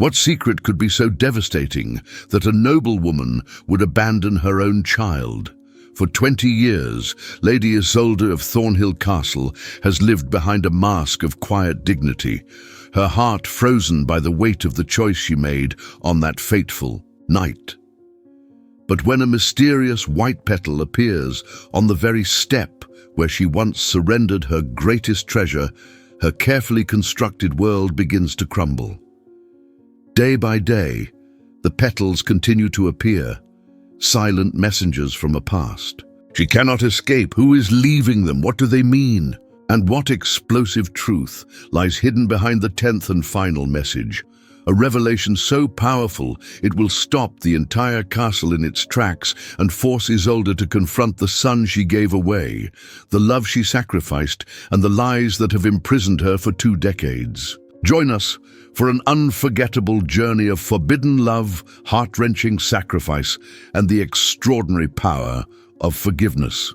What secret could be so devastating that a noblewoman would abandon her own child? For 20 years, Lady Isolde of Thornhill Castle has lived behind a mask of quiet dignity, her heart frozen by the weight of the choice she made on that fateful night. But when a mysterious white petal appears on the very step where she once surrendered her greatest treasure, her carefully constructed world begins to crumble. Day by day, the petals continue to appear, silent messengers from a past. She cannot escape. Who is leaving them? What do they mean? And what explosive truth lies hidden behind the 10th and final message? A revelation so powerful it will stop the entire castle in its tracks and force Isolde to confront the son she gave away, the love she sacrificed, and the lies that have imprisoned her for 2 decades. Join us for an unforgettable journey of forbidden love, heart-wrenching sacrifice, and the extraordinary power of forgiveness.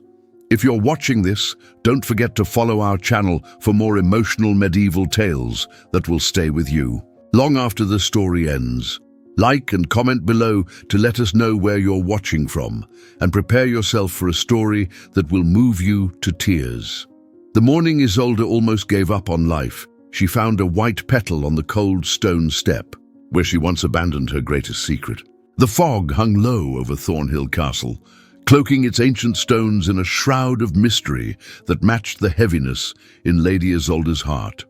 If you're watching this, don't forget to follow our channel for more emotional medieval tales that will stay with you long after the story ends. Like and comment below to let us know where you're watching from, and prepare yourself for a story that will move you to tears. The morning Isolde almost gave up on life, she found a white petal on the cold stone step, where she once abandoned her greatest secret. The fog hung low over Thornhill Castle, cloaking its ancient stones in a shroud of mystery that matched the heaviness in Lady Isolde's heart.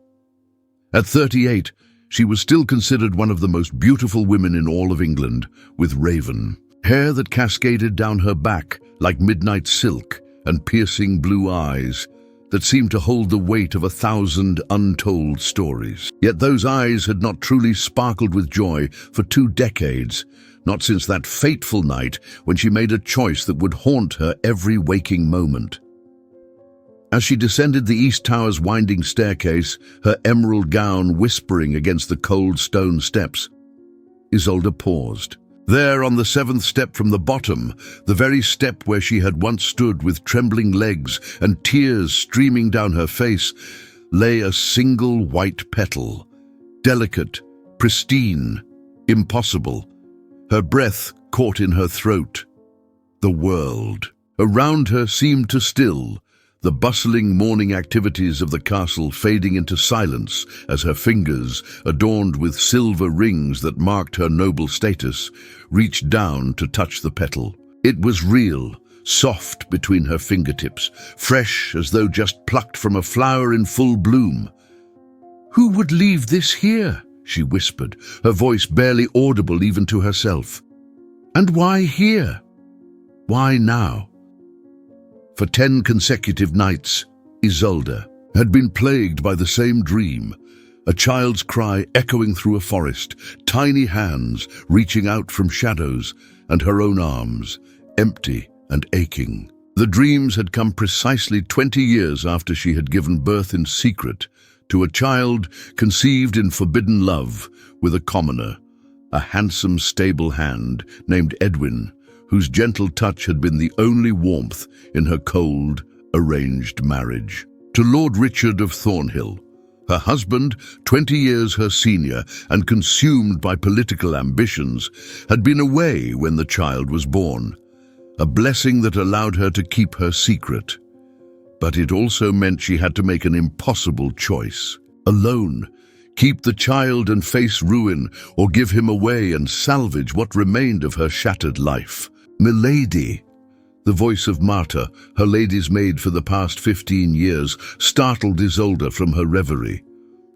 At 38, she was still considered one of the most beautiful women in all of England, with raven hair that cascaded down her back like midnight silk, and piercing blue eyes that seemed to hold the weight of 1,000 untold stories. Yet those eyes had not truly sparkled with joy for 2 decades, not since that fateful night when she made a choice that would haunt her every waking moment. As she descended the East Tower's winding staircase, her emerald gown whispering against the cold stone steps, Isolde paused. There, on the 7th step from the bottom, the very step where she had once stood with trembling legs and tears streaming down her face, lay a single white petal, delicate, pristine, impossible. Her breath caught in her throat. The world around her seemed to still, the bustling morning activities of the castle fading into silence as her fingers, adorned with silver rings that marked her noble status, reached down to touch the petal. It was real, soft between her fingertips, fresh as though just plucked from a flower in full bloom. "Who would leave this here?" she whispered, her voice barely audible even to herself. "And why here? Why now?" For 10 consecutive nights, Isolde had been plagued by the same dream, a child's cry echoing through a forest, tiny hands reaching out from shadows, and her own arms, empty and aching. The dreams had come precisely 20 years after she had given birth in secret to a child conceived in forbidden love with a commoner, a handsome, stable hand named Edwin, whose gentle touch had been the only warmth in her cold, arranged marriage. To Lord Richard of Thornhill, her husband, 20 years her senior and consumed by political ambitions, had been away when the child was born, a blessing that allowed her to keep her secret. But it also meant she had to make an impossible choice. Alone, keep the child and face ruin, or give him away and salvage what remained of her shattered life. "Milady," the voice of Marta, her lady's maid for the past 15 years, startled Isolde from her reverie.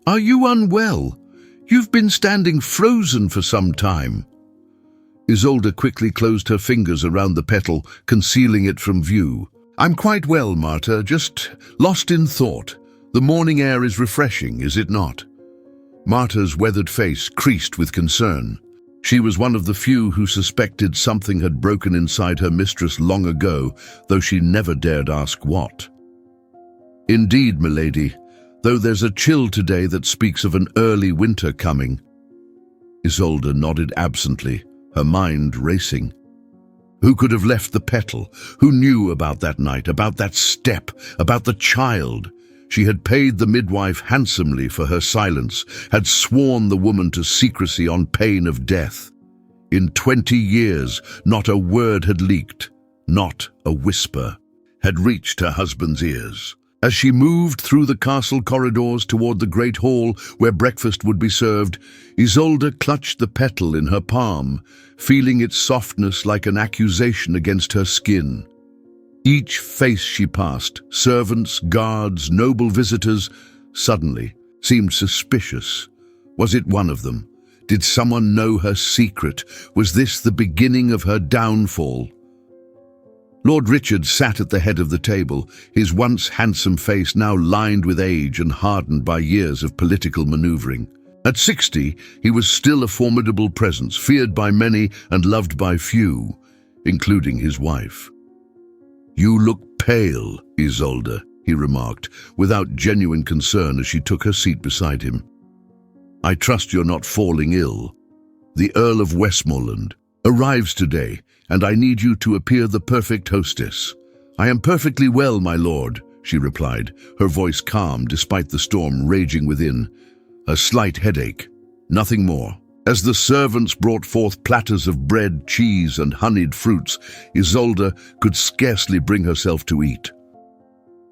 "Are you unwell? You've been standing frozen for some time." Isolde quickly closed her fingers around the petal, concealing it from view. "I'm quite well, Marta, just lost in thought. The morning air is refreshing, is it not?" Marta's weathered face creased with concern. She was one of the few who suspected something had broken inside her mistress long ago, though she never dared ask what. "Indeed, milady, though there's a chill today that speaks of an early winter coming." Isolde nodded absently, her mind racing. Who could have left the petal? Who knew about that night, about that step, about the child? She had paid the midwife handsomely for her silence, had sworn the woman to secrecy on pain of death. In 20 years, not a word had leaked, not a whisper had reached her husband's ears. As she moved through the castle corridors toward the great hall where breakfast would be served, Isolde clutched the petal in her palm, feeling its softness like an accusation against her skin. Each face she passed, servants, guards, noble visitors, suddenly seemed suspicious. Was it one of them? Did someone know her secret? Was this the beginning of her downfall? Lord Richard sat at the head of the table, his once handsome face now lined with age and hardened by years of political maneuvering. At 60, he was still a formidable presence, feared by many and loved by few, including his wife. "You look pale, Isolde," he remarked, without genuine concern as she took her seat beside him. "I trust you're not falling ill. The Earl of Westmoreland arrives today, and I need you to appear the perfect hostess." "I am perfectly well, my lord," she replied, her voice calm despite the storm raging within. "A slight headache, nothing more." As the servants brought forth platters of bread, cheese, and honeyed fruits, Isolde could scarcely bring herself to eat.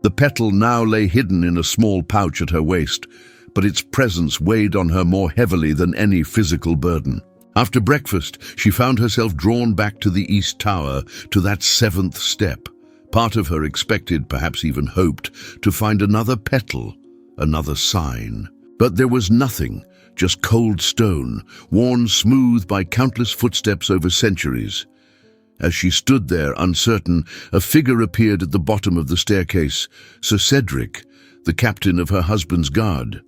The petal now lay hidden in a small pouch at her waist, but its presence weighed on her more heavily than any physical burden. After breakfast, she found herself drawn back to the East Tower, to that seventh step. Part of her expected, perhaps even hoped, to find another petal, another sign. But there was nothing, just cold stone, worn smooth by countless footsteps over centuries. As she stood there, uncertain, a figure appeared at the bottom of the staircase, Sir Cedric, the captain of her husband's guard.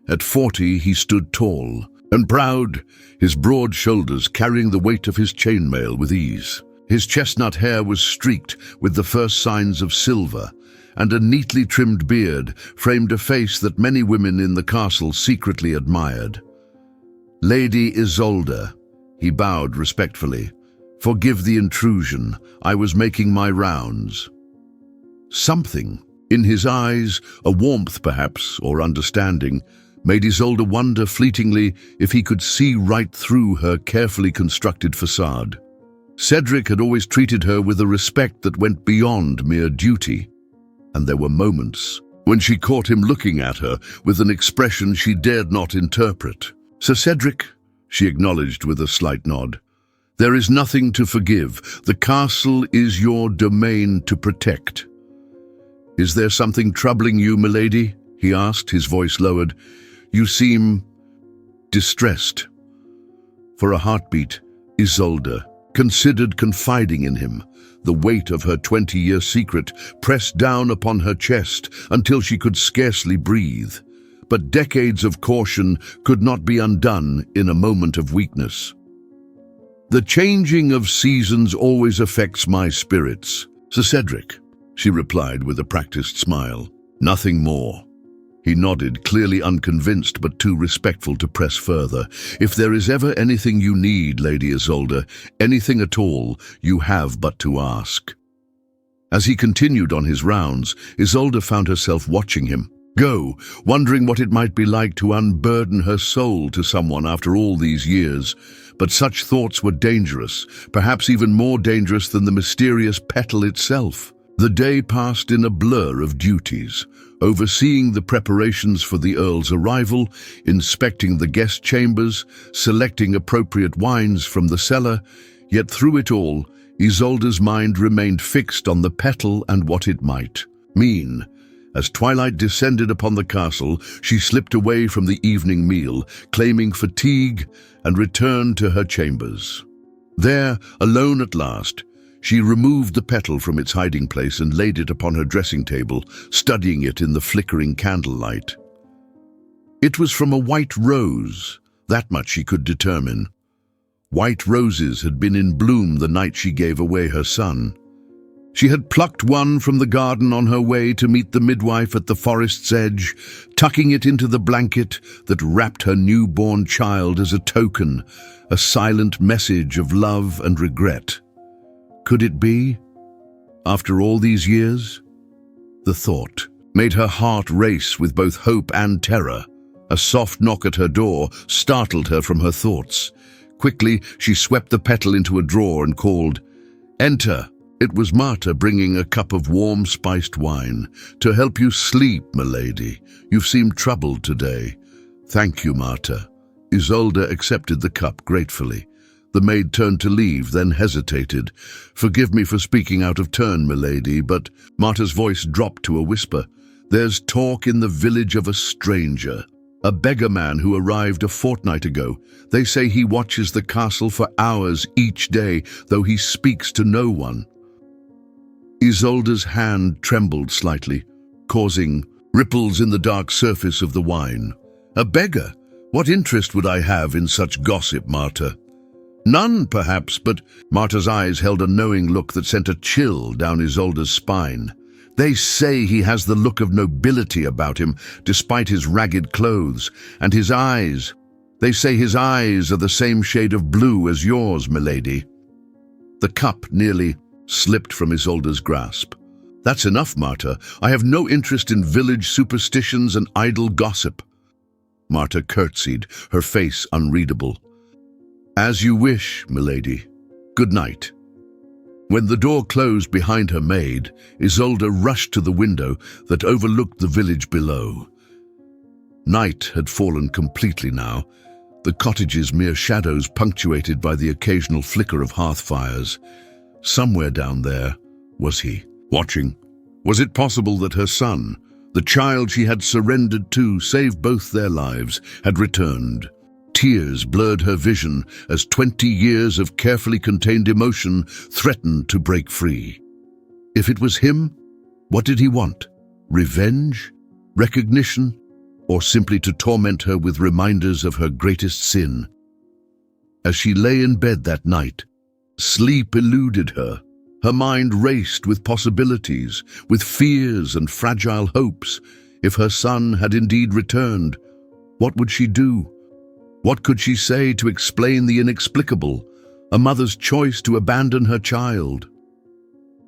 At 40, he stood tall and proud, his broad shoulders carrying the weight of his chainmail with ease. His chestnut hair was streaked with the first signs of silver, and a neatly trimmed beard framed a face that many women in the castle secretly admired. "Lady Isolde," he bowed respectfully. "Forgive the intrusion. I was making my rounds." Something in his eyes, a warmth perhaps, or understanding, made Isolde wonder fleetingly if he could see right through her carefully constructed facade. Cedric had always treated her with a respect that went beyond mere duty, and there were moments when she caught him looking at her with an expression she dared not interpret. "Sir Cedric," she acknowledged with a slight nod, "there is nothing to forgive. The castle is your domain to protect." "Is there something troubling you, milady?" he asked, his voice lowered. "You seem distressed." For a heartbeat, Isolde considered confiding in him. The weight of her 20-year secret pressed down upon her chest until she could scarcely breathe. But decades of caution could not be undone in a moment of weakness. "The changing of seasons always affects my spirits, Sir Cedric," she replied with a practiced smile. "Nothing more." He nodded, clearly unconvinced but too respectful to press further. "If there is ever anything you need, Lady Isolde, anything at all, you have but to ask." As he continued on his rounds, Isolde found herself watching him go, wondering what it might be like to unburden her soul to someone after all these years. But such thoughts were dangerous, perhaps even more dangerous than the mysterious petal itself. The day passed in a blur of duties, overseeing the preparations for the Earl's arrival, inspecting the guest chambers, selecting appropriate wines from the cellar. Yet through it all, Isolde's mind remained fixed on the petal and what it might mean. As twilight descended upon the castle, she slipped away from the evening meal, claiming fatigue, and returned to her chambers. There, alone at last, she removed the petal from its hiding place and laid it upon her dressing table, studying it in the flickering candlelight. It was from a white rose, that much she could determine. White roses had been in bloom the night she gave away her son. She had plucked one from the garden on her way to meet the midwife at the forest's edge, tucking it into the blanket that wrapped her newborn child as a token, a silent message of love and regret. Could it be? After all these years? The thought made her heart race with both hope and terror. A soft knock at her door startled her from her thoughts. Quickly, she swept the Petal into a drawer and called, "Enter." It was Marta bringing a cup of warm spiced wine. "To help you sleep, milady. You've seemed troubled today." "Thank you, Marta." Isolde accepted the cup gratefully. The maid turned to leave, then hesitated. "Forgive me for speaking out of turn, milady, but—" Marta's voice dropped to a whisper. "There's talk in the village of a stranger. A beggar man who arrived a fortnight ago. They say he watches the castle for hours each day, though he speaks to no one." Isolde's hand trembled slightly, causing ripples in the dark surface of the wine. "A beggar? What interest would I have in such gossip, Marta?" "None, perhaps, but—" Marta's eyes held a knowing look that sent a chill down Isolde's spine. "They say he has the look of nobility about him, despite his ragged clothes, and his eyes. They say his eyes are the same shade of blue as yours, milady." The cup nearly slipped from Isolde's grasp. "That's enough, Marta. I have no interest in village superstitions and idle gossip." Marta curtsied, her face unreadable. "As you wish, milady. Good night." When the door closed behind her maid, Isolde rushed to the window that overlooked the village below. Night had fallen completely now, the cottages mere shadows punctuated by the occasional flicker of hearth fires. Somewhere down there was he, watching. Was it possible that her son, the child she had surrendered to save both their lives, had returned? Tears blurred her vision as 20 years of carefully contained emotion threatened to break free. If it was him, what did he want? Revenge? Recognition? Or simply to torment her with reminders of her greatest sin? As she lay in bed that night, sleep eluded her. Her mind raced with possibilities, with fears and fragile hopes. If her son had indeed returned, what would she do? What could she say to explain the inexplicable, a mother's choice to abandon her child?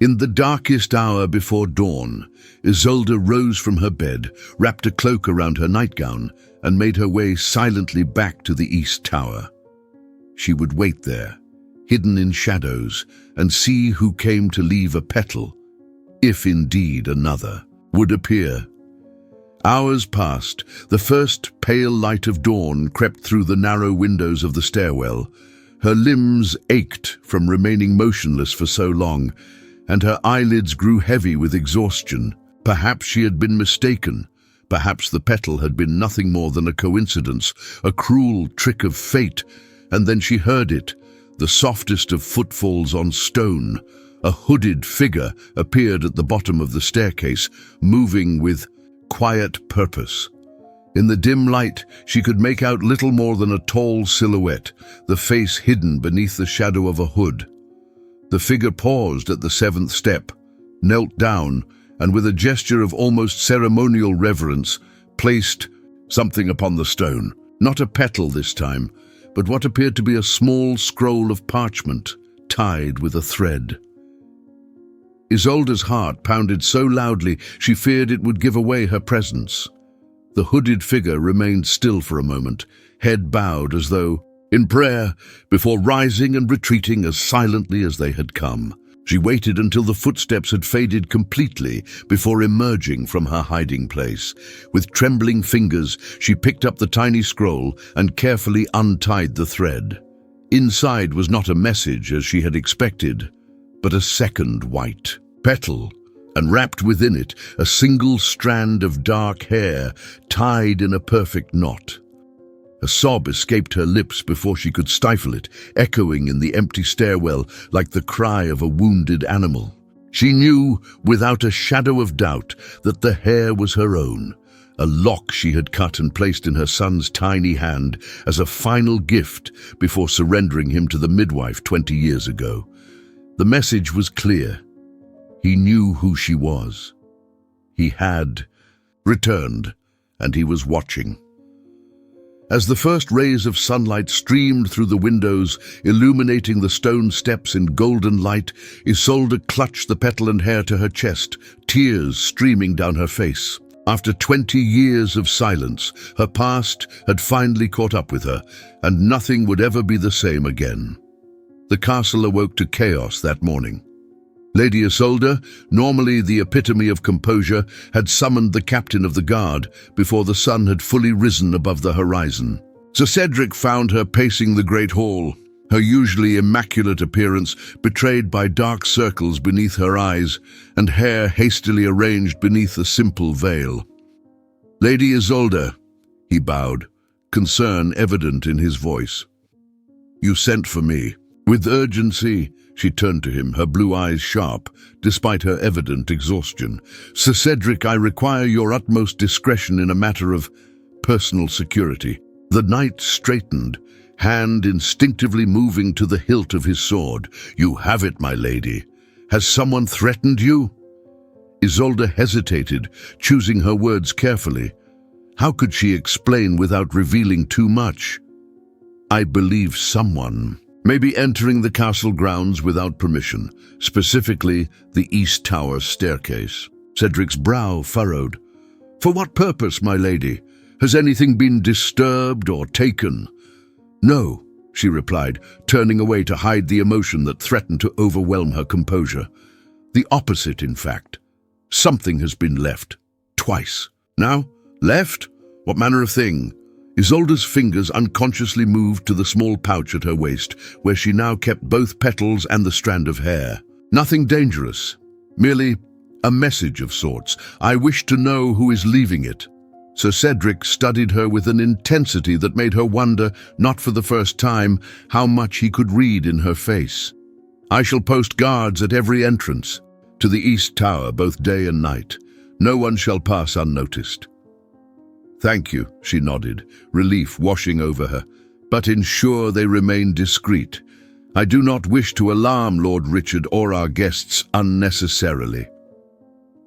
In the darkest hour before dawn, Isolde rose from her bed, wrapped a cloak around her nightgown, and made her way silently back to the East Tower. She would wait there, hidden in shadows, and see who came to leave a Petal, if indeed another would appear. Hours passed. The first pale light of dawn crept through the narrow windows of the stairwell. Her limbs ached from remaining motionless for so long, and her eyelids grew heavy with exhaustion. Perhaps she had been mistaken. Perhaps the Petal had been nothing more than a coincidence, a cruel trick of fate. And then she heard it, the softest of footfalls on stone. A hooded figure appeared at the bottom of the staircase, moving with quiet purpose. In the dim light, she could make out little more than a tall silhouette, the face hidden beneath the shadow of a hood. The figure paused at the 7th step, knelt down, and with a gesture of almost ceremonial reverence, placed something upon the stone. Not a petal this time, but what appeared to be a small scroll of parchment, tied with a thread. Isolde's heart pounded so loudly she feared it would give away her presence. The hooded figure remained still for a moment, head bowed as though in prayer, before rising and retreating as silently as they had come. She waited until the footsteps had faded completely before emerging from her hiding place. With trembling fingers, she picked up the tiny scroll and carefully untied the thread. Inside was not a message as she had expected, but a second white petal, and wrapped within it a single strand of dark hair tied in a perfect knot. A sob escaped her lips before she could stifle it, echoing in the empty stairwell like the cry of a wounded animal. She knew, without a shadow of doubt, that the hair was her own, a lock she had cut and placed in her son's tiny hand as a final gift before surrendering him to the midwife 20 years ago. The message was clear. He knew who she was. He had returned, and he was watching. As the first rays of sunlight streamed through the windows, illuminating the stone steps in golden light, Isolde clutched the petal and hair to her chest, tears streaming down her face. After 20 years of silence, her past had finally caught up with her, and nothing would ever be the same again. The castle awoke to chaos that morning. Lady Isolde, normally the epitome of composure, had summoned the captain of the guard before the sun had fully risen above the horizon. Sir Cedric found her pacing the great hall, her usually immaculate appearance betrayed by dark circles beneath her eyes and hair hastily arranged beneath a simple veil. "Lady Isolde," he bowed, concern evident in his voice. "You sent for me." With urgency, she turned to him, her blue eyes sharp, despite her evident exhaustion. "Sir Cedric, I require your utmost discretion in a matter of personal security." The knight straightened, hand instinctively moving to the hilt of his sword. "You have it, my lady. Has someone threatened you?" Isolde hesitated, choosing her words carefully. How could she explain without revealing too much? "I believe someone may be entering the castle grounds without permission, specifically the East Tower staircase." Cedric's brow furrowed. "For what purpose, my lady? Has anything been disturbed or taken?" "No," she replied, turning away to hide the emotion that threatened to overwhelm her composure. "The opposite, in fact. Something has been left. Twice." "Now? Left? What manner of thing?" Isolde's fingers unconsciously moved to the small pouch at her waist, where she now kept both petals and the strand of hair. "Nothing dangerous. Merely a message of sorts. I wish to know who is leaving it." Sir Cedric studied her with an intensity that made her wonder, not for the first time, how much he could read in her face. "I shall post guards at every entrance to the East Tower, both day and night. No one shall pass unnoticed." "Thank you," she nodded, relief washing over her. "But ensure they remain discreet. I do not wish to alarm Lord Richard or our guests unnecessarily."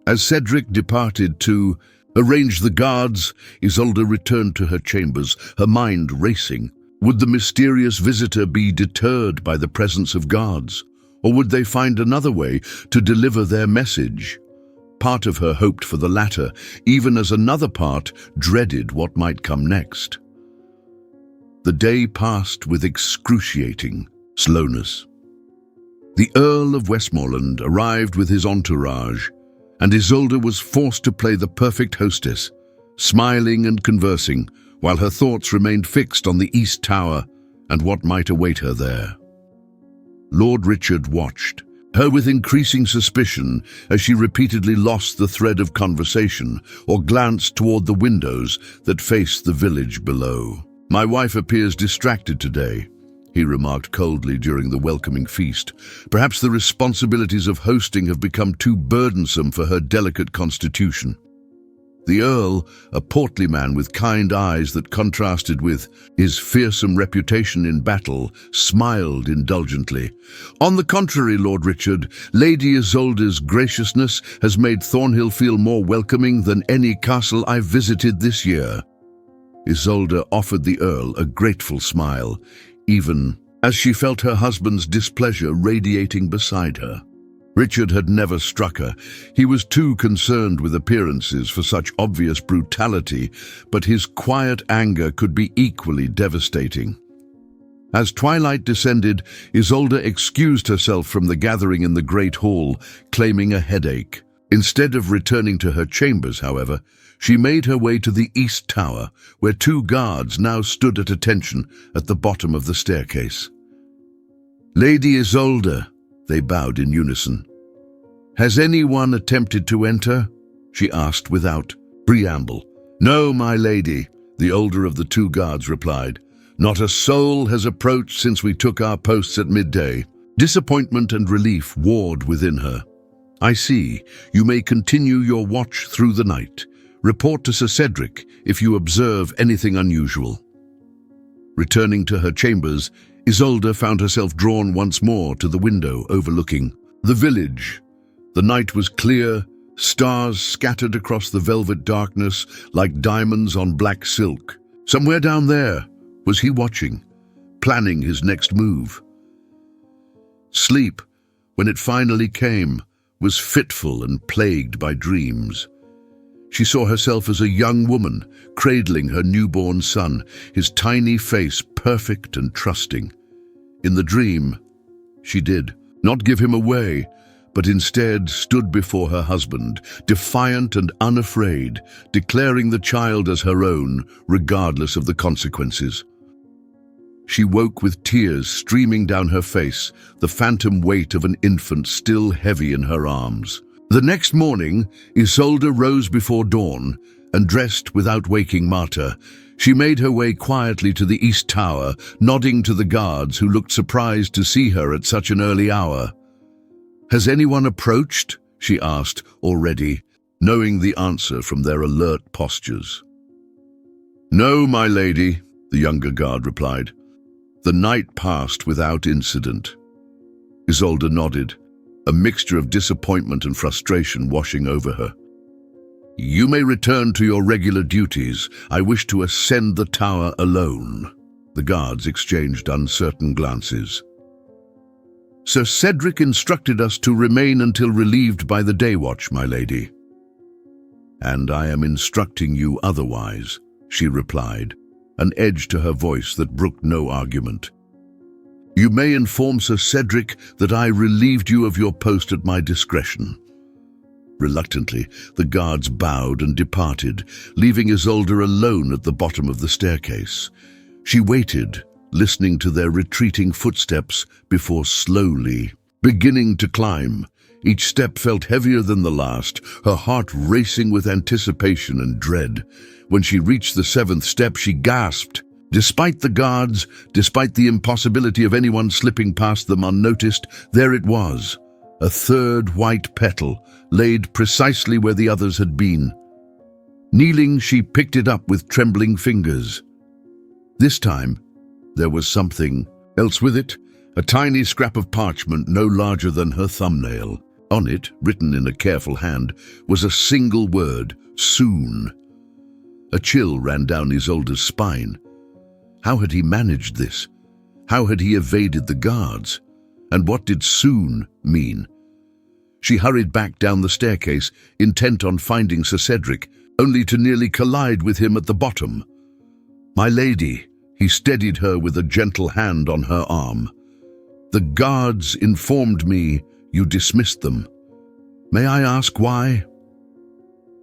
As Cedric departed to arrange the guards, Isolde returned to her chambers, her mind racing. Would the mysterious visitor be deterred by the presence of guards, or would they find another way to deliver their message? Part of her hoped for the latter, even as another part dreaded what might come next. The day passed with excruciating slowness. The Earl of Westmoreland arrived with his entourage, and Isolde was forced to play the perfect hostess, smiling and conversing, while her thoughts remained fixed on the East Tower and what might await her there. Lord Richard watched her with increasing suspicion as she repeatedly lost the thread of conversation or glanced toward the windows that faced the village below. "My wife appears distracted today," he remarked coldly during the welcoming feast. "Perhaps the responsibilities of hosting have become too burdensome for her delicate constitution." The Earl, a portly man with kind eyes that contrasted with his fearsome reputation in battle, smiled indulgently. "On the contrary, Lord Richard, Lady Isolde's graciousness has made Thornhill feel more welcoming than any castle I've visited this year." Isolde offered the Earl a grateful smile, even as she felt her husband's displeasure radiating beside her. Richard had never struck her. He was too concerned with appearances for such obvious brutality, but his quiet anger could be equally devastating. As twilight descended, Isolde excused herself from the gathering in the great hall, claiming a headache. Instead of returning to her chambers, however, she made her way to the East Tower, where two guards now stood at attention at the bottom of the staircase. "Lady Isolde," they bowed in unison. "Has anyone attempted to enter?" she asked without preamble. "No, my lady," the older of the two guards replied. "Not a soul has approached since we took our posts at midday." Disappointment and relief warred within her. "I see. You may continue your watch through the night. Report to Sir Cedric if you observe anything unusual." Returning to her chambers, Isolde found herself drawn once more to the window overlooking the village. The night was clear, stars scattered across the velvet darkness like diamonds on black silk. Somewhere down there was he watching, planning his next move. Sleep, when it finally came, was fitful and plagued by dreams. She saw herself as a young woman, cradling her newborn son, his tiny face perfect and trusting. In the dream, she did not give him away, but instead stood before her husband, defiant and unafraid, declaring the child as her own, regardless of the consequences. She woke with tears streaming down her face, the phantom weight of an infant still heavy in her arms. The next morning, Isolde rose before dawn, and dressed without waking Marta, she made her way quietly to the East Tower, nodding to the guards who looked surprised to see her at such an early hour. "Has anyone approached?" she asked, already, knowing the answer from their alert postures. "No, my lady," the younger guard replied. The night passed without incident. Isolde nodded, a mixture of disappointment and frustration washing over her. "You may return to your regular duties. I wish to ascend the tower alone." The guards exchanged uncertain glances. "Sir Cedric instructed us to remain until relieved by the day watch, my lady." "And I am instructing you otherwise," she replied, an edge to her voice that brooked no argument. "You may inform Sir Cedric that I relieved you of your post at my discretion." Reluctantly, the guards bowed and departed, leaving Isolde alone at the bottom of the staircase. She waited, listening to their retreating footsteps before slowly beginning to climb. Each step felt heavier than the last, her heart racing with anticipation and dread. When she reached the 7th step, she gasped. Despite the guards, despite the impossibility of anyone slipping past them unnoticed, there it was, a third white petal, laid precisely where the others had been. Kneeling, she picked it up with trembling fingers. This time, there was something else with it, a tiny scrap of parchment no larger than her thumbnail. On it, written in a careful hand, was a single word, soon. A chill ran down Isolde's spine. How had he managed this? How had he evaded the guards? And what did soon mean? She hurried back down the staircase, intent on finding Sir Cedric, only to nearly collide with him at the bottom. "My lady," he steadied her with a gentle hand on her arm. "The guards informed me you dismissed them. May I ask why?"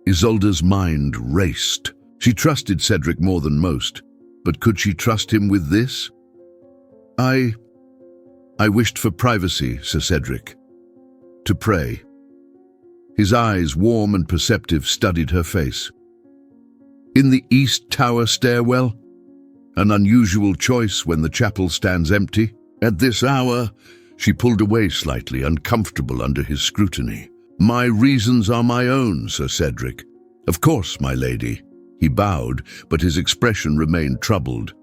Isolde's mind raced. She trusted Cedric more than most, but could she trust him with this? I wished for privacy, Sir Cedric. To pray." His eyes, warm and perceptive, studied her face. "In the East Tower stairwell? An unusual choice when the chapel stands empty. At this hour," she pulled away slightly, uncomfortable under his scrutiny. "My reasons are my own, Sir Cedric." "Of course, my lady." He bowed, but his expression remained troubled.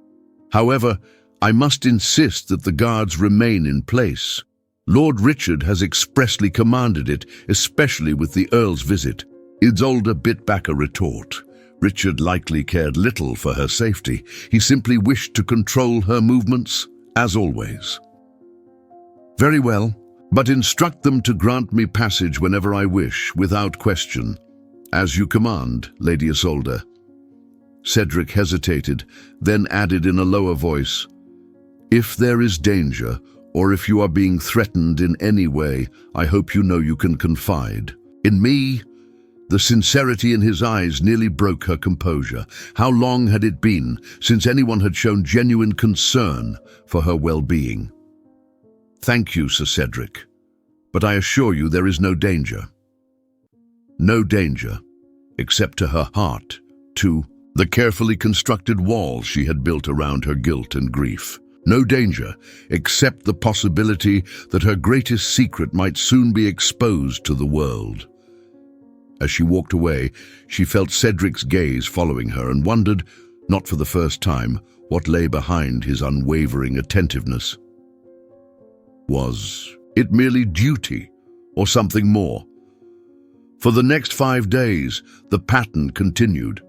"However, I must insist that the guards remain in place. Lord Richard has expressly commanded it, especially with the Earl's visit." Isolde bit back a retort. Richard likely cared little for her safety. He simply wished to control her movements, as always. "Very well, but instruct them to grant me passage whenever I wish, without question. As you command, Lady Isolde." Cedric hesitated, then added in a lower voice, "If there is danger, or if you are being threatened in any way, I hope you know you can confide in me." The sincerity in his eyes nearly broke her composure. How long had it been since anyone had shown genuine concern for her well-being? "Thank you, Sir Cedric, but I assure you there is no danger." No danger, except to her heart, to the carefully constructed walls she had built around her guilt and grief. No danger, except the possibility that her greatest secret might soon be exposed to the world. As she walked away, she felt Cedric's gaze following her and wondered, not for the first time, what lay behind his unwavering attentiveness. Was it merely duty, or something more? For the next 5 days, the pattern continued.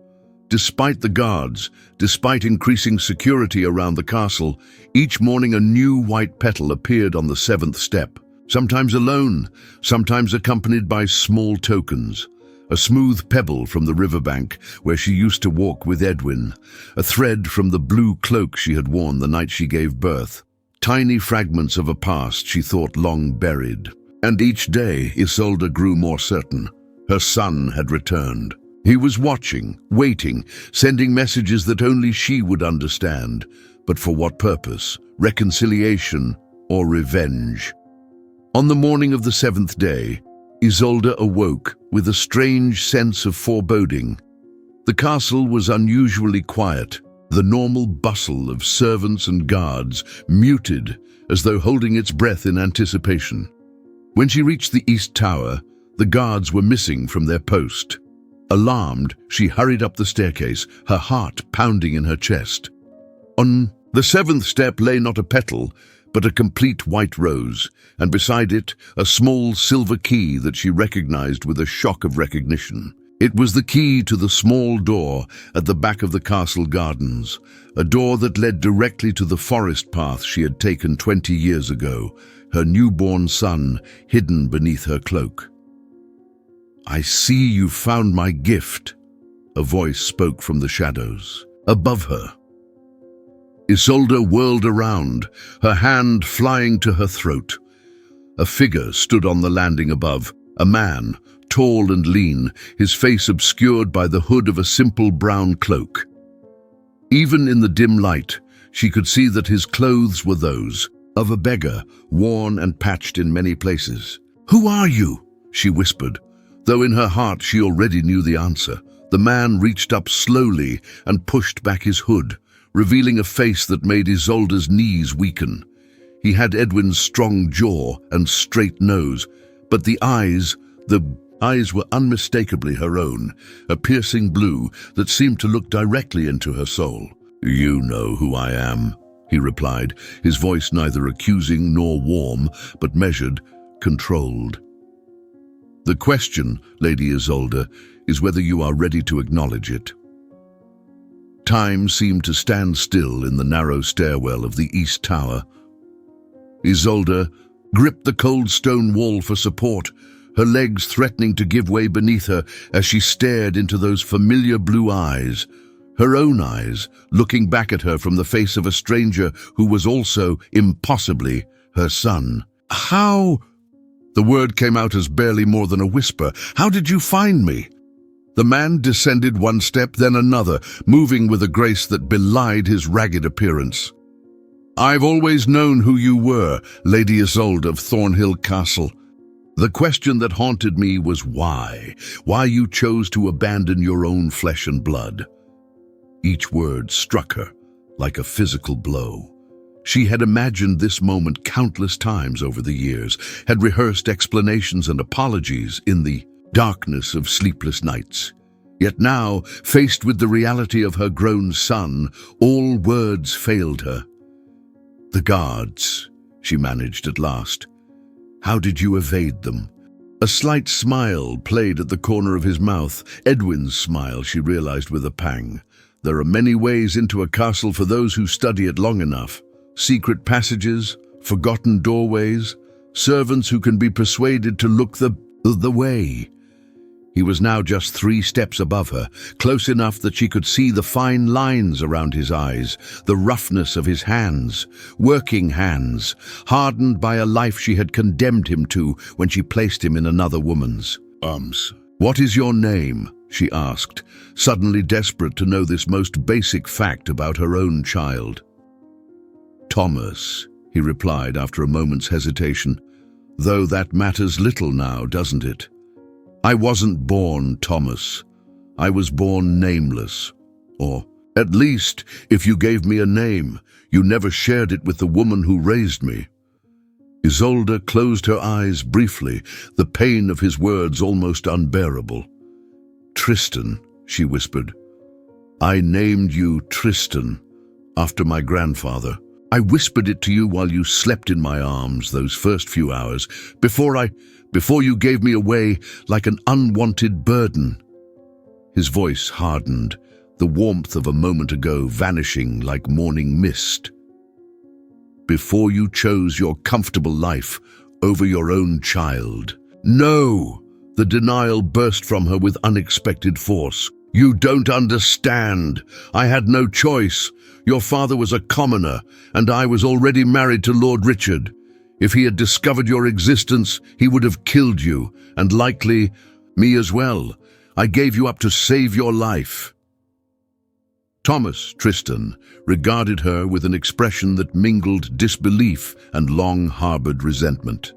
Despite the guards, despite increasing security around the castle, each morning a new white petal appeared on the seventh step, sometimes alone, sometimes accompanied by small tokens. A smooth pebble from the riverbank where she used to walk with Edwin, a thread from the blue cloak she had worn the night she gave birth, tiny fragments of a past she thought long buried. And each day Isolde grew more certain. Her son had returned. He was watching, waiting, sending messages that only she would understand. But for what purpose? Reconciliation or revenge? On the morning of the seventh day, Isolde awoke with a strange sense of foreboding. The castle was unusually quiet, the normal bustle of servants and guards muted as though holding its breath in anticipation. When she reached the east tower, the guards were missing from their post. Alarmed, she hurried up the staircase, her heart pounding in her chest. On the seventh step lay not a petal, but a complete white rose, and beside it a small silver key that she recognized with a shock of recognition. It was the key to the small door at the back of the castle gardens, a door that led directly to the forest path she had taken 20 years ago, her newborn son hidden beneath her cloak. "I see you found my gift," a voice spoke from the shadows, above her. Isolde whirled around, her hand flying to her throat. A figure stood on the landing above, a man, tall and lean, his face obscured by the hood of a simple brown cloak. Even in the dim light, she could see that his clothes were those of a beggar, worn and patched in many places. "Who are you?" she whispered, though in her heart she already knew the answer. The man reached up slowly and pushed back his hood, revealing a face that made Isolde's knees weaken. He had Edwin's strong jaw and straight nose, but the eyes were unmistakably her own, a piercing blue that seemed to look directly into her soul. "You know who I am," he replied, his voice neither accusing nor warm, but measured, controlled. "The question, Lady Isolde, is whether you are ready to acknowledge it." Time seemed to stand still in the narrow stairwell of the East Tower. Isolde gripped the cold stone wall for support, her legs threatening to give way beneath her as she stared into those familiar blue eyes, her own eyes looking back at her from the face of a stranger who was also, impossibly, her son. "How?" The word came out as barely more than a whisper. "How did you find me?" The man descended one step, then another, moving with a grace that belied his ragged appearance. "I've always known who you were, Lady Isolde of Thornhill Castle. The question that haunted me was why you chose to abandon your own flesh and blood." Each word struck her like a physical blow. She had imagined this moment countless times over the years, had rehearsed explanations and apologies in the darkness of sleepless nights. Yet now, faced with the reality of her grown son, all words failed her. "The guards," she managed at last. "How did you evade them?" A slight smile played at the corner of his mouth, Edwin's smile, she realized with a pang. There are many ways into a castle for those who study it long enough. Secret passages, forgotten doorways, servants who can be persuaded to look the way. He was now just 3 steps above her, close enough that she could see the fine lines around his eyes, the roughness of his hands, working hands, hardened by a life she had condemned him to when she placed him in another woman's arms. "What is your name?" she asked, suddenly desperate to know this most basic fact about her own child. "Thomas," he replied after a moment's hesitation, "though that matters little now, doesn't it? I wasn't born Thomas. I was born nameless. Or, at least, if you gave me a name, you never shared it with the woman who raised me." Isolde closed her eyes briefly, the pain of his words almost unbearable. "Tristan," she whispered. "I named you Tristan, after my grandfather. I whispered it to you while you slept in my arms those first few hours, before you gave me away like an unwanted burden." His voice hardened, the warmth of a moment ago vanishing like morning mist. Before you chose your comfortable life over your own child. No! The denial burst from her with unexpected force. You don't understand. I had no choice. Your father was a commoner, and I was already married to Lord Richard. If he had discovered your existence, he would have killed you, and likely me as well. I gave you up to save your life. Thomas Tristan regarded her with an expression that mingled disbelief and long-harbored resentment.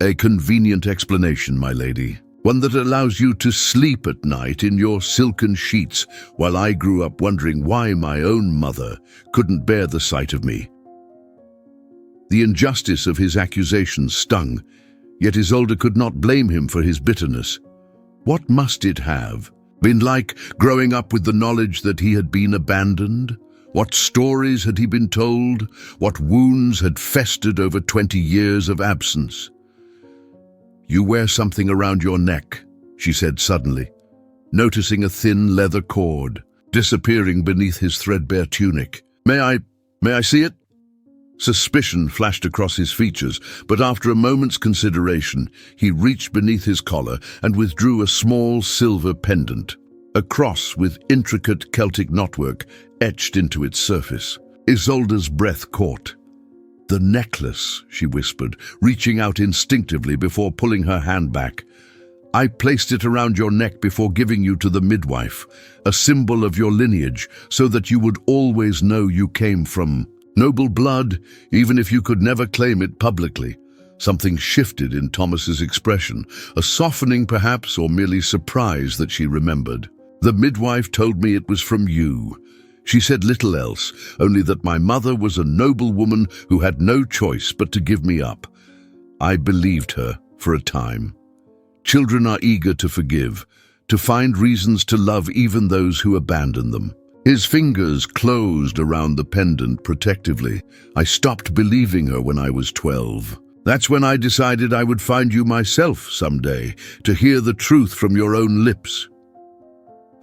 A convenient explanation, my lady. One that allows you to sleep at night in your silken sheets, while I grew up wondering why my own mother couldn't bear the sight of me. The injustice of his accusations stung, yet Isolde could not blame him for his bitterness. What must it have been like growing up with the knowledge that he had been abandoned? What stories had he been told? What wounds had festered over 20 years of absence? You wear something around your neck, she said suddenly, noticing a thin leather cord disappearing beneath his threadbare tunic. May I see it? Suspicion flashed across his features, but after a moment's consideration, he reached beneath his collar and withdrew a small silver pendant, a cross with intricate Celtic knotwork etched into its surface. Isolde's breath caught. The necklace, she whispered, reaching out instinctively before pulling her hand back. I placed it around your neck before giving you to the midwife, a symbol of your lineage, so that you would always know you came from noble blood, even if you could never claim it publicly. Something shifted in Thomas's expression, a softening perhaps, or merely surprise that she remembered. The midwife told me it was from you. She said little else, only that my mother was a noblewoman who had no choice but to give me up. I believed her for a time. Children are eager to forgive, to find reasons to love even those who abandon them. His fingers closed around the pendant protectively. I stopped believing her when I was 12. That's when I decided I would find you myself someday, to hear the truth from your own lips.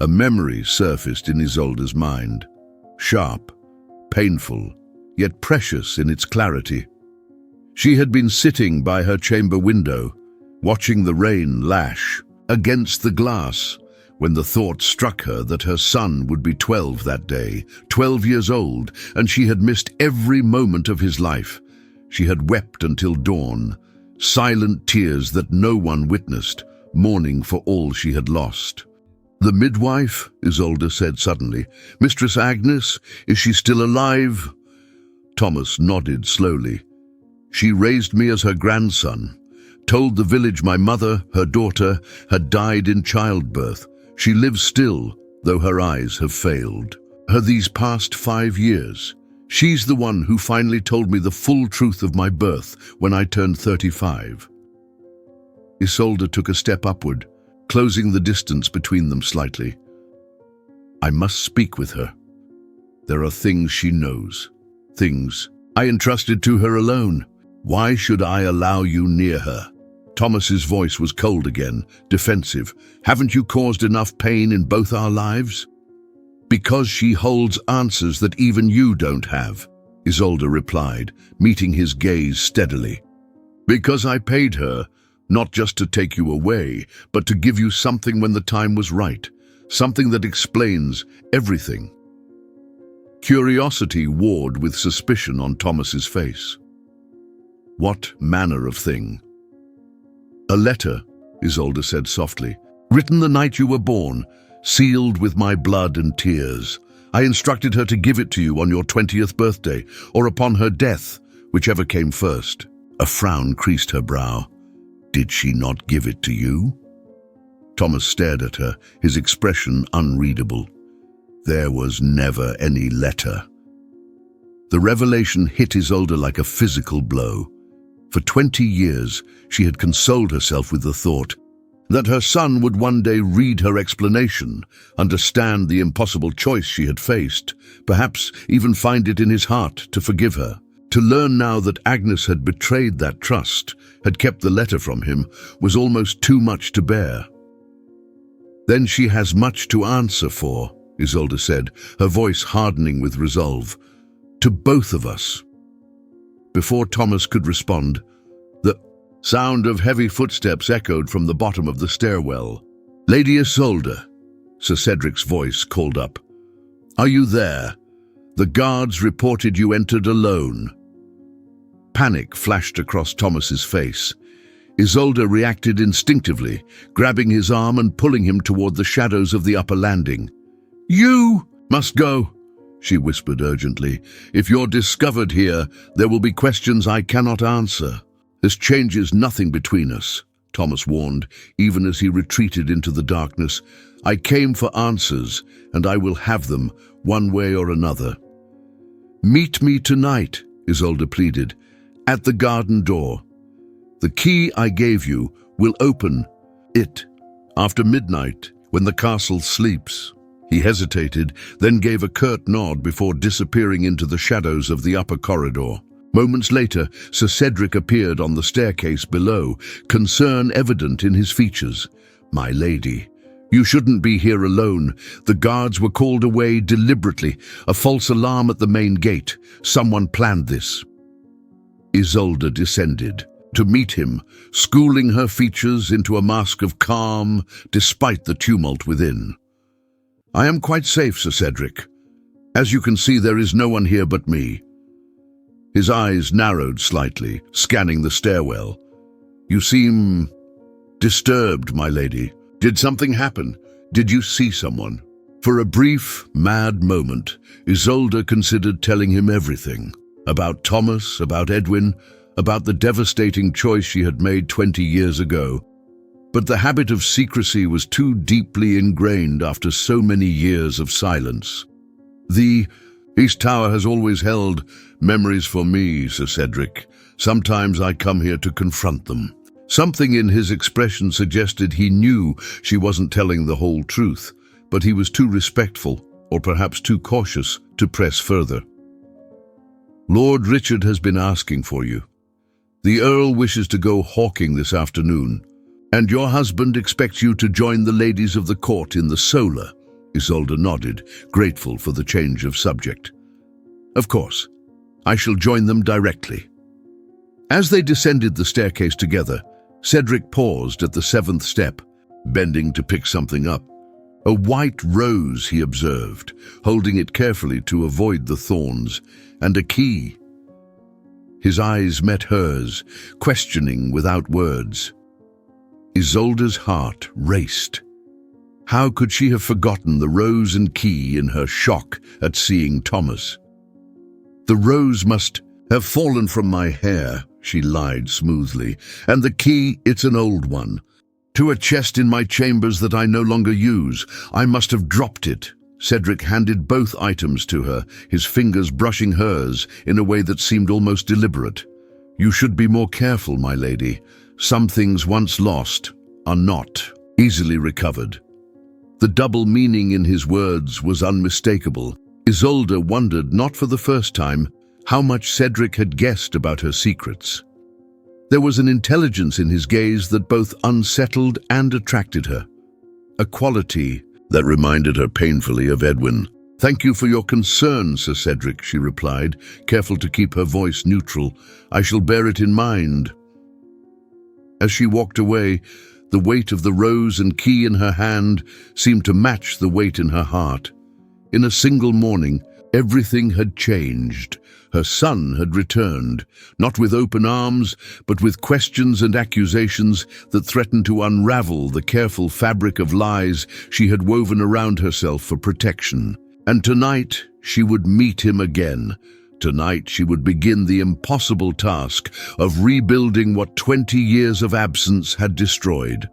A memory surfaced in Isolde's mind, sharp, painful, yet precious in its clarity. She had been sitting by her chamber window, watching the rain lash against the glass, when the thought struck her that her son would be 12 that day, 12 years old, and she had missed every moment of his life. She had wept until dawn, silent tears that no one witnessed, mourning for all she had lost. The midwife, Isolde said suddenly. Mistress Agnes, is she still alive? Thomas nodded slowly. She raised me as her grandson, told the village my mother, her daughter, had died in childbirth. She lives still, though her eyes have failed. Her these past 5 years. She's the one who finally told me the full truth of my birth when I turned 35. Isolde took a step upward, closing the distance between them slightly. I must speak with her. There are things she knows, things I entrusted to her alone. Why should I allow you near her? Thomas's voice was cold again, defensive. Haven't you caused enough pain in both our lives? Because she holds answers that even you don't have, Isolde replied, meeting his gaze steadily. Because I paid her, not just to take you away, but to give you something when the time was right, something that explains everything. Curiosity warred with suspicion on Thomas's face. What manner of thing? A letter, Isolde said softly, written the night you were born, sealed with my blood and tears. I instructed her to give it to you on your 20th birthday, or upon her death, whichever came first. A frown creased her brow. Did she not give it to you? Thomas stared at her, his expression unreadable. There was never any letter. The revelation hit Isolde like a physical blow. For 20 years, she had consoled herself with the thought that her son would one day read her explanation, understand the impossible choice she had faced, perhaps even find it in his heart to forgive her. To learn now that Agnes had betrayed that trust, had kept the letter from him, was almost too much to bear. Then she has much to answer for, Isolde said, her voice hardening with resolve. To both of us. Before Thomas could respond, the sound of heavy footsteps echoed from the bottom of the stairwell. Lady Isolde, Sir Cedric's voice called up. Are you there? The guards reported you entered alone. Panic flashed across Thomas's face. Isolde reacted instinctively, grabbing his arm and pulling him toward the shadows of the upper landing. You must go, she whispered urgently. If you're discovered here, there will be questions I cannot answer. This changes nothing between us, Thomas warned, even as he retreated into the darkness. I came for answers, and I will have them, one way or another. Meet me tonight, Isolde pleaded, at the garden door. The key I gave you will open it after midnight, when the castle sleeps. He hesitated, then gave a curt nod before disappearing into the shadows of the upper corridor. Moments later, Sir Cedric appeared on the staircase below, concern evident in his features. My lady, you shouldn't be here alone. The guards were called away deliberately. A false alarm at the main gate. Someone planned this. Isolde descended to meet him, schooling her features into a mask of calm despite the tumult within. I am quite safe, Sir Cedric. As you can see, there is no one here but me. His eyes narrowed slightly, scanning the stairwell. You seem disturbed, my lady. Did something happen? Did you see someone? For a brief, mad moment, Isolde considered telling him everything. About Thomas, about Edwin, about the devastating choice she had made 20 years ago. But the habit of secrecy was too deeply ingrained after so many years of silence. The East Tower has always held memories for me, Sir Cedric. Sometimes I come here to confront them. Something in his expression suggested he knew she wasn't telling the whole truth, but he was too respectful, or perhaps too cautious, to press further. Lord Richard has been asking for you. The Earl wishes to go hawking this afternoon, and your husband expects you to join the ladies of the court in the solar. Isolde nodded, grateful for the change of subject. Of course, I shall join them directly. As they descended the staircase together, Cedric paused at the 7th step, bending to pick something up. A white rose, he observed, holding it carefully to avoid the thorns, and a key. His eyes met hers, questioning without words. Isolde's heart raced. How could she have forgotten the rose and key in her shock at seeing Thomas? The rose must have fallen from my hair, she lied smoothly, and the key, it's an old one. To a chest in my chambers that I no longer use. I must have dropped it. Cedric handed both items to her, his fingers brushing hers in a way that seemed almost deliberate. You should be more careful, my lady. Some things once lost are not easily recovered. The double meaning in his words was unmistakable. Isolde wondered, not for the first time, how much Cedric had guessed about her secrets. There was an intelligence in his gaze that both unsettled and attracted her, a quality that reminded her painfully of Edwin. Thank you for your concern, Sir Cedric, she replied, careful to keep her voice neutral. I shall bear it in mind. As she walked away, the weight of the rose and key in her hand seemed to match the weight in her heart. In a single morning, everything had changed. Her son had returned, not with open arms, but with questions and accusations that threatened to unravel the careful fabric of lies she had woven around herself for protection. And tonight, she would meet him again. Tonight, she would begin the impossible task of rebuilding what 20 years of absence had destroyed.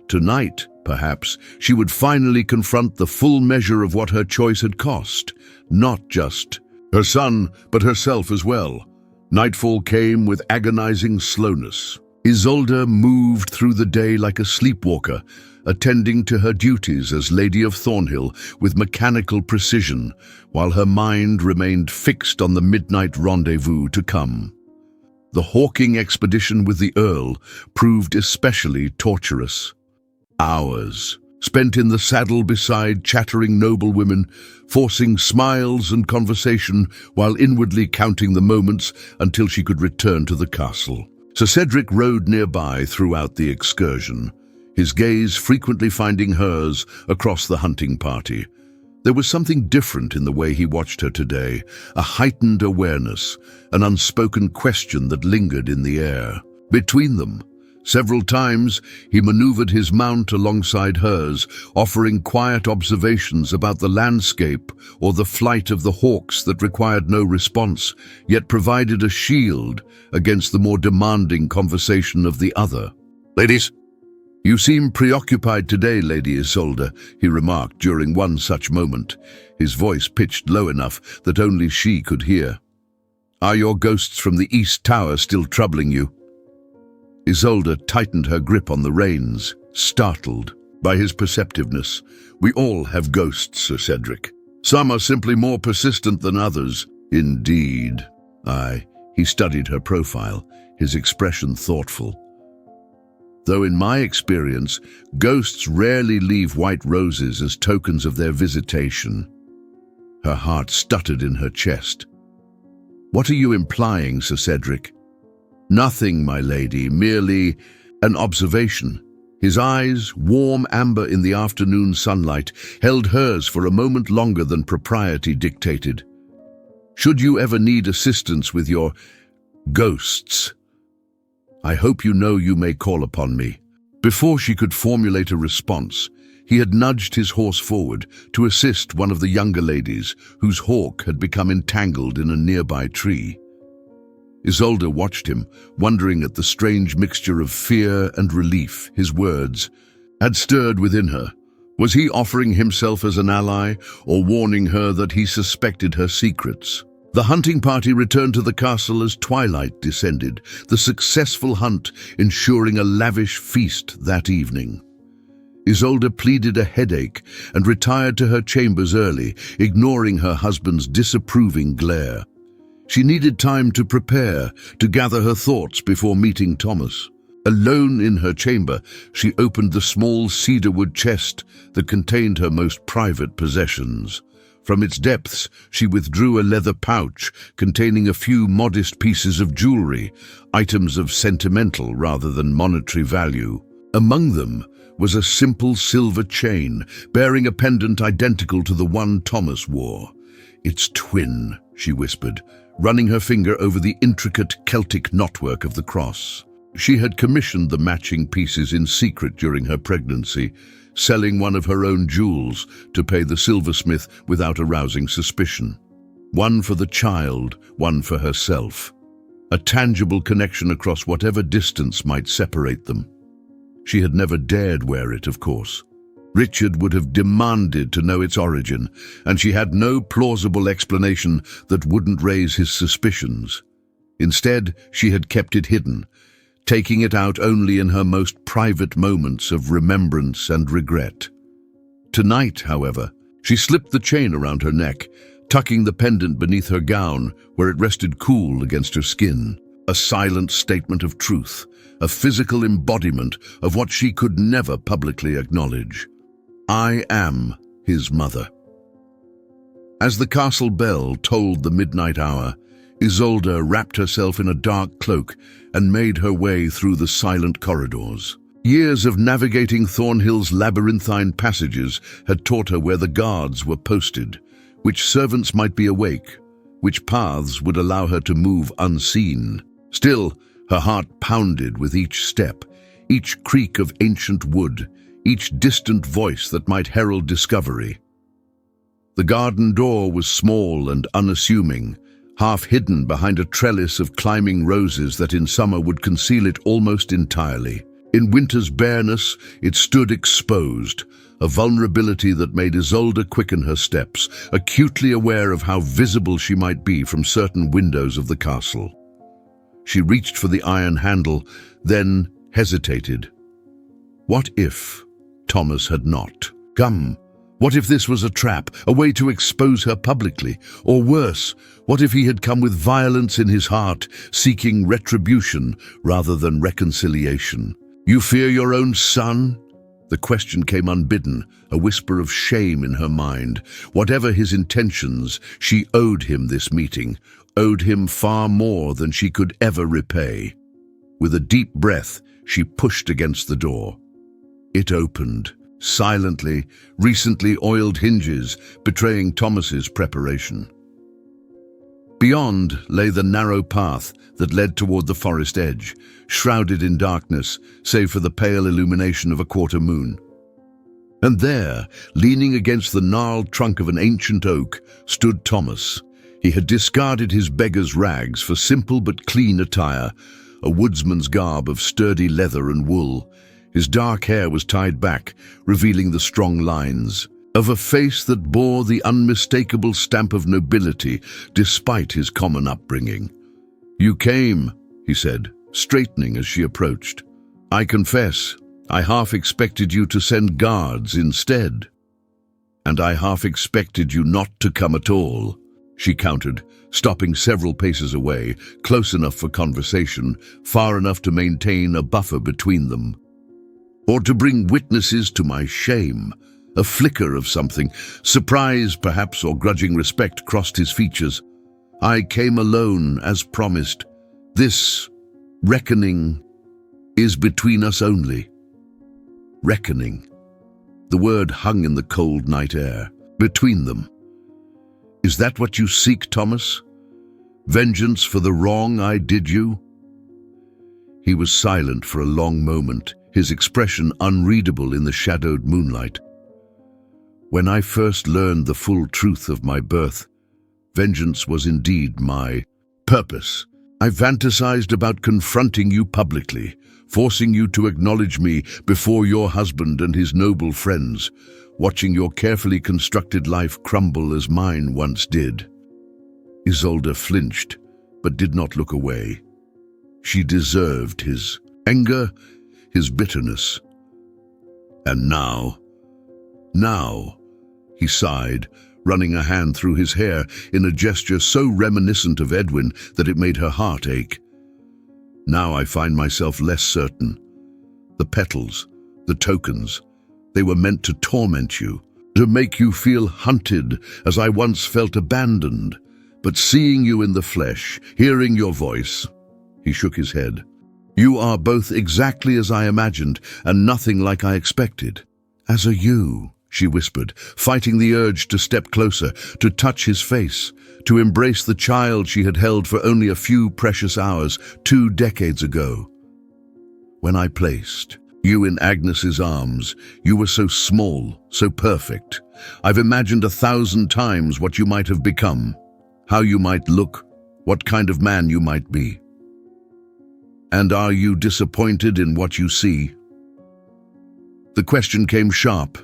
Tonight, perhaps, she would finally confront the full measure of what her choice had cost. Not just her son, but herself as well. Nightfall came with agonizing slowness. Isolde moved through the day like a sleepwalker, attending to her duties as Lady of Thornhill with mechanical precision, while her mind remained fixed on the midnight rendezvous to come. The hawking expedition with the Earl proved especially torturous. Hours, spent in the saddle beside chattering noblewomen, forcing smiles and conversation while inwardly counting the moments until she could return to the castle. Sir Cedric rode nearby throughout the excursion, his gaze frequently finding hers across the hunting party. There was something different in the way he watched her today, a heightened awareness, an unspoken question that lingered in the air. Between them, several times, he maneuvered his mount alongside hers, offering quiet observations about the landscape or the flight of the hawks that required no response, yet provided a shield against the more demanding conversation of the other. "Ladies, you seem preoccupied today, Lady Isolde," he remarked during one such moment, his voice pitched low enough that only she could hear. "Are your ghosts from the East Tower still troubling you?" Isolde tightened her grip on the reins, startled by his perceptiveness. "We all have ghosts, Sir Cedric. Some are simply more persistent than others." "Indeed." He studied her profile, his expression thoughtful. "Though in my experience, ghosts rarely leave white roses as tokens of their visitation." Her heart stuttered in her chest. "What are you implying, Sir Cedric?" "Nothing, my lady, merely an observation." His eyes, warm amber in the afternoon sunlight, held hers for a moment longer than propriety dictated. "Should you ever need assistance with your ghosts, I hope you know you may call upon me." Before she could formulate a response, he had nudged his horse forward to assist one of the younger ladies whose hawk had become entangled in a nearby tree. Isolde watched him, wondering at the strange mixture of fear and relief his words had stirred within her. Was he offering himself as an ally, or warning her that he suspected her secrets? The hunting party returned to the castle as twilight descended, the successful hunt ensuring a lavish feast that evening. Isolde pleaded a headache and retired to her chambers early, ignoring her husband's disapproving glare. She needed time to prepare, to gather her thoughts before meeting Thomas. Alone in her chamber, she opened the small cedarwood chest that contained her most private possessions. From its depths, she withdrew a leather pouch containing a few modest pieces of jewelry, items of sentimental rather than monetary value. Among them was a simple silver chain bearing a pendant identical to the one Thomas wore. "Its twin," she whispered, running her finger over the intricate Celtic knotwork of the cross. She had commissioned the matching pieces in secret during her pregnancy, selling one of her own jewels to pay the silversmith without arousing suspicion. One for the child, one for herself. A tangible connection across whatever distance might separate them. She had never dared wear it, of course. Richard would have demanded to know its origin, and she had no plausible explanation that wouldn't raise his suspicions. Instead, she had kept it hidden, taking it out only in her most private moments of remembrance and regret. Tonight, however, she slipped the chain around her neck, tucking the pendant beneath her gown where it rested cool against her skin. A silent statement of truth, a physical embodiment of what she could never publicly acknowledge. "I am his mother." As the castle bell tolled the midnight hour, Isolde wrapped herself in a dark cloak and made her way through the silent corridors. Years of navigating Thornhill's labyrinthine passages had taught her where the guards were posted, which servants might be awake, which paths would allow her to move unseen. Still, her heart pounded with each step, each creak of ancient wood, each distant voice that might herald discovery. The garden door was small and unassuming, half hidden behind a trellis of climbing roses that in summer would conceal it almost entirely. In winter's bareness, it stood exposed, a vulnerability that made Isolde quicken her steps, acutely aware of how visible she might be from certain windows of the castle. She reached for the iron handle, then hesitated. What if Thomas had not come? What if this was a trap, a way to expose her publicly? Or worse, what if he had come with violence in his heart, seeking retribution rather than reconciliation? "You fear your own son?" The question came unbidden, a whisper of shame in her mind. Whatever his intentions, she owed him this meeting, owed him far more than she could ever repay. With a deep breath, she pushed against the door. It opened, silently, recently oiled hinges, betraying Thomas's preparation. Beyond lay the narrow path that led toward the forest edge, shrouded in darkness, save for the pale illumination of a quarter moon. And there, leaning against the gnarled trunk of an ancient oak, stood Thomas. He had discarded his beggar's rags for simple but clean attire, a woodsman's garb of sturdy leather and wool. His dark hair was tied back, revealing the strong lines of a face that bore the unmistakable stamp of nobility despite his common upbringing. "You came," he said, straightening as she approached. "I confess, I half expected you to send guards instead." "And I half expected you not to come at all," she countered, stopping several paces away, close enough for conversation, far enough to maintain a buffer between them. "Or to bring witnesses to my shame." A flicker of something, surprise perhaps or grudging respect, crossed his features. "I came alone, as promised. This reckoning is between us only." Reckoning. The word hung in the cold night air. Between them. "Is that what you seek, Thomas? Vengeance for the wrong I did you?" He was silent for a long moment, his expression unreadable in the shadowed moonlight. "When I first learned the full truth of my birth, vengeance was indeed my purpose. I fantasized about confronting you publicly, forcing you to acknowledge me before your husband and his noble friends, watching your carefully constructed life crumble as mine once did." Isolde flinched, but did not look away. She deserved his anger, his bitterness. "And now, he sighed, running a hand through his hair in a gesture so reminiscent of Edwin that it made her heart ache. "Now I find myself less certain. The petals, the tokens, they were meant to torment you, to make you feel hunted as I once felt abandoned. But seeing you in the flesh, hearing your voice," he shook his head, "you are both exactly as I imagined and nothing like I expected." "As are you," she whispered, fighting the urge to step closer, to touch his face, to embrace the child she had held for only a few precious hours 2 decades ago. "When I placed you in Agnes's arms, you were so small, so perfect. I've imagined 1,000 times what you might have become, how you might look, what kind of man you might be. And are you disappointed in what you see?" The question came sharp,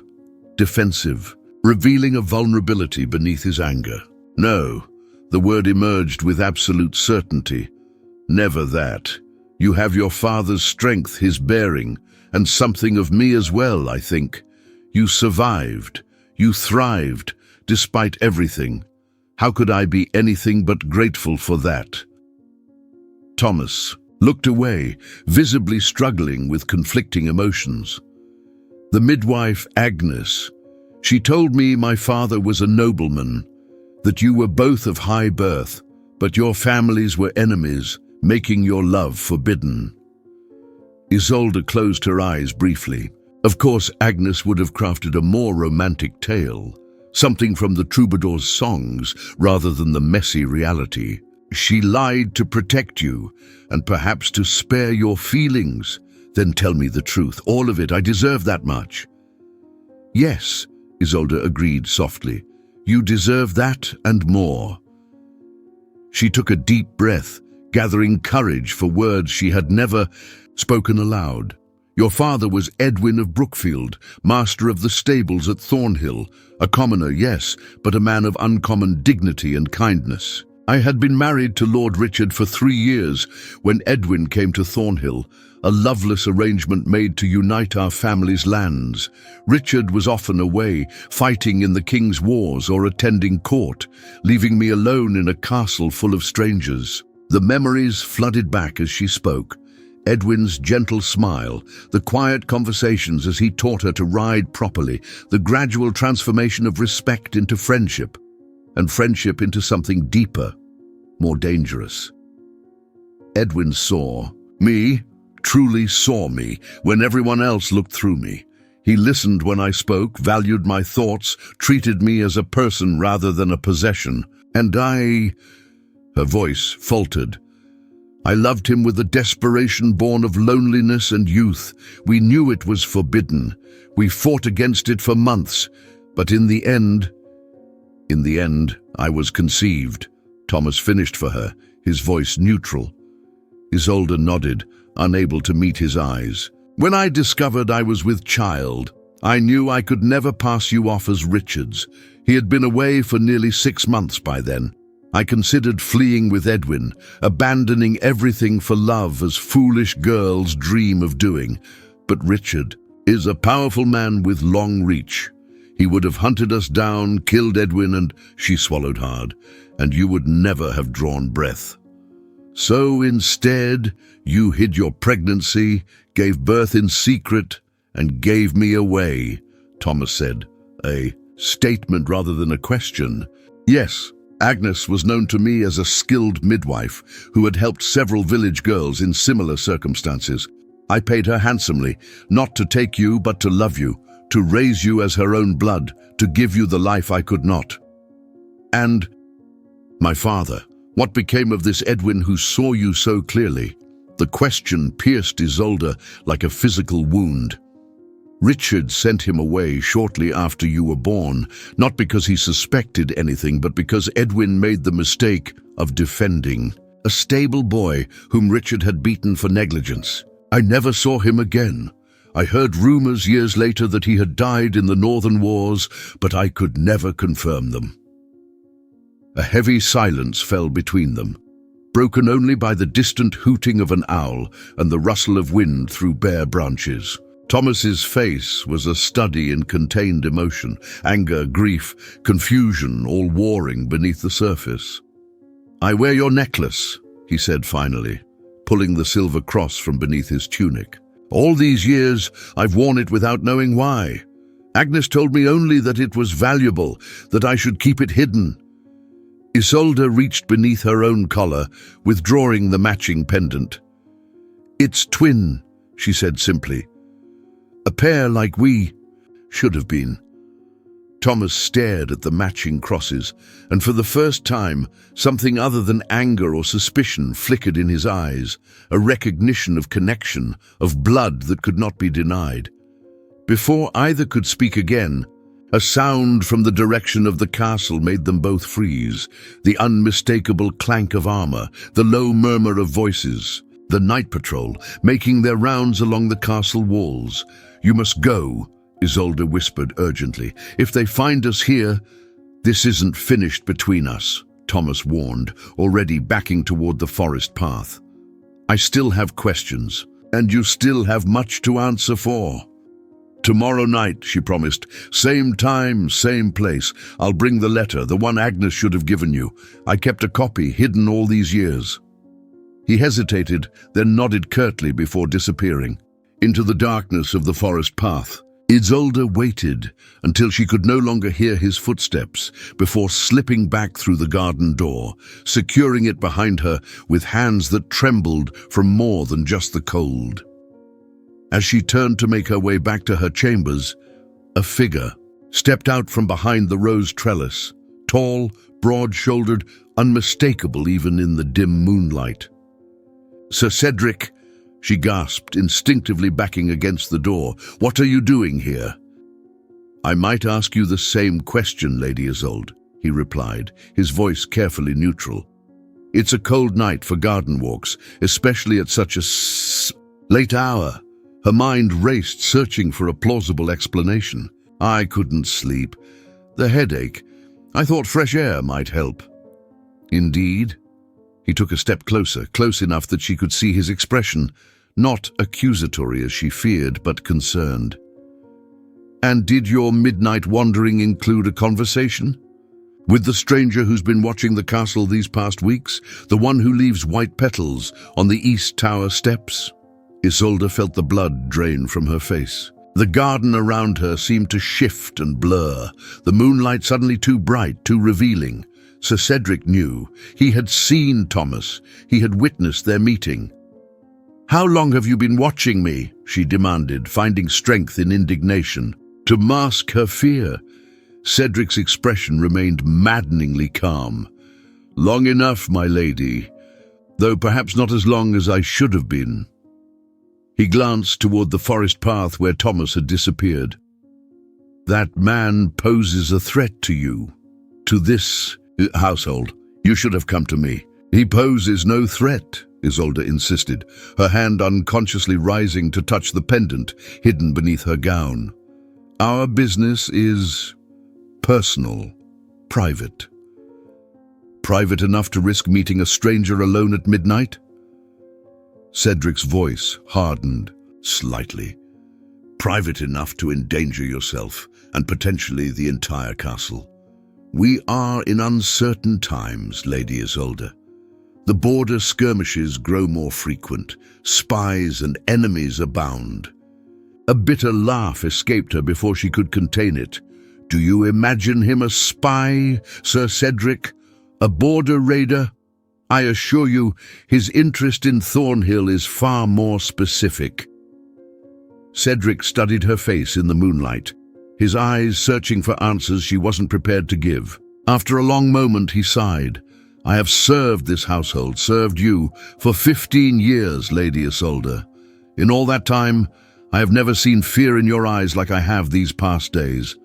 defensive, revealing a vulnerability beneath his anger. "No," the word emerged with absolute certainty. "Never that. You have your father's strength, his bearing, and something of me as well, I think. You survived. You thrived, despite everything. How could I be anything but grateful for that?" Thomas looked away, visibly struggling with conflicting emotions. "The midwife, Agnes, she told me my father was a nobleman, that you were both of high birth, but your families were enemies, making your love forbidden." Isolde closed her eyes briefly. Of course, Agnes would have crafted a more romantic tale, something from the troubadour's songs rather than the messy reality. "She lied to protect you, and perhaps to spare your feelings. Then tell me the truth, all of it. I deserve that much." "Yes," Isolde agreed softly. "You deserve that and more." She took a deep breath, gathering courage for words she had never spoken aloud. "Your father was Edwin of Brookfield, master of the stables at Thornhill, a commoner, yes, but a man of uncommon dignity and kindness. I had been married to Lord Richard for 3 years when Edwin came to Thornhill, a loveless arrangement made to unite our family's lands. Richard was often away, fighting in the king's wars or attending court, leaving me alone in a castle full of strangers." The memories flooded back as she spoke. Edwin's gentle smile, the quiet conversations as he taught her to ride properly, the gradual transformation of respect into friendship, and friendship into something deeper, more dangerous. Edwin saw me, truly saw me, when everyone else looked through me. He listened when I spoke, valued my thoughts, treated me as a person rather than a possession. And her voice faltered. I loved him with a desperation born of loneliness and youth. We knew it was forbidden. We fought against it for months. But in the end, I was conceived. Thomas finished for her, his voice neutral. Isolde nodded, unable to meet his eyes. When I discovered I was with child, I knew I could never pass you off as Richard's. He had been away for nearly 6 months by then. I considered fleeing with Edwin, abandoning everything for love as foolish girls dream of doing. But Richard is a powerful man with long reach. He would have hunted us down, killed Edwin, and she swallowed hard, and you would never have drawn breath. So instead, you hid your pregnancy, gave birth in secret, and gave me away, Thomas said, a statement rather than a question. Yes, Agnes was known to me as a skilled midwife who had helped several village girls in similar circumstances. I paid her handsomely, not to take you but to love you, to raise you as her own blood, to give you the life I could not. And my father, what became of this Edwin who saw you so clearly? The question pierced Isolde like a physical wound. Richard sent him away shortly after you were born, not because he suspected anything, but because Edwin made the mistake of defending a stable boy whom Richard had beaten for negligence. I never saw him again. I heard rumors years later that he had died in the Northern Wars, but I could never confirm them. A heavy silence fell between them, broken only by the distant hooting of an owl and the rustle of wind through bare branches. Thomas's face was a study in contained emotion, anger, grief, confusion, all warring beneath the surface. I wear your necklace, he said finally, pulling the silver cross from beneath his tunic. All these years, I've worn it without knowing why. Agnes told me only that it was valuable, that I should keep it hidden. Isolde reached beneath her own collar, withdrawing the matching pendant. It's twin, she said simply. A pair like we should have been. Thomas stared at the matching crosses, and for the first time, something other than anger or suspicion flickered in his eyes, a recognition of connection, of blood that could not be denied. Before either could speak again, a sound from the direction of the castle made them both freeze, the unmistakable clank of armor, the low murmur of voices, the night patrol making their rounds along the castle walls. You must go, Isolde whispered urgently. If they find us here, this isn't finished between us, Thomas warned, already backing toward the forest path. I still have questions, and you still have much to answer for. Tomorrow night, she promised. Same time, same place. I'll bring the letter, the one Agnes should have given you. I kept a copy, hidden all these years. He hesitated, then nodded curtly before disappearing into the darkness of the forest path. Isolde waited until she could no longer hear his footsteps before slipping back through the garden door, securing it behind her with hands that trembled from more than just the cold. As she turned to make her way back to her chambers, a figure stepped out from behind the rose trellis, tall, broad-shouldered, unmistakable even in the dim moonlight. Sir Cedric, she gasped, instinctively backing against the door. What are you doing here? I might ask you the same question, Lady Isolde, he replied, his voice carefully neutral. It's a cold night for garden walks, especially at such a late hour. Her mind raced, searching for a plausible explanation. I couldn't sleep. The headache. I thought fresh air might help. Indeed? He took a step closer, close enough that she could see his expression, not accusatory as she feared, but concerned. And did your midnight wandering include a conversation? With the stranger who's been watching the castle these past weeks? The one who leaves white petals on the east tower steps? Isolde felt the blood drain from her face. The garden around her seemed to shift and blur, the moonlight suddenly too bright, too revealing. Sir Cedric knew. He had seen Thomas. He had witnessed their meeting. "How long have you been watching me?" she demanded, finding strength in indignation. To mask her fear, Cedric's expression remained maddeningly calm. "Long enough, my lady, though perhaps not as long as I should have been." He glanced toward the forest path where Thomas had disappeared. "That man poses a threat to you, to this household. You should have come to me." "He poses no threat," Isolde insisted, her hand unconsciously rising to touch the pendant hidden beneath her gown. "Our business is personal, private." "Private enough to risk meeting a stranger alone at midnight?" Cedric's voice hardened slightly. "Private enough to endanger yourself and potentially the entire castle. We are in uncertain times, Lady Isolde. The border skirmishes grow more frequent. Spies and enemies abound." A bitter laugh escaped her before she could contain it. "Do you imagine him a spy, Sir Cedric? A border raider? I assure you, his interest in Thornhill is far more specific." Cedric studied her face in the moonlight, his eyes searching for answers she wasn't prepared to give. After a long moment, he sighed. "I have served this household, served you, for 15 years, Lady Isolde. In all that time, I have never seen fear in your eyes like I have these past days.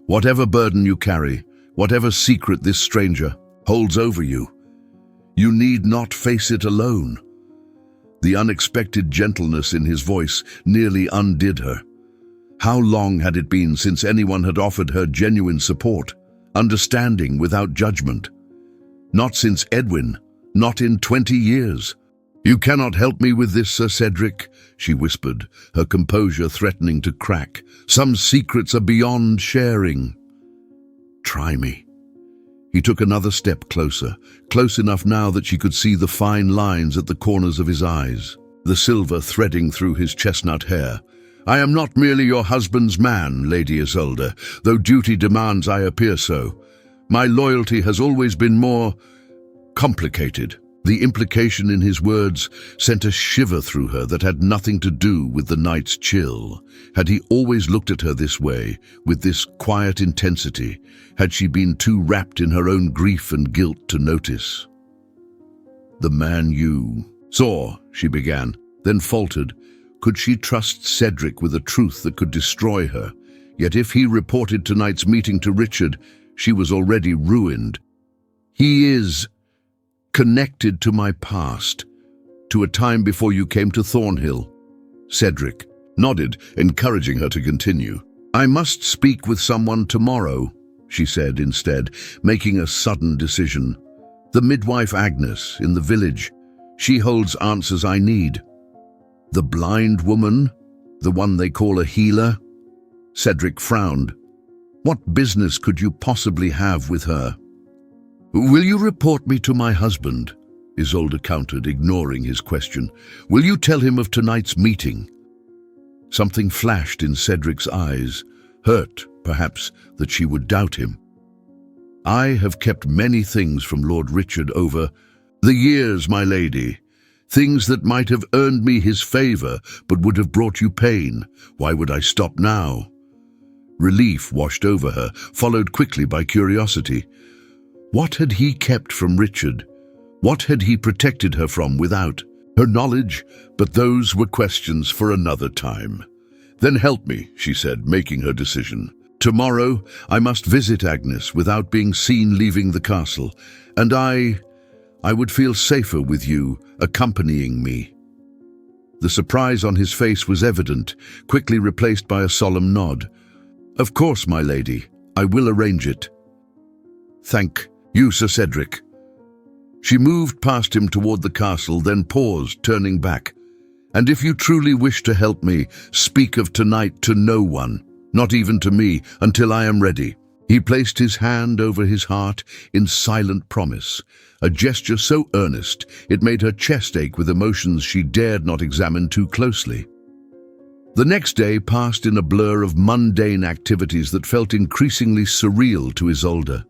Whatever burden you carry, whatever secret this stranger holds over you, you need not face it alone." The unexpected gentleness in his voice nearly undid her. How long had it been since anyone had offered her genuine support, understanding without judgment? Not since Edwin, not in 20 years. "You cannot help me with this, Sir Cedric," she whispered, her composure threatening to crack. "Some secrets are beyond sharing." "Try me." He took another step closer, close enough now that she could see the fine lines at the corners of his eyes, the silver threading through his chestnut hair. "I am not merely your husband's man, Lady Isolde, though duty demands I appear so. My loyalty has always been more complicated." The implication in his words sent a shiver through her that had nothing to do with the night's chill. Had he always looked at her this way, with this quiet intensity? Had she been too wrapped in her own grief and guilt to notice? "The man you saw," she began, then faltered. Could she trust Cedric with a truth that could destroy her? Yet if he reported tonight's meeting to Richard, she was already ruined. "He is connected to my past, to a time before you came to Thornhill." Cedric nodded, encouraging her to continue. "I must speak with someone tomorrow," she said instead, making a sudden decision. "The midwife Agnes in the village. She holds answers I need." "The blind woman? The one they call a healer?" Cedric frowned. What business could you possibly have with her? "Will you report me to my husband?" Isolde countered, ignoring his question. "Will you tell him of tonight's meeting?" Something flashed in Cedric's eyes, hurt, perhaps, that she would doubt him. "I have kept many things from Lord Richard over the years, my lady. Things that might have earned me his favor, but would have brought you pain. Why would I stop now?" Relief washed over her, followed quickly by curiosity. What had he kept from Richard? What had he protected her from without her knowledge? But those were questions for another time. "Then help me," she said, making her decision. "Tomorrow I must visit Agnes without being seen leaving the castle, and I would feel safer with you accompanying me." The surprise on his face was evident, quickly replaced by a solemn nod. "Of course, my lady. I will arrange it." "Thank you, Sir Cedric." She moved past him toward the castle, then paused, turning back. "And if you truly wish to help me, speak of tonight to no one, not even to me, until I am ready." He placed his hand over his heart in silent promise, a gesture so earnest it made her chest ache with emotions she dared not examine too closely. The next day passed in a blur of mundane activities that felt increasingly surreal to Isolde.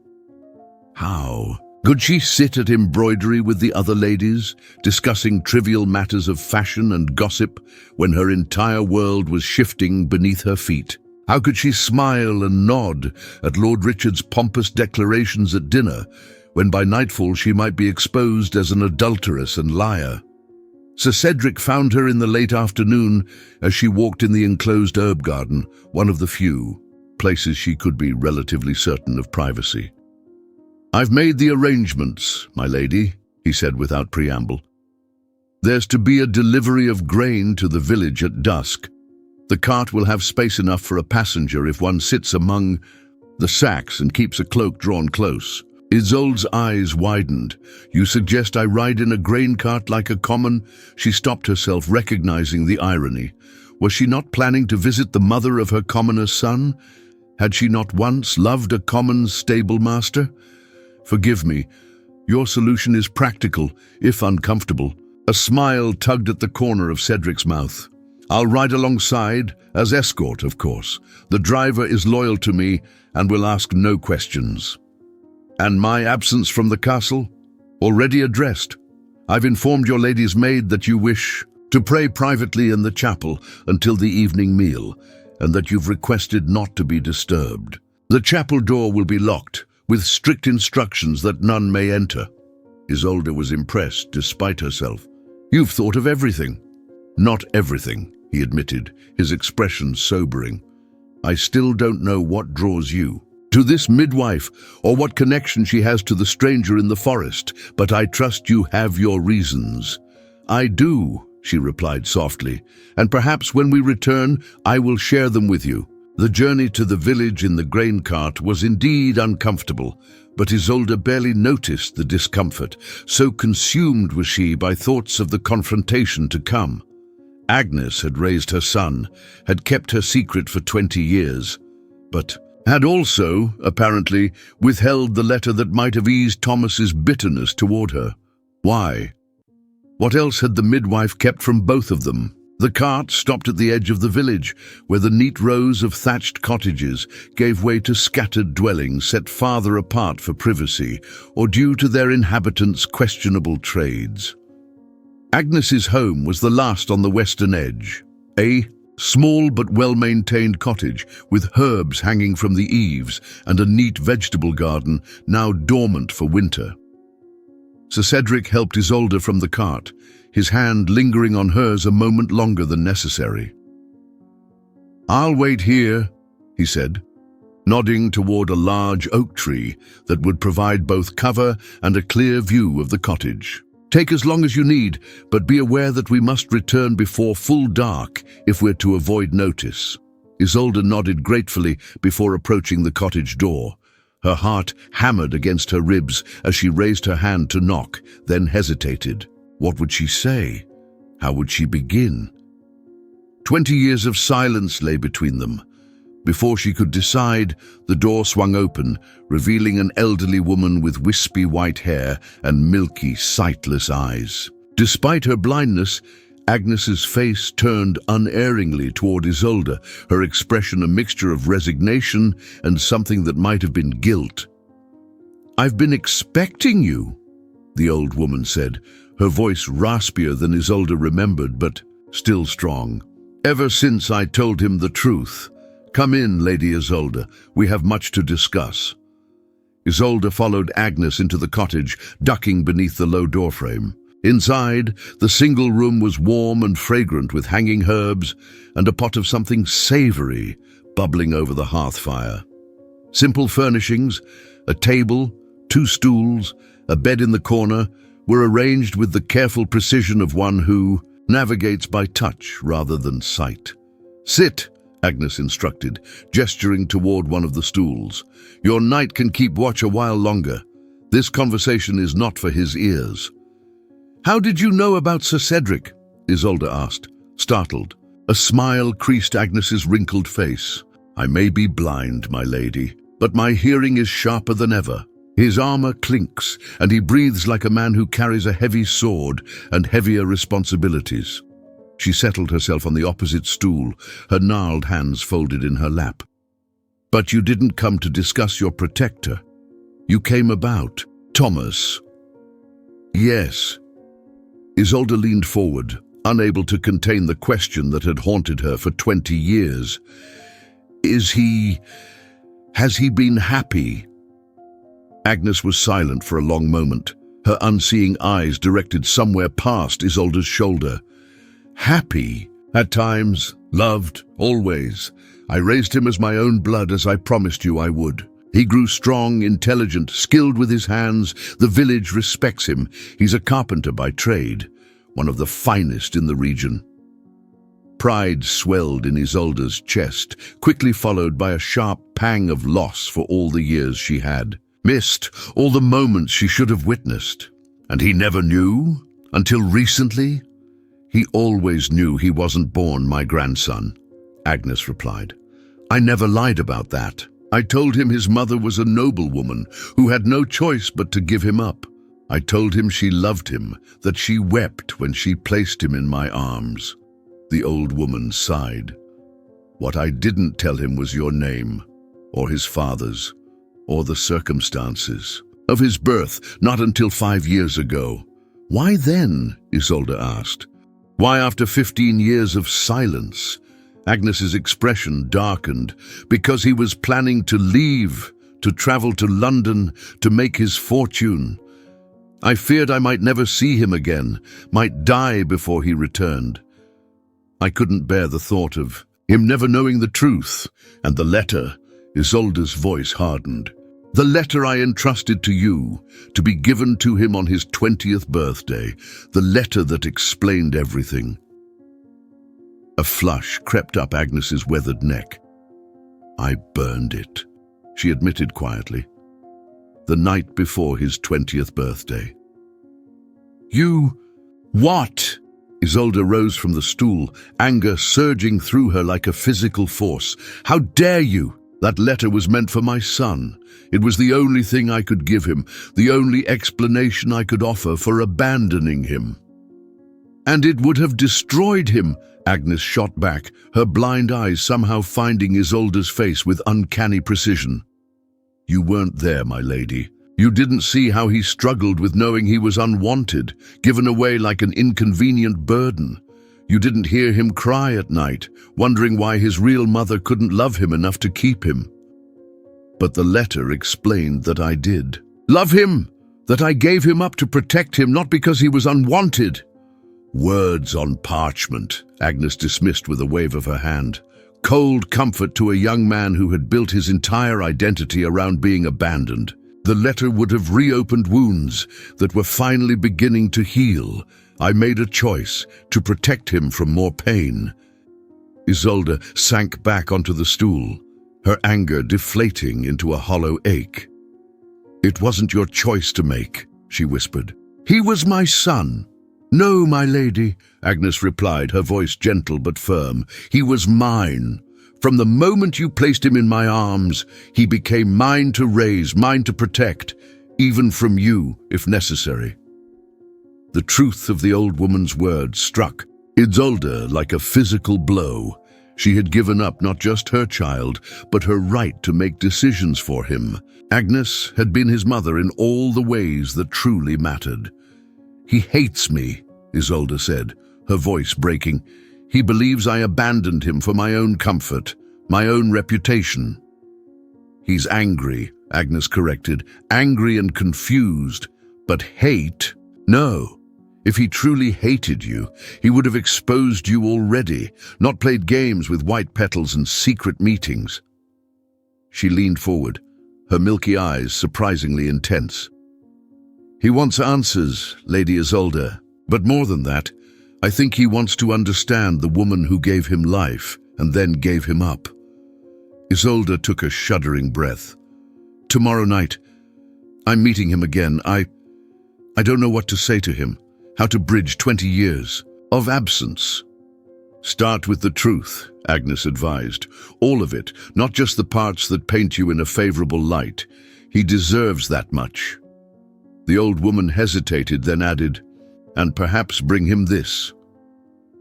How could she sit at embroidery with the other ladies, discussing trivial matters of fashion and gossip, when her entire world was shifting beneath her feet? How could she smile and nod at Lord Richard's pompous declarations at dinner, when by nightfall she might be exposed as an adulteress and liar? Sir Cedric found her in the late afternoon as she walked in the enclosed herb garden, one of the few places she could be relatively certain of privacy. "I've made the arrangements, my lady," he said without preamble. "There's to be a delivery of grain to the village at dusk. The cart will have space enough for a passenger if one sits among the sacks and keeps a cloak drawn close." Isolde's eyes widened. "You suggest I ride in a grain cart like a common—" She stopped herself, recognizing the irony. Was she not planning to visit the mother of her commoner's son? Had she not once loved a common's stable master? "Forgive me. Your solution is practical, if uncomfortable." A smile tugged at the corner of Cedric's mouth. "I'll ride alongside, as escort, of course. The driver is loyal to me and will ask no questions." "And my absence from the castle? Already addressed. I've informed your lady's maid that you wish to pray privately in the chapel until the evening meal, and that you've requested not to be disturbed. The chapel door will be locked, with strict instructions that none may enter." Isolde was impressed, despite herself. "You've thought of everything." "Not everything," he admitted, his expression sobering. "I still don't know what draws you to this midwife, or what connection she has to the stranger in the forest, but I trust you have your reasons." "I do," she replied softly, "and perhaps when we return, I will share them with you." The journey to the village in the grain cart was indeed uncomfortable, but Isolde barely noticed the discomfort, so consumed was she by thoughts of the confrontation to come. Agnes had raised her son, had kept her secret for 20 years, but had also, apparently, withheld the letter that might have eased Thomas's bitterness toward her. Why? What else had the midwife kept from both of them? The cart stopped at the edge of the village, where the neat rows of thatched cottages gave way to scattered dwellings set farther apart for privacy, or due to their inhabitants' questionable trades. Agnes's home was the last on the western edge, a small but well-maintained cottage with herbs hanging from the eaves and a neat vegetable garden now dormant for winter. Sir Cedric helped Isolde from the cart, his hand lingering on hers a moment longer than necessary. "I'll wait here," he said, nodding toward a large oak tree that would provide both cover and a clear view of the cottage. "Take as long as you need, but be aware that we must return before full dark if we're to avoid notice." Isolde nodded gratefully before approaching the cottage door. Her heart hammered against her ribs as she raised her hand to knock, then hesitated. What would she say? How would she begin? 20 years of silence lay between them. Before she could decide, the door swung open, revealing an elderly woman with wispy white hair and milky, sightless eyes. Despite her blindness, Agnes's face turned unerringly toward Isolde, her expression a mixture of resignation and something that might have been guilt. "I've been expecting you," the old woman said, her voice raspier than Isolde remembered, but still strong. "Ever since I told him the truth. Come in, Lady Isolde. We have much to discuss." Isolde followed Agnes into the cottage, ducking beneath the low doorframe. Inside, the single room was warm and fragrant with hanging herbs and a pot of something savory bubbling over the hearth fire. Simple furnishings, a table, 2 stools, a bed in the corner, were arranged with the careful precision of one who navigates by touch rather than sight. "Sit," Agnes instructed, gesturing toward one of the stools. "Your knight can keep watch a while longer. This conversation is not for his ears." "How did you know about Sir Cedric?" Isolde asked, startled. A smile creased Agnes's wrinkled face. "I may be blind, my lady, but my hearing is sharper than ever. His armor clinks, and he breathes like a man who carries a heavy sword and heavier responsibilities. She settled herself on the opposite stool, her gnarled hands folded in her lap. But you didn't come to discuss your protector. You came about Thomas. Yes. Isolde leaned forward, unable to contain the question that had haunted her for 20 years. Has he been happy? Agnes was silent for a long moment, her unseeing eyes directed somewhere past Isolde's shoulder. Happy? At times, loved, always. I raised him as my own blood, as I promised you I would. He grew strong, intelligent, skilled with his hands. The village respects him. He's a carpenter by trade, one of the finest in the region. Pride swelled in Isolde's chest, quickly followed by a sharp pang of loss for all the years she had missed, all the moments she should have witnessed. And he never knew? Until recently? He always knew he wasn't born my grandson, Agnes replied. I never lied about that. I told him his mother was a noblewoman who had no choice but to give him up. I told him she loved him, that she wept when she placed him in my arms. The old woman sighed. What I didn't tell him was your name, or his father's, or the circumstances of his birth, not until 5 years ago. Why then? Isolde asked. Why after 15 years of silence? Agnes's expression darkened. Because he was planning to leave, to travel to London, to make his fortune. I feared I might never see him again, might die before he returned. I couldn't bear the thought of him never knowing the truth. And the letter, Isolde's voice hardened. The letter I entrusted to you, to be given to him on his 20th birthday, the letter that explained everything. A flush crept up Agnes's weathered neck. I burned it, she admitted quietly. The night before his 20th birthday. You... what? Isolde rose from the stool, anger surging through her like a physical force. How dare you? That letter was meant for my son. It was the only thing I could give him, the only explanation I could offer for abandoning him. And it would have destroyed him, Agnes shot back, her blind eyes somehow finding Isolde's face with uncanny precision. You weren't there, my lady. You didn't see how he struggled with knowing he was unwanted, given away like an inconvenient burden. You didn't hear him cry at night, wondering why his real mother couldn't love him enough to keep him. But the letter explained that I did. Love him! That I gave him up to protect him, not because he was unwanted. Words on parchment, Agnes dismissed with a wave of her hand. Cold comfort to a young man who had built his entire identity around being abandoned. The letter would have reopened wounds that were finally beginning to heal. I made a choice to protect him from more pain. Isolde sank back onto the stool, her anger deflating into a hollow ache. It wasn't your choice to make, she whispered. He was my son. No, my lady, Agnes replied, her voice gentle but firm. He was mine. From the moment you placed him in my arms, he became mine to raise, mine to protect, even from you, if necessary. The truth of the old woman's words struck Isolde like a physical blow. She had given up not just her child, but her right to make decisions for him. Agnes had been his mother in all the ways that truly mattered. He hates me, Isolde said, her voice breaking. He believes I abandoned him for my own comfort, my own reputation. He's angry, Agnes corrected, angry and confused, but hate? No. If he truly hated you, he would have exposed you already, not played games with white petals and secret meetings. She leaned forward, her milky eyes surprisingly intense. He wants answers, Lady Isolde, but more than that, I think he wants to understand the woman who gave him life and then gave him up. Isolde took a shuddering breath. Tomorrow night, I'm meeting him again. I don't know what to say to him. How to bridge 20 years of absence. Start with the truth, Agnes advised. All of it, not just the parts that paint you in a favorable light. He deserves that much. The old woman hesitated, then added, and perhaps bring him this.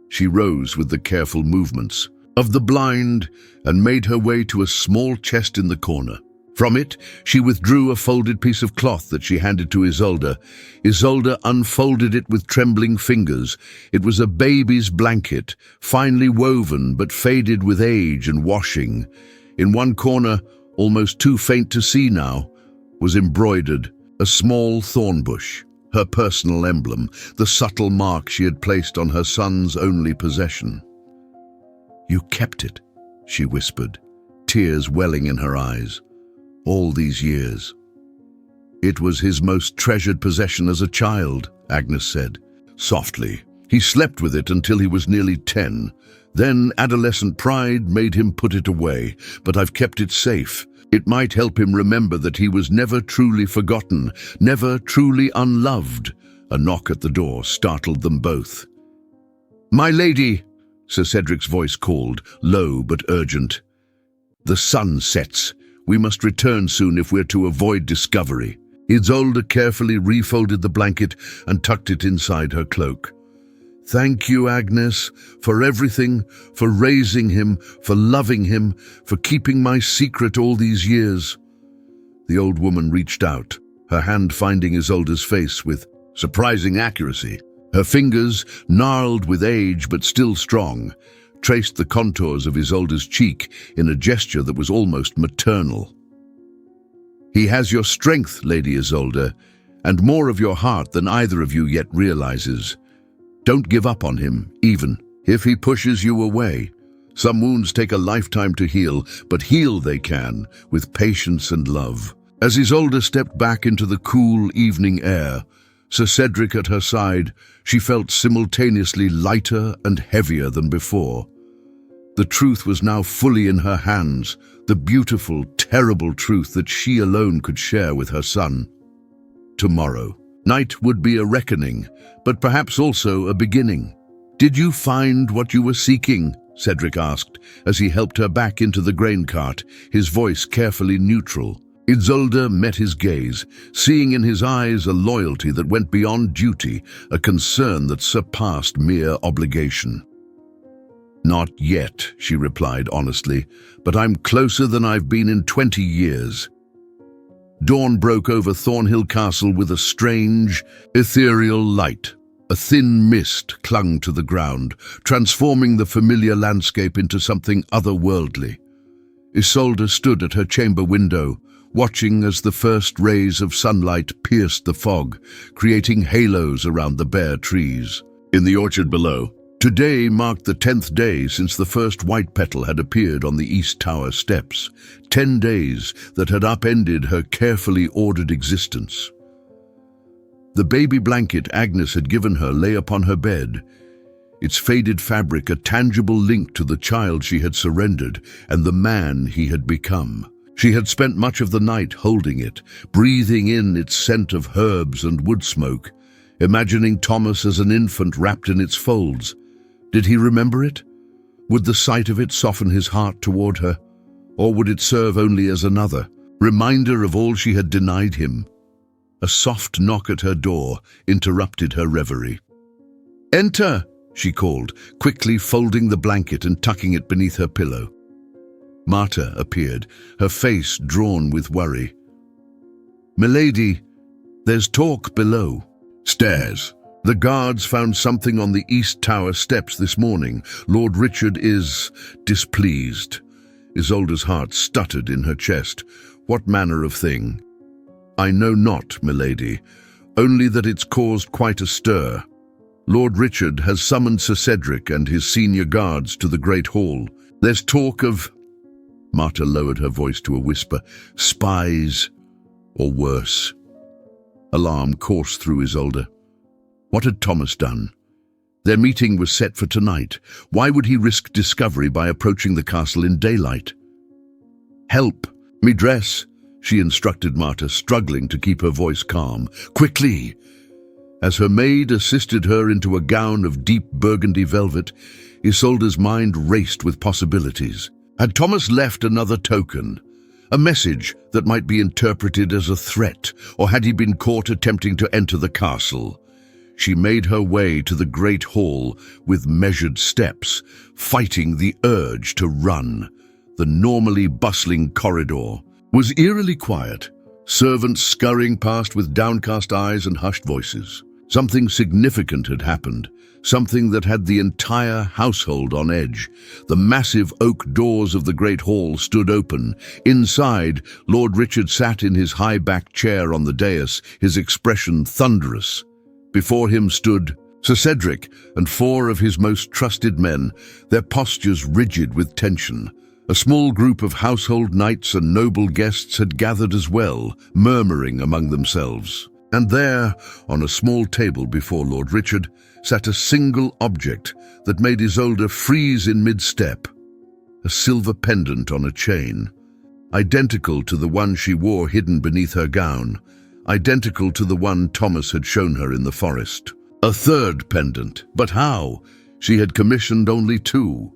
She rose with the careful movements of the blind and made her way to a small chest in the corner. From it, she withdrew a folded piece of cloth that she handed to Isolde. Isolde unfolded it with trembling fingers. It was a baby's blanket, finely woven but faded with age and washing. In one corner, almost too faint to see now, was embroidered a small thorn bush, her personal emblem, the subtle mark she had placed on her son's only possession. "You kept it," she whispered, tears welling in her eyes. "All these years." "It was his most treasured possession as a child," Agnes said, softly. "He slept with it until he was nearly 10. Then adolescent pride made him put it away, but I've kept it safe. It might help him remember that he was never truly forgotten, never truly unloved." A knock at the door startled them both. "My lady," Sir Cedric's voice called, low but urgent. "The sun sets. We must return soon if we're to avoid discovery." Isolde carefully refolded the blanket and tucked it inside her cloak. "Thank you, Agnes, for everything, for raising him, for loving him, for keeping my secret all these years." The old woman reached out, her hand finding Isolde's face with surprising accuracy. Her fingers, gnarled with age but still strong, traced the contours of Isolde's cheek in a gesture that was almost maternal. "He has your strength, Lady Isolde, and more of your heart than either of you yet realizes. Don't give up on him, even if he pushes you away. Some wounds take a lifetime to heal, but heal they can, with patience and love." As Isolde stepped back into the cool evening air, Sir Cedric at her side, she felt simultaneously lighter and heavier than before. The truth was now fully in her hands, the beautiful, terrible truth that she alone could share with her son. Tomorrow, night would be a reckoning, but perhaps also a beginning. "Did you find what you were seeking?" Cedric asked, as he helped her back into the grain cart, his voice carefully neutral. Isolde met his gaze, seeing in his eyes a loyalty that went beyond duty, a concern that surpassed mere obligation. "Not yet," she replied honestly, "but I'm closer than I've been in 20 years. Dawn broke over Thornhill Castle with a strange, ethereal light. A thin mist clung to the ground, transforming the familiar landscape into something otherworldly. Isolde stood at her chamber window, watching as the first rays of sunlight pierced the fog, creating halos around the bare trees. In the orchard below, today marked the 10th day since the first white petal had appeared on the East Tower steps, 10 days that had upended her carefully ordered existence. The baby blanket Agnes had given her lay upon her bed, its faded fabric a tangible link to the child she had surrendered and the man he had become. She had spent much of the night holding it, breathing in its scent of herbs and wood smoke, imagining Thomas as an infant wrapped in its folds. Did he remember it? Would the sight of it soften his heart toward her? Or would it serve only as another reminder of all she had denied him? A soft knock at her door interrupted her reverie. "Enter!" she called, quickly folding the blanket and tucking it beneath her pillow. Marta appeared, her face drawn with worry. "Milady, there's talk below." "Stairs. The guards found something on the East Tower steps this morning. Lord Richard is displeased." Isolde's heart stuttered in her chest. "What manner of thing?" "I know not, milady, only that it's caused quite a stir. Lord Richard has summoned Sir Cedric and his senior guards to the Great Hall. There's talk of—" Marta lowered her voice to a whisper, "spies, or worse." Alarm coursed through Isolde. What had Thomas done? Their meeting was set for tonight. Why would he risk discovery by approaching the castle in daylight? "Help! Me dress!" she instructed Marta, struggling to keep her voice calm. "Quickly!" As her maid assisted her into a gown of deep burgundy velvet, Isolde's mind raced with possibilities. Had Thomas left another token? A message that might be interpreted as a threat, or had he been caught attempting to enter the castle? She made her way to the great hall with measured steps, fighting the urge to run. The normally bustling corridor was eerily quiet, servants scurrying past with downcast eyes and hushed voices. Something significant had happened, something that had the entire household on edge. The massive oak doors of the great hall stood open. Inside, Lord Richard sat in his high-backed chair on the dais, his expression thunderous. Before him stood Sir Cedric and 4 of his most trusted men, their postures rigid with tension. A small group of household knights and noble guests had gathered as well, murmuring among themselves. And there, on a small table before Lord Richard, sat a single object that made Isolde freeze in mid-step. A silver pendant on a chain, identical to the one she wore hidden beneath her gown, identical to the one Thomas had shown her in the forest. A third pendant, but how? She had commissioned only 2.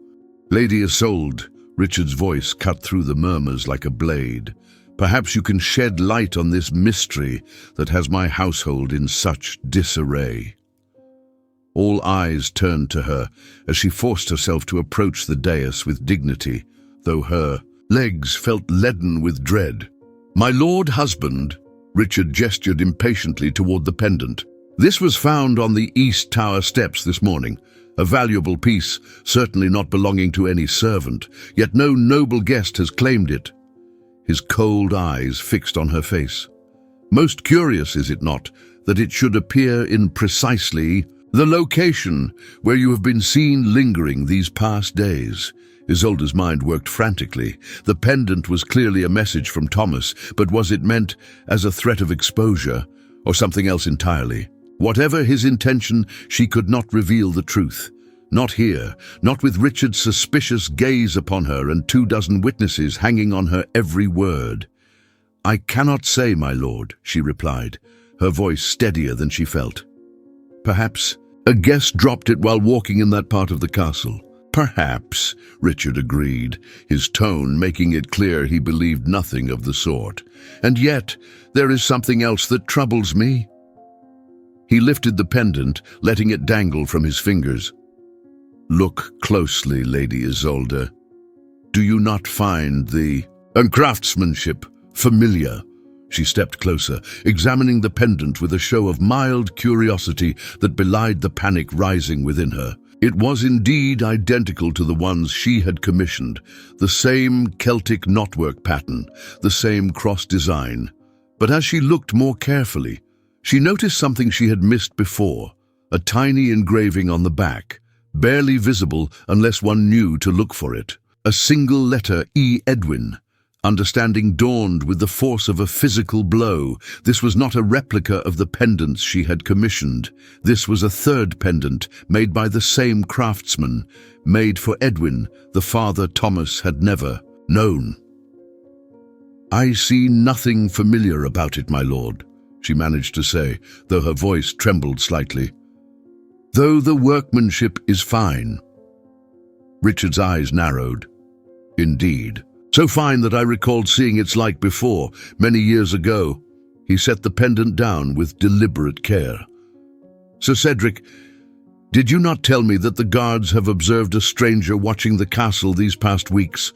Lady Isolde, Richard's voice cut through the murmurs like a blade. Perhaps you can shed light on this mystery that has my household in such disarray. All eyes turned to her as she forced herself to approach the dais with dignity, though her legs felt leaden with dread. "My lord husband," Richard gestured impatiently toward the pendant. "This was found on the East Tower steps this morning. A valuable piece, certainly not belonging to any servant, yet no noble guest has claimed it." His cold eyes fixed on her face. "Most curious, is it not, that it should appear in precisely the location where you have been seen lingering these past days?" Isolde's mind worked frantically. The pendant was clearly a message from Thomas, but was it meant as a threat of exposure, or something else entirely? Whatever his intention, she could not reveal the truth. Not here, not with Richard's suspicious gaze upon her and 24 witnesses hanging on her every word. "I cannot say, my lord," she replied, her voice steadier than she felt. "Perhaps a guest dropped it while walking in that part of the castle." "Perhaps," Richard agreed, his tone making it clear he believed nothing of the sort. "And yet, there is something else that troubles me." He lifted the pendant, letting it dangle from his fingers. "Look closely, Lady Isolde. Do you not find the craftsmanship familiar?" She stepped closer, examining the pendant with a show of mild curiosity that belied the panic rising within her. It was indeed identical to the ones she had commissioned, the same Celtic knotwork pattern, the same cross design. But as she looked more carefully, she noticed something she had missed before, a tiny engraving on the back, barely visible unless one knew to look for it. A single letter, E. Edwin. Understanding dawned with the force of a physical blow. This was not a replica of the pendants she had commissioned. This was a third pendant, made by the same craftsman, made for Edwin, the father Thomas had never known. "I see nothing familiar about it, my lord," she managed to say, though her voice trembled slightly. "Though the workmanship is fine." Richard's eyes narrowed. "Indeed. So fine that I recalled seeing its like before, many years ago." He set the pendant down with deliberate care. "Sir Cedric, did you not tell me that the guards have observed a stranger watching the castle these past weeks?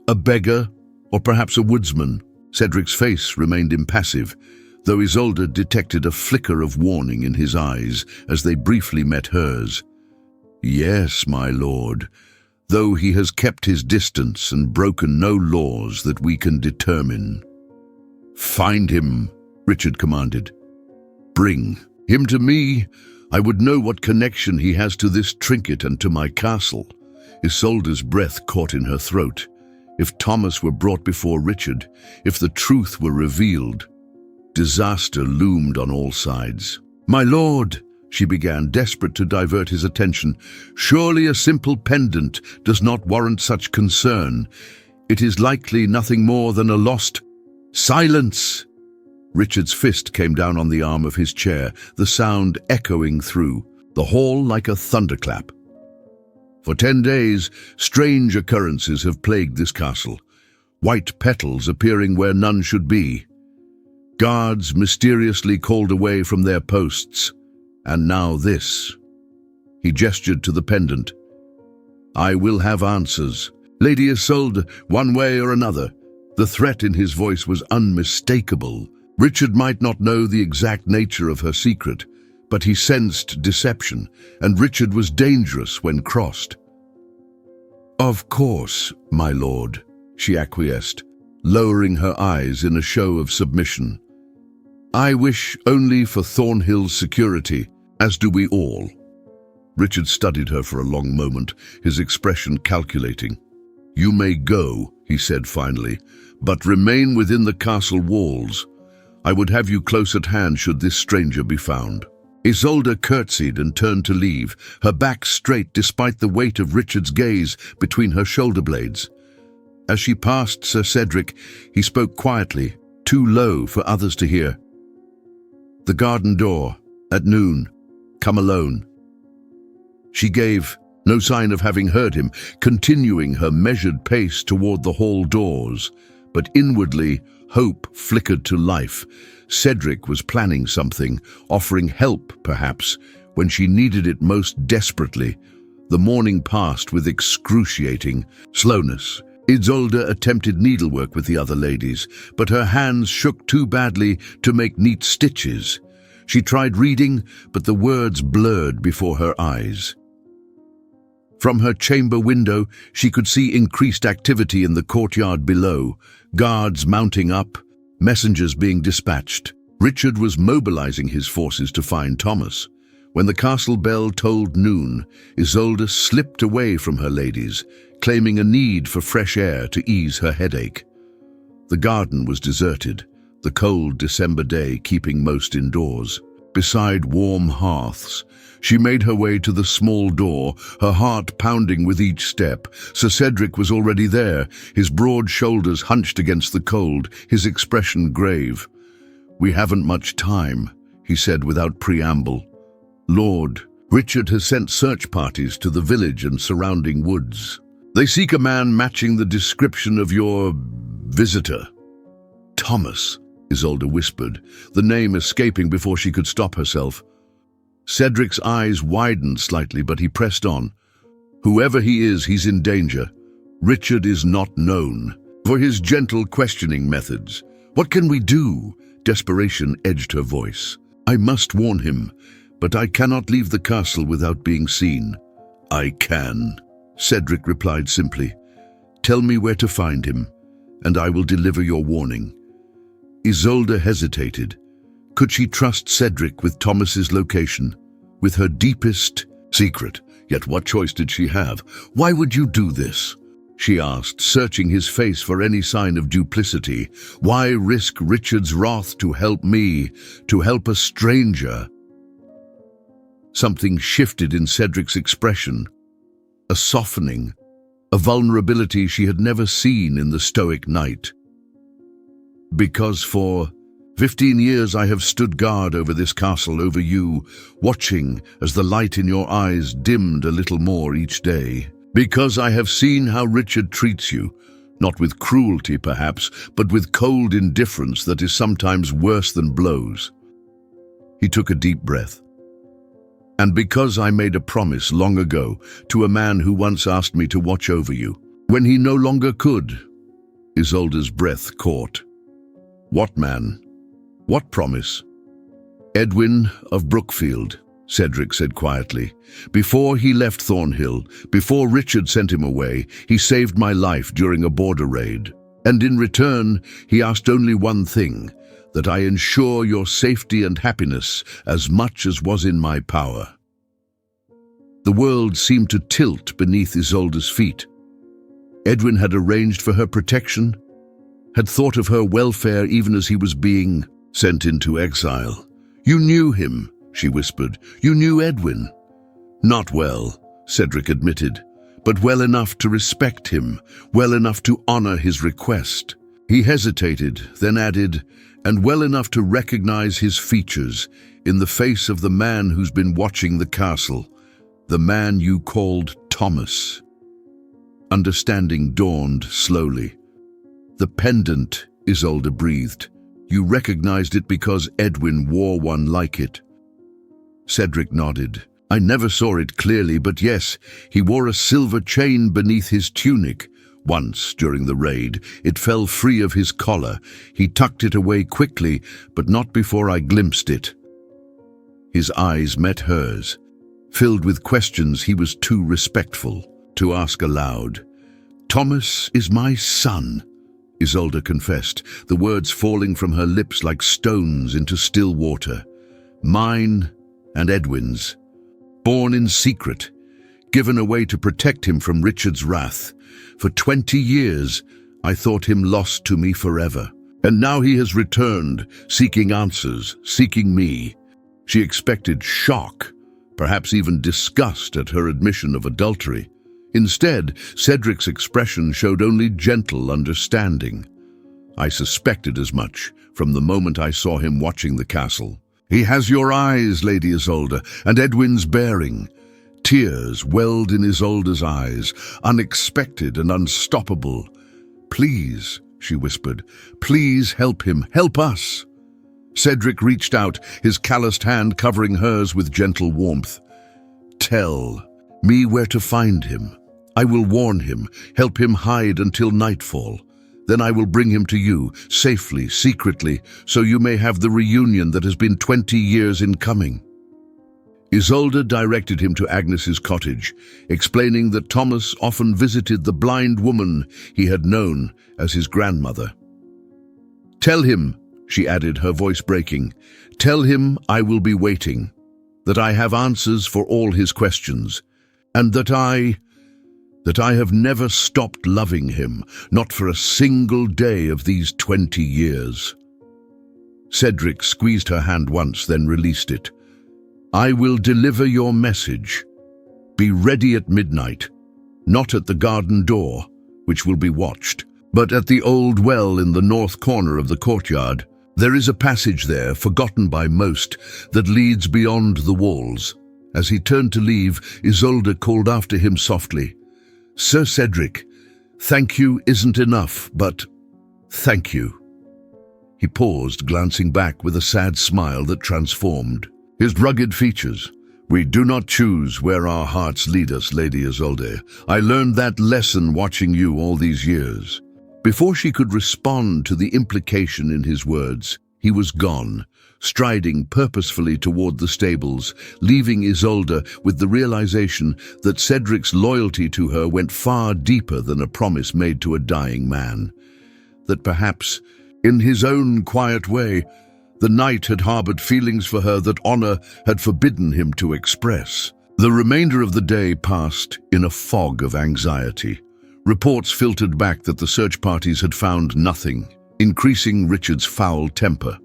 A beggar, or perhaps a woodsman?" Cedric's face remained impassive, though Isolde detected a flicker of warning in his eyes as they briefly met hers. "Yes, my lord, though he has kept his distance and broken no laws that we can determine." "Find him," Richard commanded. "Bring him to me. I would know what connection he has to this trinket and to my castle." Isolde's breath caught in her throat. If Thomas were brought before Richard, if the truth were revealed, disaster loomed on all sides. "My lord," she began, desperate to divert his attention, "surely a simple pendant does not warrant such concern. It is likely nothing more than a lost—" "Silence!" Richard's fist came down on the arm of his chair, the sound echoing through the hall like a thunderclap. For 10 days, strange occurrences have plagued this castle. White petals appearing where none should be. Guards mysteriously called away from their posts. And now this. He gestured to the pendant. I will have answers. Lady Isolde, one way or another. The threat in his voice was unmistakable. Richard might not know the exact nature of her secret, but he sensed deception, and Richard was dangerous when crossed. Of course, my lord, she acquiesced, lowering her eyes in a show of submission. I wish only for Thornhill's security, as do we all. Richard studied her for a long moment, his expression calculating. You may go, he said finally, but remain within the castle walls. I would have you close at hand should this stranger be found. Isolde curtsied and turned to leave, her back straight despite the weight of Richard's gaze between her shoulder blades. As she passed Sir Cedric, he spoke quietly, too low for others to hear. The garden door, at noon. Come alone. She gave no sign of having heard him, continuing her measured pace toward the hall doors. But inwardly, hope flickered to life. Cedric was planning something, offering help, perhaps, when she needed it most desperately. The morning passed with excruciating slowness. Isolde attempted needlework with the other ladies, but her hands shook too badly to make neat stitches. She tried reading, but the words blurred before her eyes. From her chamber window, she could see increased activity in the courtyard below, guards mounting up, messengers being dispatched. Richard was mobilizing his forces to find Thomas. When the castle bell tolled noon, Isolde slipped away from her ladies, claiming a need for fresh air to ease her headache. The garden was deserted, the cold December day keeping most indoors. Beside warm hearths, she made her way to the small door, her heart pounding with each step. Sir Cedric was already there, his broad shoulders hunched against the cold, his expression grave. We haven't much time, he said without preamble. Lord, Richard has sent search parties to the village and surrounding woods. They seek a man matching the description of your visitor. Thomas, Isolde whispered, the name escaping before she could stop herself. Cedric's eyes widened slightly, but he pressed on. Whoever he is, he's in danger. Richard is not known for his gentle questioning methods. What can we do? Desperation edged her voice. I must warn him, but I cannot leave the castle without being seen. I can, Cedric replied simply. Tell me where to find him, and I will deliver your warning. Isolde hesitated. Could she trust Cedric with Thomas's location, with her deepest secret? Yet what choice did she have? Why would you do this? She asked, searching his face for any sign of duplicity. Why risk Richard's wrath to help me, to help a stranger? Something shifted in Cedric's expression, a softening, a vulnerability she had never seen in the stoic knight. Because for 15 years I have stood guard over this castle, over you, watching as the light in your eyes dimmed a little more each day. Because I have seen how Richard treats you, not with cruelty perhaps, but with cold indifference that is sometimes worse than blows. He took a deep breath. And because I made a promise long ago to a man who once asked me to watch over you, when he no longer could. Isolde's breath caught. What man? What promise? Edwin of Brookfield, Cedric said quietly. Before he left Thornhill, before Richard sent him away, he saved my life during a border raid. And in return, he asked only one thing, that I ensure your safety and happiness as much as was in my power. The world seemed to tilt beneath Isolde's feet. Edwin had arranged for her protection, had thought of her welfare even as he was being sent into exile. You knew him, she whispered. You knew Edwin. Not well, Cedric admitted, but well enough to respect him, well enough to honor his request. He hesitated, then added, and well enough to recognize his features in the face of the man who's been watching the castle, the man you called Thomas. Understanding dawned slowly. "The pendant," Isolde breathed. "You recognized it because Edwin wore one like it." Cedric nodded. "I never saw it clearly, but yes, he wore a silver chain beneath his tunic. Once, during the raid, it fell free of his collar. He tucked it away quickly, but not before I glimpsed it." His eyes met hers. Filled with questions he was too respectful to ask aloud. "Thomas is my son," Isolde confessed, the words falling from her lips like stones into still water. "Mine and Edwin's. Born in secret, given away to protect him from Richard's wrath. For 20 years, I thought him lost to me forever. And now he has returned, seeking answers, seeking me." She expected shock, perhaps even disgust at her admission of adultery. Instead, Cedric's expression showed only gentle understanding. "I suspected as much from the moment I saw him watching the castle. He has your eyes, Lady Isolde, and Edwin's bearing." Tears welled in Isolde's eyes, unexpected and unstoppable. "Please," she whispered, "please help him, help us." Cedric reached out, his calloused hand covering hers with gentle warmth. "Tell me where to find him. I will warn him, help him hide until nightfall. Then I will bring him to you, safely, secretly, so you may have the reunion that has been 20 years in coming." Isolde directed him to Agnes's cottage, explaining that Thomas often visited the blind woman he had known as his grandmother. "Tell him," she added, her voice breaking, "tell him I will be waiting, that I have answers for all his questions, and that I have never stopped loving him, not for a single day of these 20 years." Cedric squeezed her hand once, then released it. "I will deliver your message. Be ready at midnight, not at the garden door, which will be watched, but at the old well in the north corner of the courtyard. There is a passage there, forgotten by most, that leads beyond the walls." As he turned to leave, Isolde called after him softly, "Sir Cedric, thank you isn't enough, but thank you." He paused, glancing back with a sad smile that transformed his rugged features. "We do not choose where our hearts lead us, Lady Isolde. I learned that lesson watching you all these years." Before she could respond to the implication in his words, he was gone, striding purposefully toward the stables, leaving Isolde with the realization that Cedric's loyalty to her went far deeper than a promise made to a dying man. That perhaps, in his own quiet way, the knight had harbored feelings for her that honor had forbidden him to express. The remainder of the day passed in a fog of anxiety. Reports filtered back that the search parties had found nothing, increasing Richard's foul temper.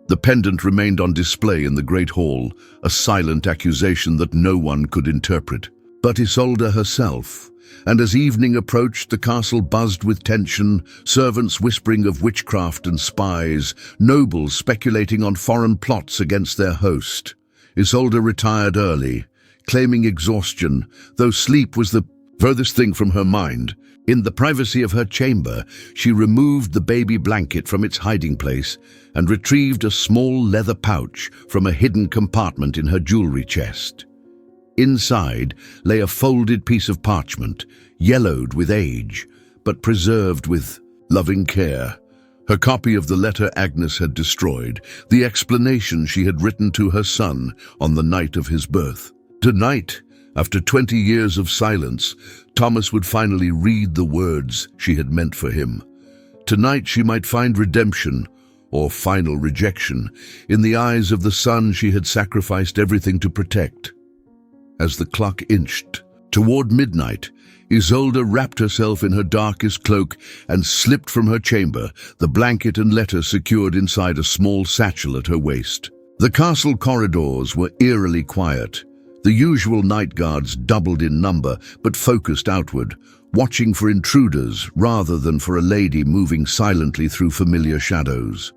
The pendant remained on display in the great hall, a silent accusation that no one could interpret. But Isolde herself, and as evening approached, the castle buzzed with tension, servants whispering of witchcraft and spies, nobles speculating on foreign plots against their host. Isolde retired early, claiming exhaustion, though sleep was the furthest thing from her mind. In the privacy of her chamber, she removed the baby blanket from its hiding place and retrieved a small leather pouch from a hidden compartment in her jewelry chest. Inside lay a folded piece of parchment, yellowed with age, but preserved with loving care. Her copy of the letter Agnes had destroyed, the explanation she had written to her son on the night of his birth. Tonight, after 20 years of silence, Thomas would finally read the words she had meant for him. Tonight she might find redemption, or final rejection, in the eyes of the son she had sacrificed everything to protect. As the clock inched toward midnight, Isolde wrapped herself in her darkest cloak and slipped from her chamber, the blanket and letter secured inside a small satchel at her waist. The castle corridors were eerily quiet. The usual night guards doubled in number, but focused outward, watching for intruders rather than for a lady moving silently through familiar shadows.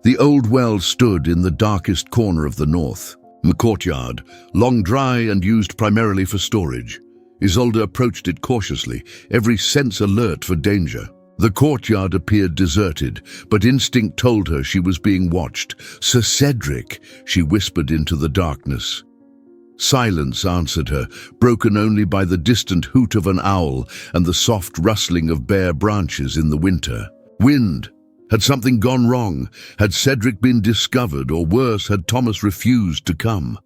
The old well stood in the darkest corner of the north, the courtyard, long dry and used primarily for storage. Isolde approached it cautiously, every sense alert for danger. The courtyard appeared deserted, but instinct told her she was being watched. "Sir Cedric," she whispered into the darkness. Silence answered her, broken only by the distant hoot of an owl and the soft rustling of bare branches in the winter. Wind. Had something gone wrong? Had Cedric been discovered, or worse, had Thomas refused to come?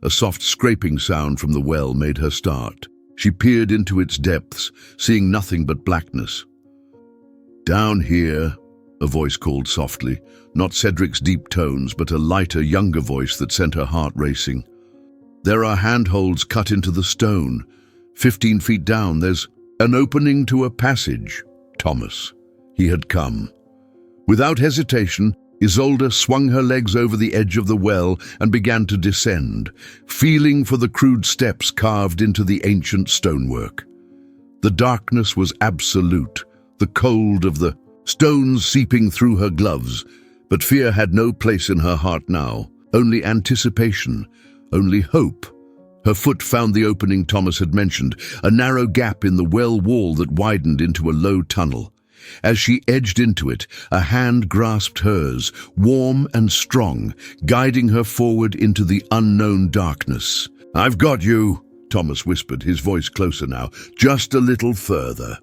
A soft scraping sound from the well made her start. She peered into its depths, seeing nothing but blackness. "Down here," a voice called softly, not Cedric's deep tones, but a lighter, younger voice that sent her heart racing. "There are handholds cut into the stone. 15 feet down, there's an opening to a passage." Thomas. He had come. Without hesitation, Isolde swung her legs over the edge of the well and began to descend, feeling for the crude steps carved into the ancient stonework. The darkness was absolute, the cold of the stones seeping through her gloves, but fear had no place in her heart now, only anticipation, only hope. Her foot found the opening Thomas had mentioned, a narrow gap in the well wall that widened into a low tunnel. As she edged into it, a hand grasped hers, warm and strong, guiding her forward into the unknown darkness. "I've got you," Thomas whispered, his voice closer now. "Just a little further."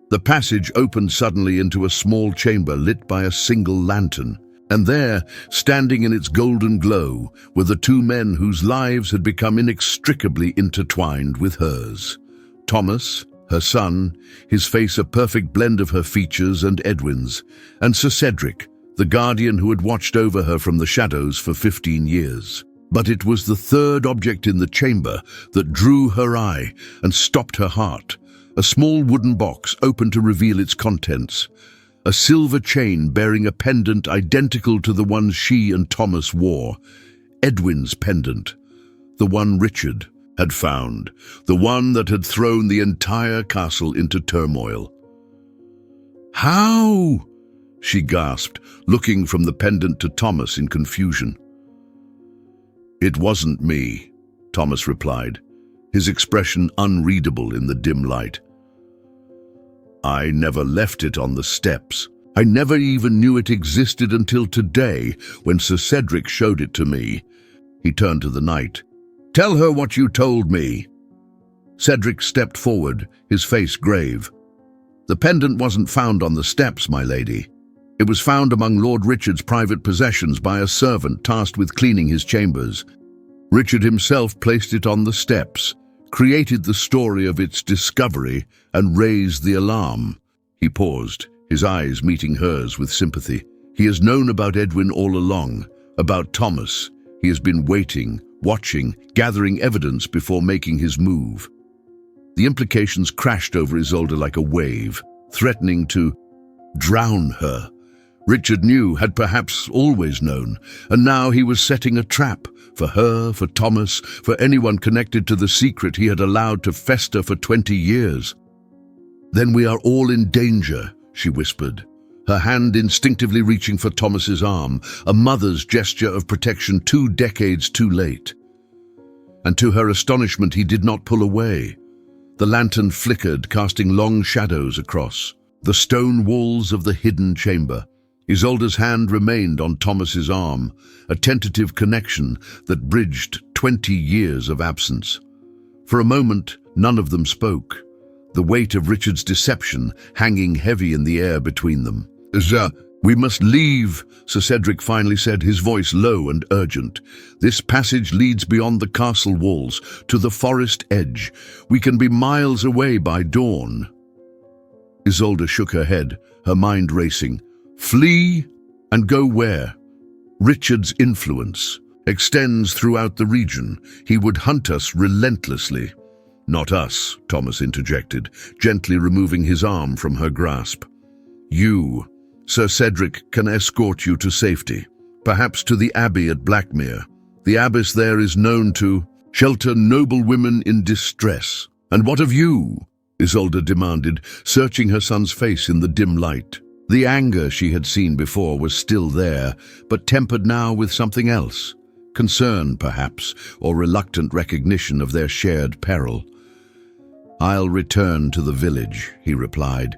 The passage opened suddenly into a small chamber lit by a single lantern. And there, standing in its golden glow, were the two men whose lives had become inextricably intertwined with hers. Thomas, her son, his face a perfect blend of her features and Edwin's, and Sir Cedric, the guardian who had watched over her from the shadows for 15 years. But it was the third object in the chamber that drew her eye and stopped her heart. A small wooden box opened to reveal its contents. A silver chain bearing a pendant identical to the one she and Thomas wore. Edwin's pendant, the one Richard had found, the one that had thrown the entire castle into turmoil. "How?" she gasped, looking from the pendant to Thomas in confusion. "It wasn't me," Thomas replied, his expression unreadable in the dim light. "I never left it on the steps. I never even knew it existed until today, when Sir Cedric showed it to me." He turned to the knight. "Tell her what you told me." Cedric stepped forward, his face grave. "The pendant wasn't found on the steps, my lady. It was found among Lord Richard's private possessions by a servant tasked with cleaning his chambers. Richard himself placed it on the steps, created the story of its discovery, and raised the alarm." He paused, his eyes meeting hers with sympathy. "He has known about Edwin all along, about Thomas. He has been waiting, watching, gathering evidence before making his move." The implications crashed over Isolde like a wave, threatening to drown her. Richard knew, had perhaps always known, and now he was setting a trap for her, for Thomas, for anyone connected to the secret he had allowed to fester for 20 years. "Then we are all in danger," she whispered, her hand instinctively reaching for Thomas's arm, a mother's gesture of protection 2 decades too late. And to her astonishment, he did not pull away. The lantern flickered, casting long shadows across the stone walls of the hidden chamber. Isolde's hand remained on Thomas's arm, a tentative connection that bridged 20 years of absence. For a moment, none of them spoke, the weight of Richard's deception hanging heavy in the air between them. "We must leave," Sir Cedric finally said, his voice low and urgent. "This passage leads beyond the castle walls, to the forest edge. We can be miles away by dawn." Isolde shook her head, her mind racing. "Flee? And go where?" "Richard's influence extends throughout the region. He would hunt us relentlessly." "Not us," Thomas interjected, gently removing his arm from her grasp. "You, Sir Cedric, can escort you to safety, perhaps to the abbey at Blackmere. The abbess there is known to shelter noblewomen in distress." "And what of you?" Isolde demanded, searching her son's face in the dim light. The anger she had seen before was still there, but tempered now with something else. concern perhaps, or reluctant recognition of their shared peril. "I'll return to the village," he replied.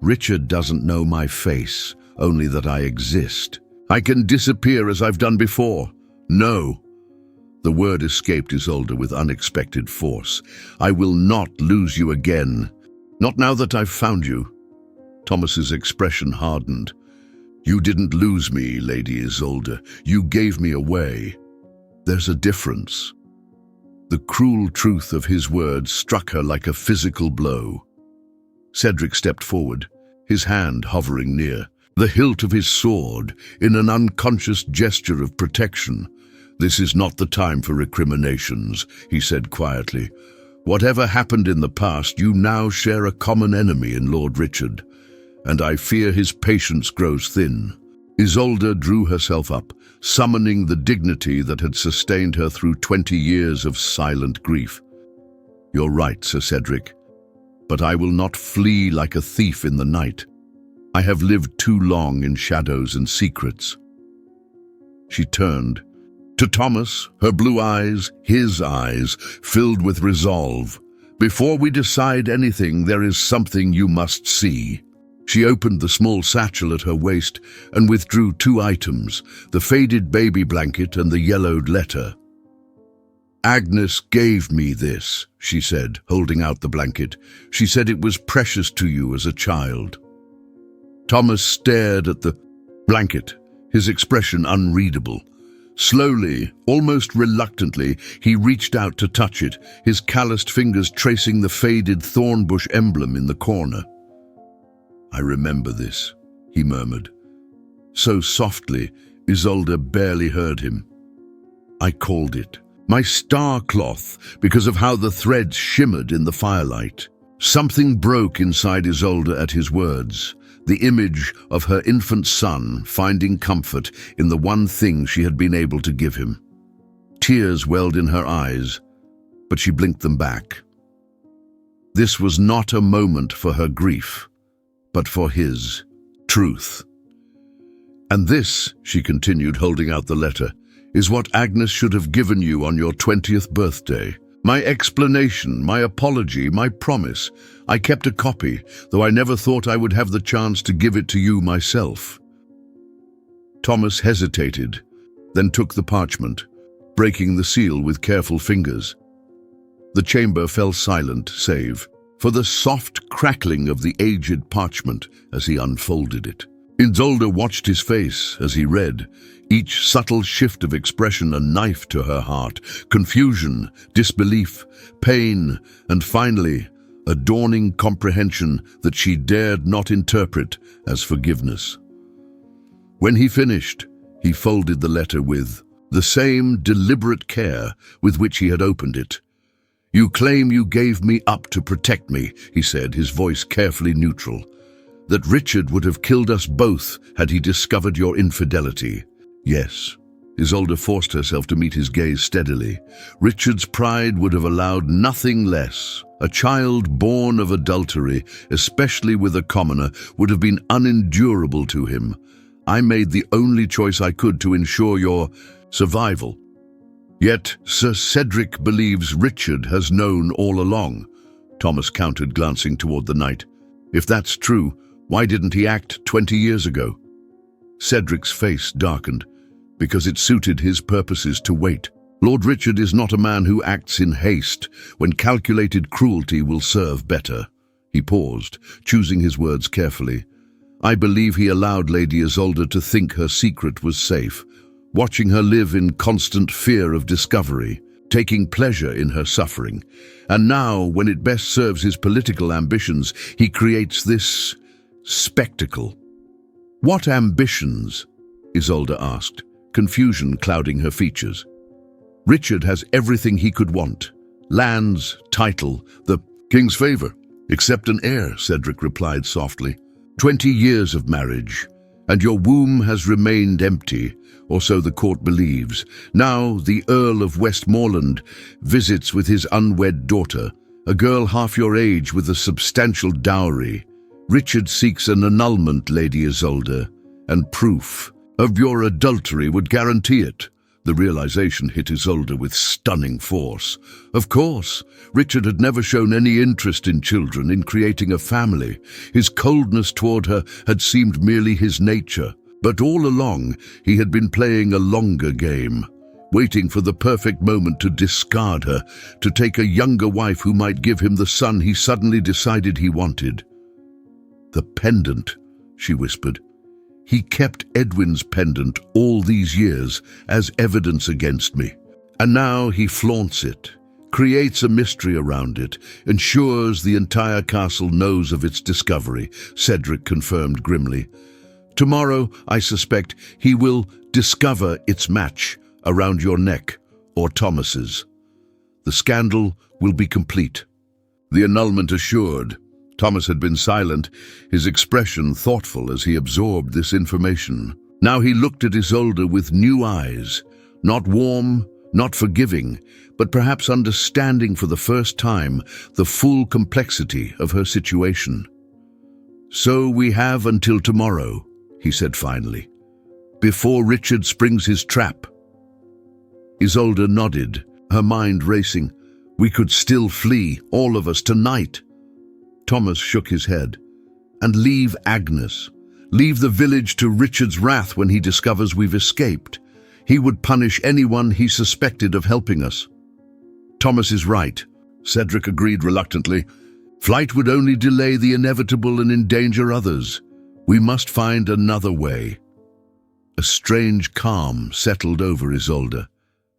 "Richard doesn't know my face, only that I exist. I can disappear as I've done before." "No." The word escaped Isolde with unexpected force. "I will not lose you again. Not now that I've found you." Thomas's expression hardened. "You didn't lose me, Lady Isolde. You gave me away. There's a difference." The cruel truth of his words struck her like a physical blow. Cedric stepped forward, his hand hovering near, the hilt of his sword in an unconscious gesture of protection. "This is not the time for recriminations," he said quietly. "Whatever happened in the past, you now share a common enemy in Lord Richard, and I fear his patience grows thin." Isolde drew herself up, summoning the dignity that had sustained her through 20 years of silent grief. "You're right, Sir Cedric, but I will not flee like a thief in the night. I have lived too long in shadows and secrets." She turned to Thomas, her blue eyes, his eyes, filled with resolve. "Before we decide anything, there is something you must see." She opened the small satchel at her waist and withdrew 2 items, the faded baby blanket and the yellowed letter. "Agnes gave me this," she said, holding out the blanket. "She said it was precious to you as a child." Thomas stared at the blanket, his expression unreadable. Slowly, almost reluctantly, he reached out to touch it, his calloused fingers tracing the faded thornbush emblem in the corner. "I remember this," he murmured. So softly, Isolde barely heard him. "I called it my star cloth because of how the threads shimmered in the firelight." Something broke inside Isolde at his words, the image of her infant son finding comfort in the one thing she had been able to give him. Tears welled in her eyes, but she blinked them back. This was not a moment for her grief, but for his truth. "And this," she continued, holding out the letter, "is what Agnes should have given you on your 20th birthday. My explanation, my apology, my promise. I kept a copy, though I never thought I would have the chance to give it to you myself." Thomas hesitated, then took the parchment, breaking the seal with careful fingers. The chamber fell silent, save for the soft crackling of the aged parchment as he unfolded it. Isolde watched his face as he read, each subtle shift of expression a knife to her heart, confusion, disbelief, pain, and finally, a dawning comprehension that she dared not interpret as forgiveness. When he finished, he folded the letter with the same deliberate care with which he had opened it. "You claim you gave me up to protect me," he said, his voice carefully neutral. "That Richard would have killed us both had he discovered your infidelity." "Yes." Isolde forced herself to meet his gaze steadily. "Richard's pride would have allowed nothing less. A child born of adultery, especially with a commoner, would have been unendurable to him. I made the only choice I could to ensure your survival. Yet Sir Cedric believes Richard has known all along," Thomas countered, glancing toward the knight. "If that's true, why didn't he act 20 years ago?" Cedric's face darkened, because it suited his purposes to wait. "Lord Richard is not a man who acts in haste, when calculated cruelty will serve better." He paused, choosing his words carefully. "I believe he allowed Lady Isolde to think her secret was safe, watching her live in constant fear of discovery, taking pleasure in her suffering. And now, when it best serves his political ambitions, he creates this spectacle." "What ambitions?" Isolde asked, confusion clouding her features. "Richard has everything he could want. Lands, title, the king's favor." "Except an heir," Cedric replied softly. 20 years of marriage, and your womb has remained empty, or so the court believes. Now the Earl of Westmoreland visits with his unwed daughter, a girl half your age with a substantial dowry. Richard seeks an annulment, Lady Isolde, and proof of your adultery would guarantee it. The realization hit Isolde with stunning force. Of course, Richard had never shown any interest in children, in creating a family. His coldness toward her had seemed merely his nature. But all along, he had been playing a longer game, waiting for the perfect moment to discard her, to take a younger wife who might give him the son he suddenly decided he wanted. "The pendant," she whispered. "He kept Edwin's pendant all these years as evidence against me. And now he flaunts it, creates a mystery around it, ensures the entire castle knows of its discovery," Cedric confirmed grimly. "Tomorrow, I suspect, he will discover its match around your neck or Thomas's. The scandal will be complete." The annulment assured. Thomas had been silent, his expression thoughtful as he absorbed this information. Now he looked at Isolde with new eyes, not warm, not forgiving, but perhaps understanding for the first time the full complexity of her situation. "So we have until tomorrow," he said finally, "before Richard springs his trap." Isolde nodded, her mind racing. "We could still flee, all of us, tonight." Thomas shook his head. "And leave Agnes. Leave the village to Richard's wrath when he discovers we've escaped. He would punish anyone he suspected of helping us." "Thomas is right," Cedric agreed reluctantly. "Flight would only delay the inevitable and endanger others. We must find another way." A strange calm settled over Isolde,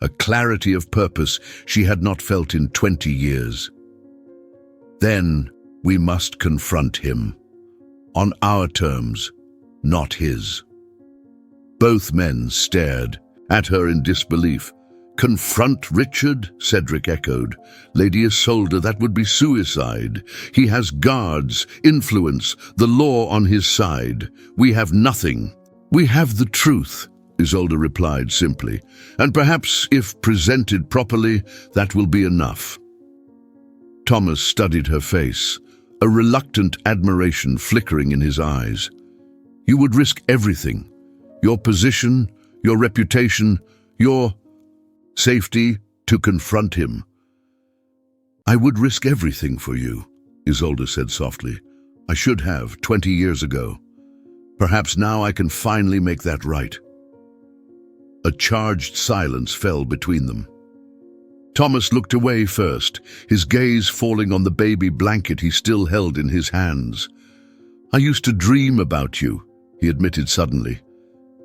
a clarity of purpose she had not felt in 20 years. "Then we must confront him. On our terms, not his." Both men stared at her in disbelief. "Confront Richard?" Cedric echoed. "Lady Isolde, that would be suicide. He has guards, influence, the law on his side. We have nothing." "We have the truth," Isolde replied simply, "and perhaps, if presented properly, that will be enough." Thomas studied her face, a reluctant admiration flickering in his eyes. "You would risk everything. Your position, your reputation, your safety to confront him." "I would risk everything for you," Isolde said softly. "I should have 20 years ago. Perhaps now I can finally make that right." A charged silence fell between them. Thomas looked away first, his gaze falling on the baby blanket he still held in his hands. "I used to dream about you," he admitted suddenly.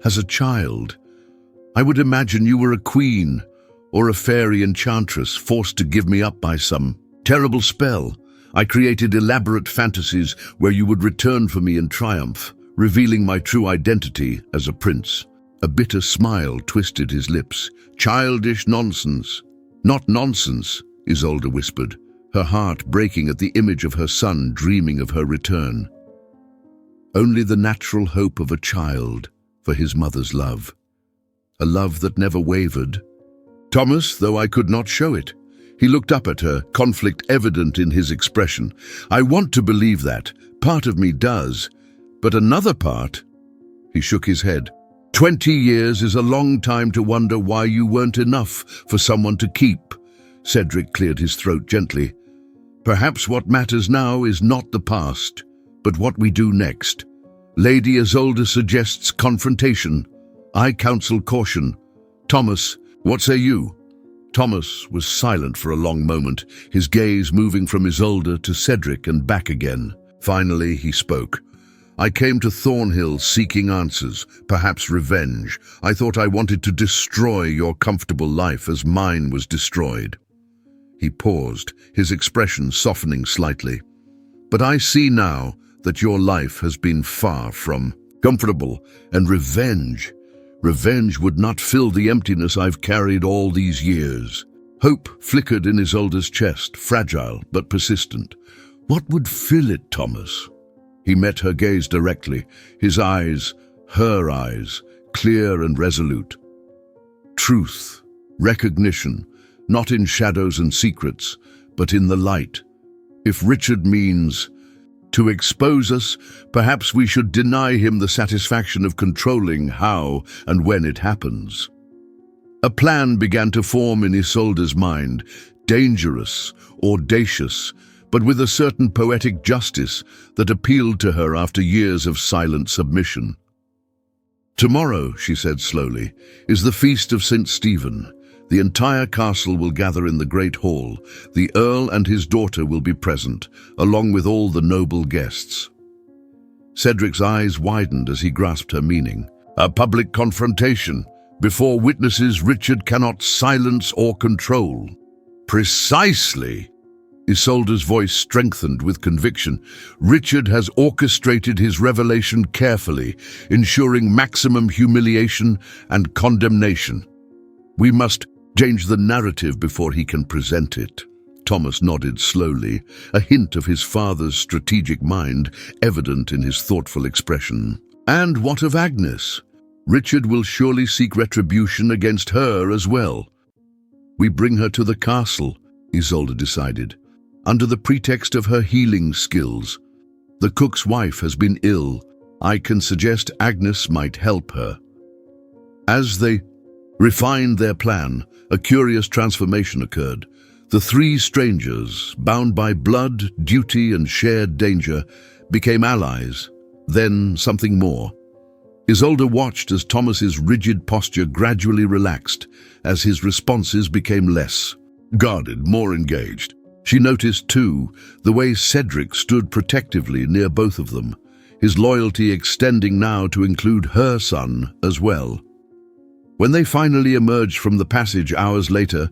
"As a child, I would imagine you were a queen or a fairy enchantress forced to give me up by some terrible spell. I created elaborate fantasies where you would return for me in triumph, revealing my true identity as a prince." A bitter smile twisted his lips. "Childish nonsense." "Not nonsense," Isolde whispered, her heart breaking at the image of her son dreaming of her return. "Only the natural hope of a child for his mother's love. A love that never wavered." "Thomas, though I could not show it." He looked up at her, conflict evident in his expression. "I want to believe that. Part of me does. But another part—" He shook his head. 20 years is a long time to wonder why you weren't enough for someone to keep." Cedric cleared his throat gently. "Perhaps what matters now is not the past, but what we do next. Lady Isolde suggests confrontation. I counsel caution. Thomas, what say you?" Thomas was silent for a long moment, his gaze moving from Isolde to Cedric and back again. Finally, he spoke. "I came to Thornhill seeking answers, perhaps revenge. I thought I wanted to destroy your comfortable life as mine was destroyed." He paused, his expression softening slightly. "But I see now that your life has been far from comfortable, and revenge would not fill the emptiness I've carried all these years." Hope flickered in Isolde's chest, fragile but persistent. "What would fill it, Thomas?" He met her gaze directly, his eyes, her eyes, clear and resolute. "Truth, recognition, not in shadows and secrets, but in the light. If Richard means to expose us, perhaps we should deny him the satisfaction of controlling how and when it happens." A plan began to form in Isolde's mind, dangerous, audacious, but with a certain poetic justice that appealed to her after years of silent submission. "Tomorrow," she said slowly, "is the feast of St. Stephen. The entire castle will gather in the great hall. The Earl and his daughter will be present, along with all the noble guests." Cedric's eyes widened as he grasped her meaning. "A public confrontation. Before witnesses Richard cannot silence or control." "Precisely!" Isolde's voice strengthened with conviction. "Richard has orchestrated his revelation carefully, ensuring maximum humiliation and condemnation. We must change the narrative before he can present it." Thomas nodded slowly, a hint of his father's strategic mind evident in his thoughtful expression. "And what of Agnes? Richard will surely seek retribution against her as well." "We bring her to the castle," Isolde decided, "under the pretext of her healing skills. The cook's wife has been ill. I can suggest Agnes might help her." As they refined their plan, a curious transformation occurred. The three strangers, bound by blood, duty, and shared danger, became allies, then something more. Isolde watched as Thomas's rigid posture gradually relaxed, as his responses became less guarded, more engaged. She noticed, too, the way Cedric stood protectively near both of them, his loyalty extending now to include her son as well. When they finally emerged from the passage hours later,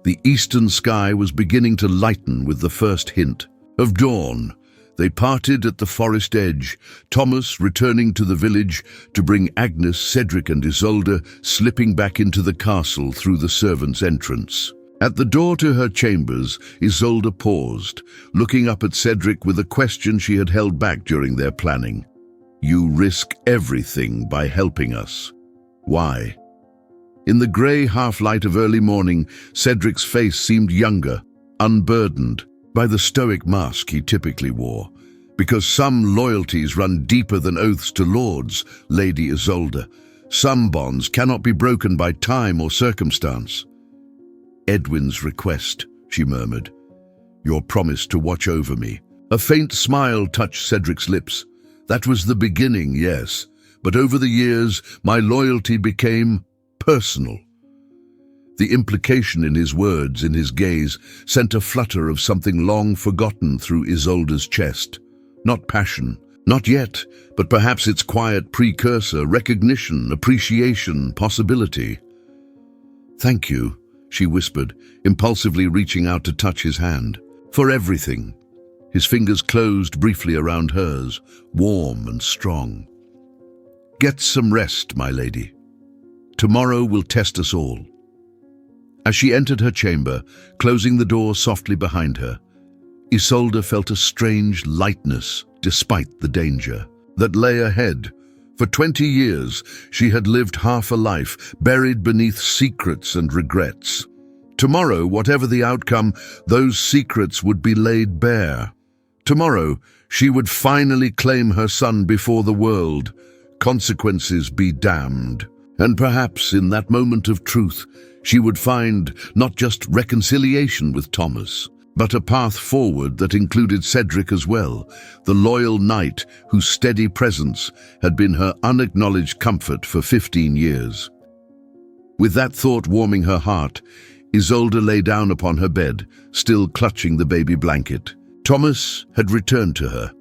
the eastern sky was beginning to lighten with the first hint of dawn. They parted at the forest edge, Thomas returning to the village to bring Agnes, Cedric and Isolde slipping back into the castle through the servants' entrance. At the door to her chambers, Isolde paused, looking up at Cedric with a question she had held back during their planning. "You risk everything by helping us. Why?" In the grey half-light of early morning, Cedric's face seemed younger, unburdened by the stoic mask he typically wore. "Because some loyalties run deeper than oaths to lords, Lady Isolde. Some bonds cannot be broken by time or circumstance." "Edwin's request," she murmured. "Your promise to watch over me." A faint smile touched Cedric's lips. "That was the beginning, yes, but over the years my loyalty became personal." The implication in his words, in his gaze, sent a flutter of something long forgotten through Isolde's chest. Not passion, not yet, but perhaps its quiet precursor, recognition, appreciation, possibility. "Thank you," she whispered, impulsively reaching out to touch his hand. "For everything." His fingers closed briefly around hers, warm and strong. "Get some rest, my lady. Tomorrow will test us all." As she entered her chamber, closing the door softly behind her, Isolde felt a strange lightness despite the danger that lay ahead. For 20 years, she had lived half a life, buried beneath secrets and regrets. Tomorrow, whatever the outcome, those secrets would be laid bare. Tomorrow, she would finally claim her son before the world, consequences be damned. And perhaps in that moment of truth, she would find not just reconciliation with Thomas, but a path forward that included Cedric as well, the loyal knight whose steady presence had been her unacknowledged comfort for 15 years. With that thought warming her heart, Isolde lay down upon her bed, still clutching the baby blanket. Thomas had returned to her.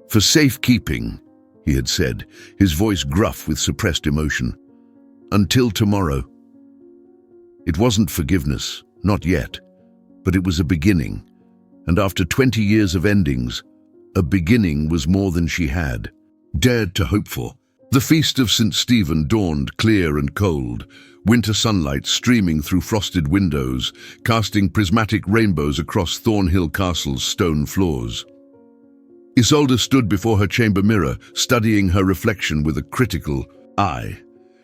"For safekeeping," he had said, his voice gruff with suppressed emotion. "Until tomorrow." It wasn't forgiveness, not yet, but it was a beginning, and after 20 years of endings, a beginning was more than she had dared to hope for. The feast of St. Stephen dawned clear and cold, winter sunlight streaming through frosted windows, casting prismatic rainbows across Thornhill Castle's stone floors. Isolde stood before her chamber mirror, studying her reflection with a critical eye.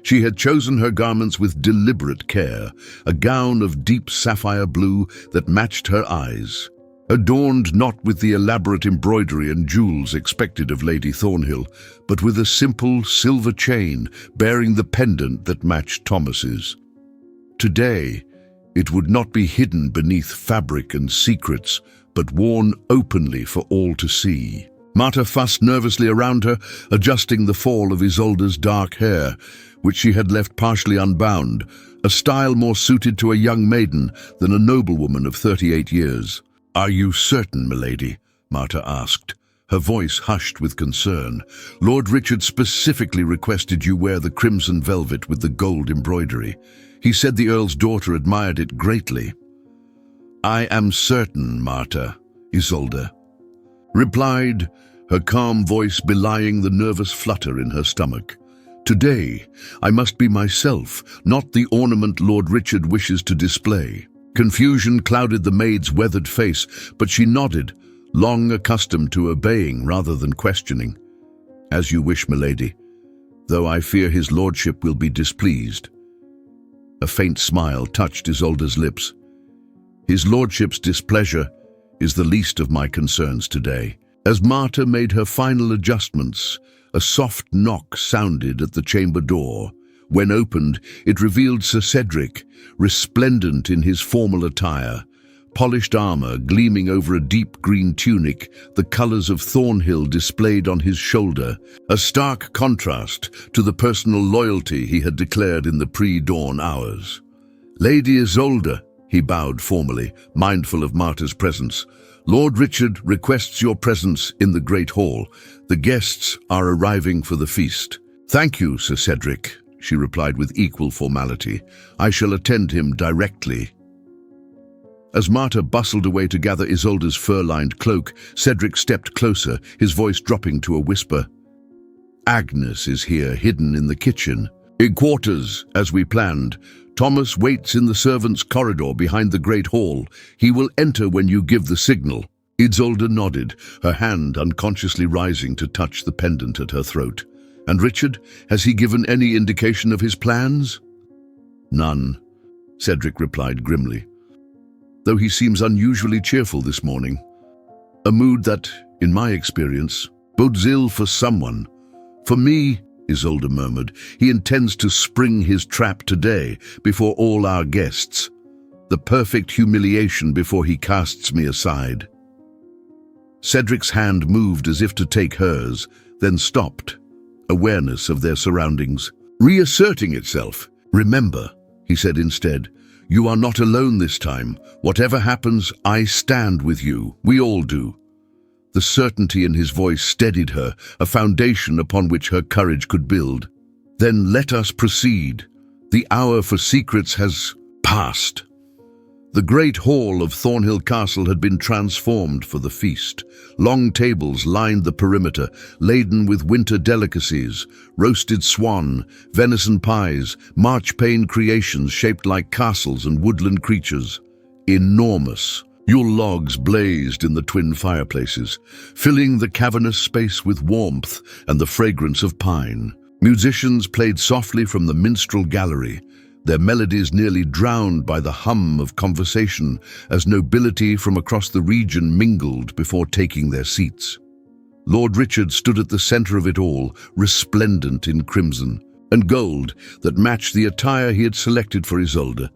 She had chosen her garments with deliberate care, a gown of deep sapphire blue that matched her eyes, adorned not with the elaborate embroidery and jewels expected of Lady Thornhill, but with a simple silver chain bearing the pendant that matched Thomas's. Today, it would not be hidden beneath fabric and secrets, but worn openly for all to see. Marta fussed nervously around her, adjusting the fall of Isolde's dark hair, which she had left partially unbound, a style more suited to a young maiden than a noblewoman of 38 years. "Are you certain, milady?" Marta asked, her voice hushed with concern. "Lord Richard specifically requested you wear the crimson velvet with the gold embroidery. He said the Earl's daughter admired it greatly." "I am certain, Marta," Isolde replied, her calm voice belying the nervous flutter in her stomach. "Today, I must be myself, not the ornament Lord Richard wishes to display." Confusion clouded the maid's weathered face, but she nodded, long accustomed to obeying rather than questioning. "As you wish, milady, though I fear his lordship will be displeased." A faint smile touched Isolde's lips. "His lordship's displeasure is the least of my concerns today." As Marta made her final adjustments, a soft knock sounded at the chamber door. When opened, it revealed Sir Cedric, resplendent in his formal attire, polished armor gleaming over a deep green tunic, the colors of Thornhill displayed on his shoulder, a stark contrast to the personal loyalty he had declared in the pre-dawn hours. "Lady Isolde," he bowed formally, mindful of Marta's presence, "Lord Richard requests your presence in the Great Hall. The guests are arriving for the feast." "Thank you, Sir Cedric," she replied with equal formality. "I shall attend him directly." As Marta bustled away to gather Isolde's fur-lined cloak, Cedric stepped closer, his voice dropping to a whisper. "Agnes is here, hidden in the kitchen. In quarters, as we planned. Thomas waits in the servants' corridor behind the Great Hall. He will enter when you give the signal." Isolde nodded, her hand unconsciously rising to touch the pendant at her throat. "And Richard, has he given any indication of his plans?" "None," Cedric replied grimly, "though he seems unusually cheerful this morning. A mood that, in my experience, bodes ill for someone. For me," Isolde murmured, "he intends to spring his trap today before all our guests. The perfect humiliation before he casts me aside." Cedric's hand moved as if to take hers, then stopped, awareness of their surroundings reasserting itself. "Remember," he said instead, "you are not alone this time. Whatever happens, I stand with you. We all do." The certainty in his voice steadied her, a foundation upon which her courage could build. "Then let us proceed. The hour for secrets has passed." The great hall of Thornhill Castle had been transformed for the feast. Long tables lined the perimeter, laden with winter delicacies, roasted swan, venison pies, marchpane creations shaped like castles and woodland creatures. Enormous. Yule logs blazed in the twin fireplaces, filling the cavernous space with warmth and the fragrance of pine. Musicians played softly from the minstrel gallery, their melodies nearly drowned by the hum of conversation as nobility from across the region mingled before taking their seats. Lord Richard stood at the center of it all, resplendent in crimson and gold that matched the attire he had selected for Isolde,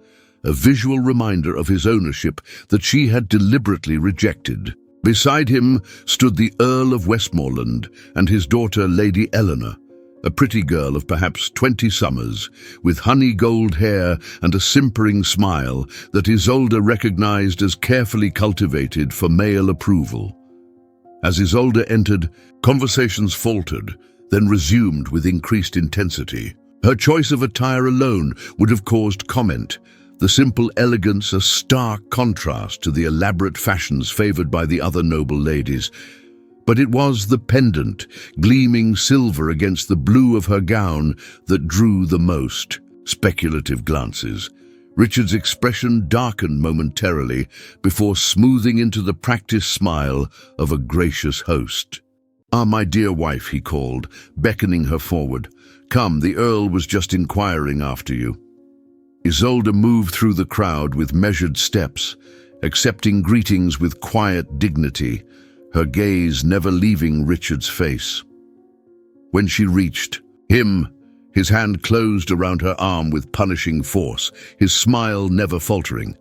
a visual reminder of his ownership that she had deliberately rejected. Beside him stood the Earl of Westmoreland and his daughter Lady Eleanor, a pretty girl of perhaps 20 summers, with honey gold hair and a simpering smile that Isolde recognized as carefully cultivated for male approval. As Isolde entered, conversations faltered, then resumed with increased intensity. Her choice of attire alone would have caused comment, the simple elegance a stark contrast to the elaborate fashions favored by the other noble ladies. But it was the pendant, gleaming silver against the blue of her gown, that drew the most speculative glances. Richard's expression darkened momentarily before smoothing into the practiced smile of a gracious host. "Ah, my dear wife," he called, beckoning her forward. "Come, the Earl was just inquiring after you." Isolde moved through the crowd with measured steps, accepting greetings with quiet dignity, her gaze never leaving Richard's face. When she reached him, His hand closed around her arm with punishing force, his smile never faltering.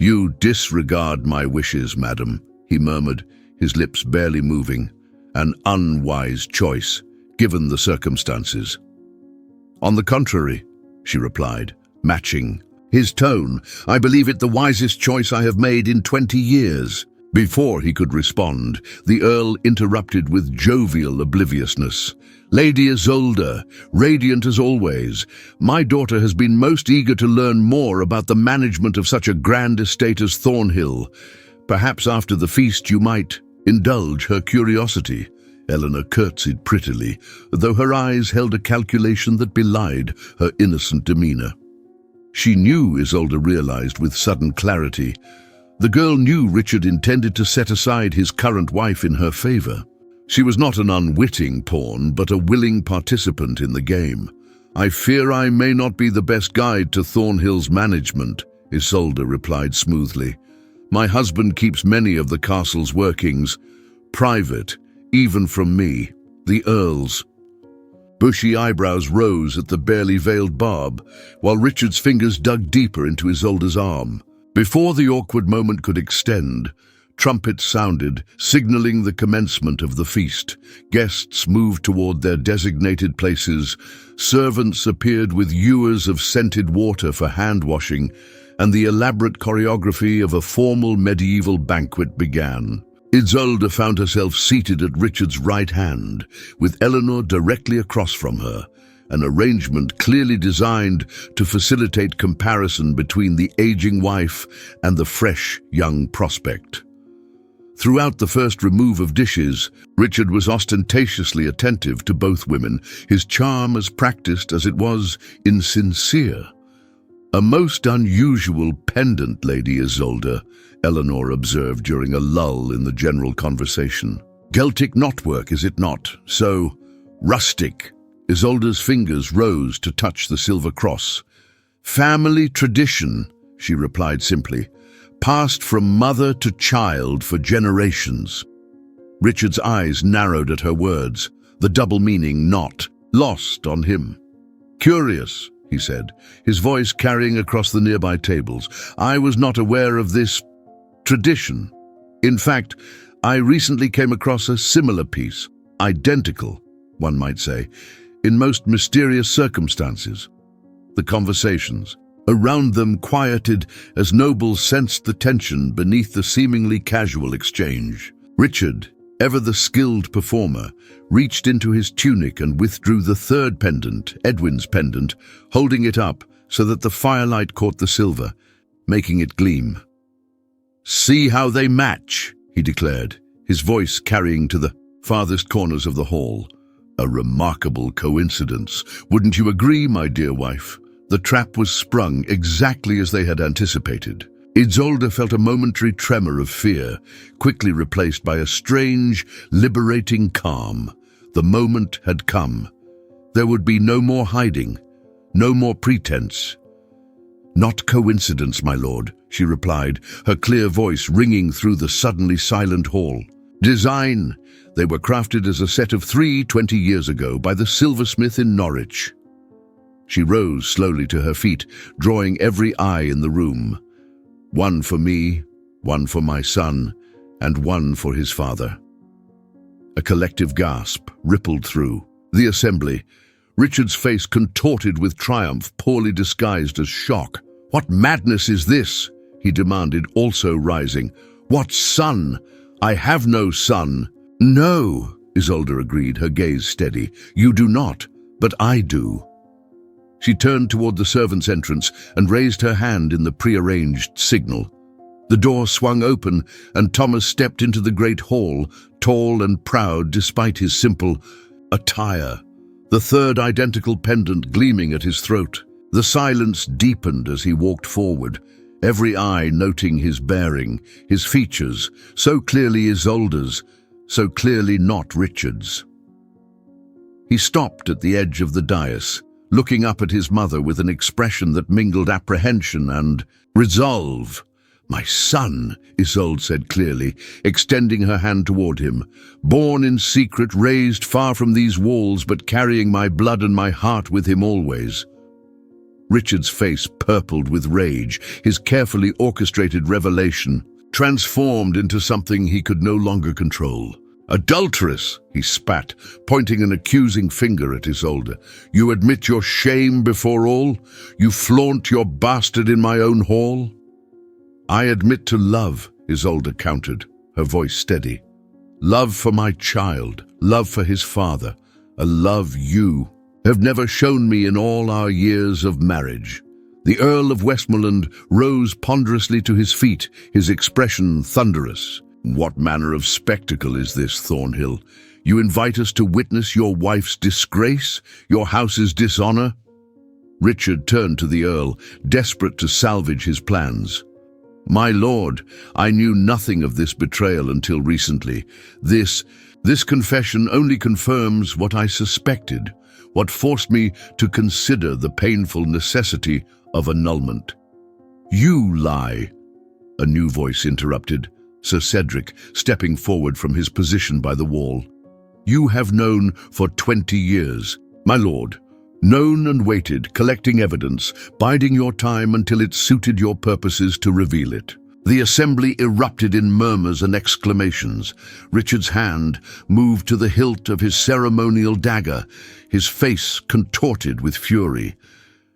"You disregard my wishes, madam," he murmured, his lips barely moving. "An unwise choice, given the circumstances." "On the contrary," she replied, matching his tone. "I believe it the wisest choice I have made in 20 years. Before he could respond, the Earl interrupted with jovial obliviousness. "Lady Isolde, radiant as always, my daughter has been most eager to learn more about the management of such a grand estate as Thornhill. Perhaps after the feast you might indulge her curiosity." Eleanor curtsied prettily, though her eyes held a calculation that belied her innocent demeanor. She knew, Isolde realized with sudden clarity. The girl knew Richard intended to set aside his current wife in her favor. She was not an unwitting pawn, but a willing participant in the game. "I fear I may not be the best guide to Thornhill's management," Isolde replied smoothly. "My husband keeps many of the castle's workings private, even from me, the Earl's." Bushy eyebrows rose at the barely veiled barb, while Richard's fingers dug deeper into Isolde's arm. Before the awkward moment could extend, trumpets sounded, signaling the commencement of the feast. Guests moved toward their designated places. Servants appeared with ewers of scented water for hand-washing, and the elaborate choreography of a formal medieval banquet began. Isolde found herself seated at Richard's right hand, with Eleanor directly across from her, an arrangement clearly designed to facilitate comparison between the aging wife and the fresh young prospect. Throughout the first remove of dishes, Richard was ostentatiously attentive to both women, his charm as practiced as it was insincere. "A most unusual pendant, Lady Isolde," Eleanor observed during a lull in the general conversation. "Celtic knotwork, is it not? So rustic." Isolde's fingers rose to touch the silver cross. "Family tradition," she replied simply, "passed from mother to child for generations." Richard's eyes narrowed at her words, the double meaning not lost on him. "Curious," he said, his voice carrying across the nearby tables. "I was not aware of this tradition. In fact, I recently came across a similar piece, identical, one might say, in most mysterious circumstances." The conversations around them quieted as nobles sensed the tension beneath the seemingly casual exchange. Richard, ever the skilled performer, reached into his tunic and withdrew the third pendant, Edwin's pendant, holding it up so that the firelight caught the silver, making it gleam. "See how they match," he declared, his voice carrying to the farthest corners of the hall. "A remarkable coincidence. Wouldn't you agree, my dear wife?" The trap was sprung exactly as they had anticipated. Isolde felt a momentary tremor of fear, quickly replaced by a strange, liberating calm. The moment had come. There would be no more hiding, no more pretense. "Not coincidence, my lord," she replied, her clear voice ringing through the suddenly silent hall. "Design. They were crafted as a set of 20 years ago by the silversmith in Norwich." She rose slowly to her feet, drawing every eye in the room. "One for me, one for my son, and one for his father." A collective gasp rippled through the assembly. Richard's face contorted with triumph, poorly disguised as shock. "What madness is this?" he demanded, also rising. "What son? I have no son." "No," Isolde agreed, her gaze steady. "You do not, but I do." She turned toward the servants' entrance and raised her hand in the prearranged signal. The door swung open, and Thomas stepped into the great hall, tall and proud despite his simple attire, the third identical pendant gleaming at his throat. The silence deepened as he walked forward, every eye noting his bearing, his features, so clearly Isolde's, so clearly not Richard's. He stopped at the edge of the dais, looking up at his mother with an expression that mingled apprehension and resolve. "My son," Isolde said clearly, extending her hand toward him. "Born in secret, raised far from these walls, but carrying my blood and my heart with him always." Richard's face purpled with rage, his carefully orchestrated revelation transformed into something he could no longer control. "Adulteress," he spat, pointing an accusing finger at Isolde. "You admit your shame before all? You flaunt your bastard in my own hall?" "I admit to love," Isolde countered, her voice steady. "Love for my child, love for his father, a love you have never shown me in all our years of marriage." The Earl of Westmoreland rose ponderously to his feet, his expression thunderous. "What manner of spectacle is this, Thornhill? You invite us to witness your wife's disgrace, your house's dishonor?" Richard turned to the Earl, desperate to salvage his plans. "My lord, I knew nothing of this betrayal until recently. This confession only confirms what I suspected, what forced me to consider the painful necessity of annulment." "You lie," a new voice interrupted, Sir Cedric stepping forward from his position by the wall. "You have known for 20 years, my lord. Known and waited, collecting evidence, biding your time until it suited your purposes to reveal it." The assembly erupted in murmurs and exclamations. Richard's hand moved to the hilt of his ceremonial dagger, his face contorted with fury.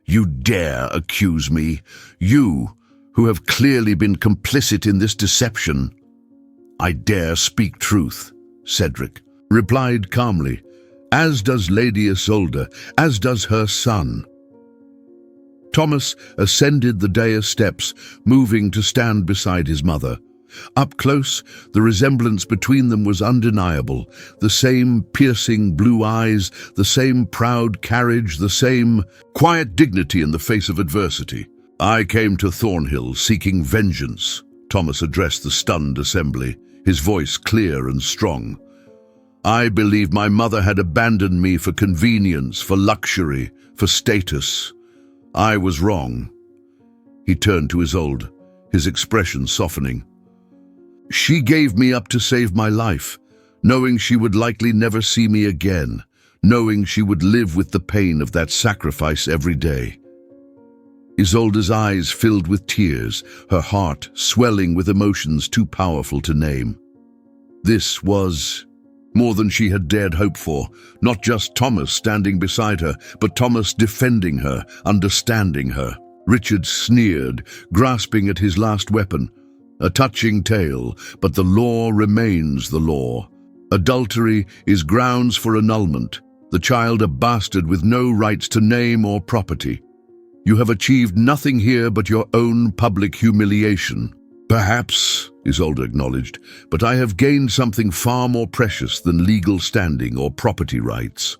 "You dare accuse me? You, who have clearly been complicit in this deception?" "I dare speak truth," Cedric replied calmly, "as does Lady Isolde, as does her son." Thomas ascended the dais steps, moving to stand beside his mother. Up close, the resemblance between them was undeniable. The same piercing blue eyes, the same proud carriage, the same quiet dignity in the face of adversity. "I came to Thornhill seeking vengeance," Thomas addressed the stunned assembly, his voice clear and strong. "I believed my mother had abandoned me for convenience, for luxury, for status. I was wrong." He turned to Isolde, his expression softening. "She gave me up to save my life, knowing she would likely never see me again, knowing she would live with the pain of that sacrifice every day." Isolde's eyes filled with tears, her heart swelling with emotions too powerful to name. This was more than she had dared hope for, not just Thomas standing beside her, but Thomas defending her, understanding her. Richard sneered, grasping at his last weapon. A touching tale, but the law remains the law. Adultery is grounds for annulment, the child a bastard with no rights to name or property. You have achieved nothing here but your own public humiliation. "Perhaps," Isolde acknowledged, "but I have gained something far more precious than legal standing or property rights."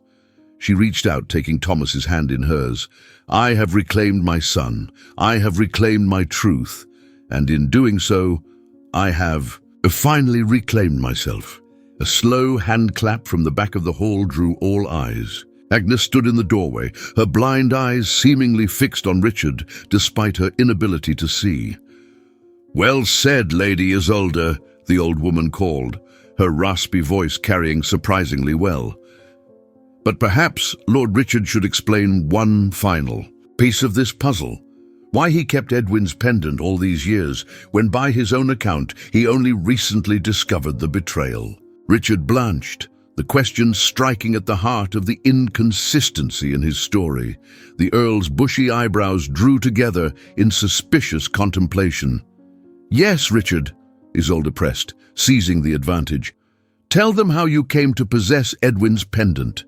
She reached out, taking Thomas's hand in hers. "I have reclaimed my son. I have reclaimed my truth. And in doing so, I have finally reclaimed myself." A slow hand clap from the back of the hall drew all eyes. Agnes stood in the doorway, her blind eyes seemingly fixed on Richard, despite her inability to see. "Well said, Lady Isolde," the old woman called, her raspy voice carrying surprisingly well. "But perhaps Lord Richard should explain one final piece of this puzzle. Why he kept Edwin's pendant all these years, when by his own account he only recently discovered the betrayal." Richard blanched, the question striking at the heart of the inconsistency in his story. The Earl's bushy eyebrows drew together in suspicious contemplation. "Yes, Richard," Isolde pressed, seizing the advantage. "Tell them how you came to possess Edwin's pendant.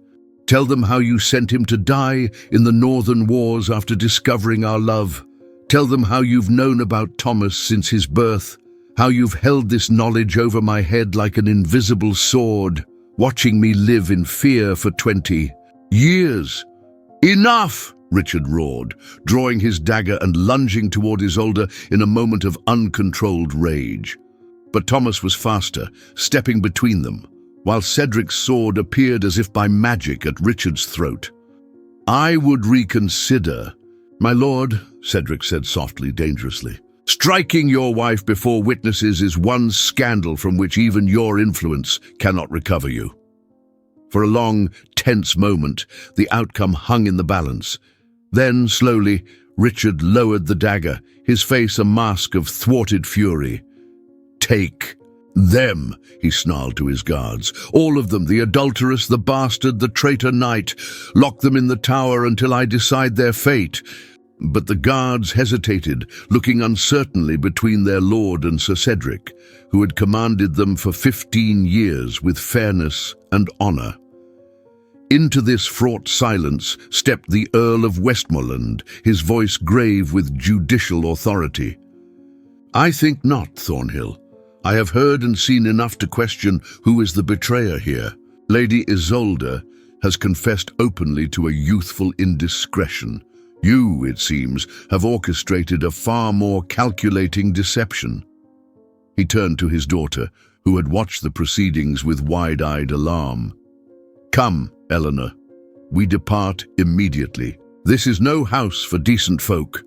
Tell them how you sent him to die in the Northern Wars after discovering our love. Tell them how you've known about Thomas since his birth, how you've held this knowledge over my head like an invisible sword, watching me live in fear for 20 years. "Enough!" Richard roared, drawing his dagger and lunging toward Isolde in a moment of uncontrolled rage. But Thomas was faster, stepping between them, while Cedric's sword appeared as if by magic at Richard's throat. "I would reconsider." "My lord," Cedric said softly, dangerously, Striking your wife before witnesses is one scandal from which even your influence cannot recover you. For a long, tense moment, the outcome hung in the balance. Then, slowly, Richard lowered the dagger, his face a mask of thwarted fury. "Take them," he snarled to his guards. "All of them, the adulteress, the bastard, the traitor knight. Lock them in the tower until I decide their fate." But the guards hesitated, looking uncertainly between their lord and Sir Cedric, who had commanded them for 15 years with fairness and honor. Into this fraught silence stepped the Earl of Westmoreland, his voice grave with judicial authority. "I think not, Thornhill. I have heard and seen enough to question who is the betrayer here. Lady Isolde has confessed openly to a youthful indiscretion. You, it seems, have orchestrated a far more calculating deception." He turned to his daughter, who had watched the proceedings with wide-eyed alarm. "Come, Eleanor. We depart immediately. This is no house for decent folk."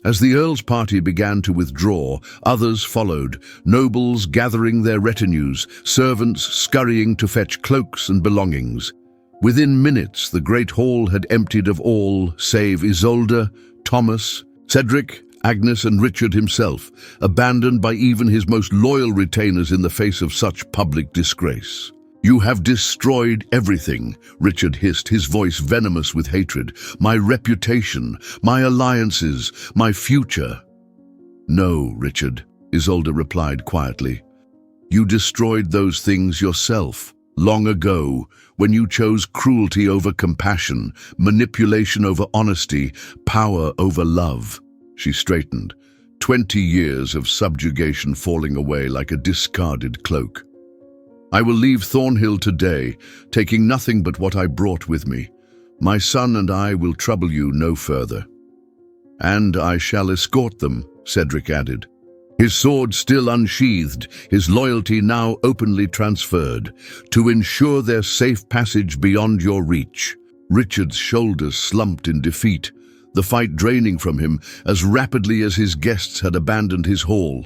As the Earl's party began to withdraw, others followed, nobles gathering their retinues, servants scurrying to fetch cloaks and belongings. Within minutes, the great hall had emptied of all save Isolde, Thomas, Cedric, Agnes and Richard himself, abandoned by even his most loyal retainers in the face of such public disgrace. "You have destroyed everything," Richard hissed, his voice venomous with hatred. "My reputation, my alliances, my future." "No, Richard," Isolde replied quietly. "You destroyed those things yourself, long ago, when you chose cruelty over compassion, manipulation over honesty, power over love." She straightened, 20 years of subjugation falling away like a discarded cloak. "I will leave Thornhill today, taking nothing but what I brought with me. My son and I will trouble you no further." "And I shall escort them," Cedric added. His sword still unsheathed, his loyalty now openly transferred, "to ensure their safe passage beyond your reach." Richard's shoulders slumped in defeat, the fight draining from him as rapidly as his guests had abandoned his hall.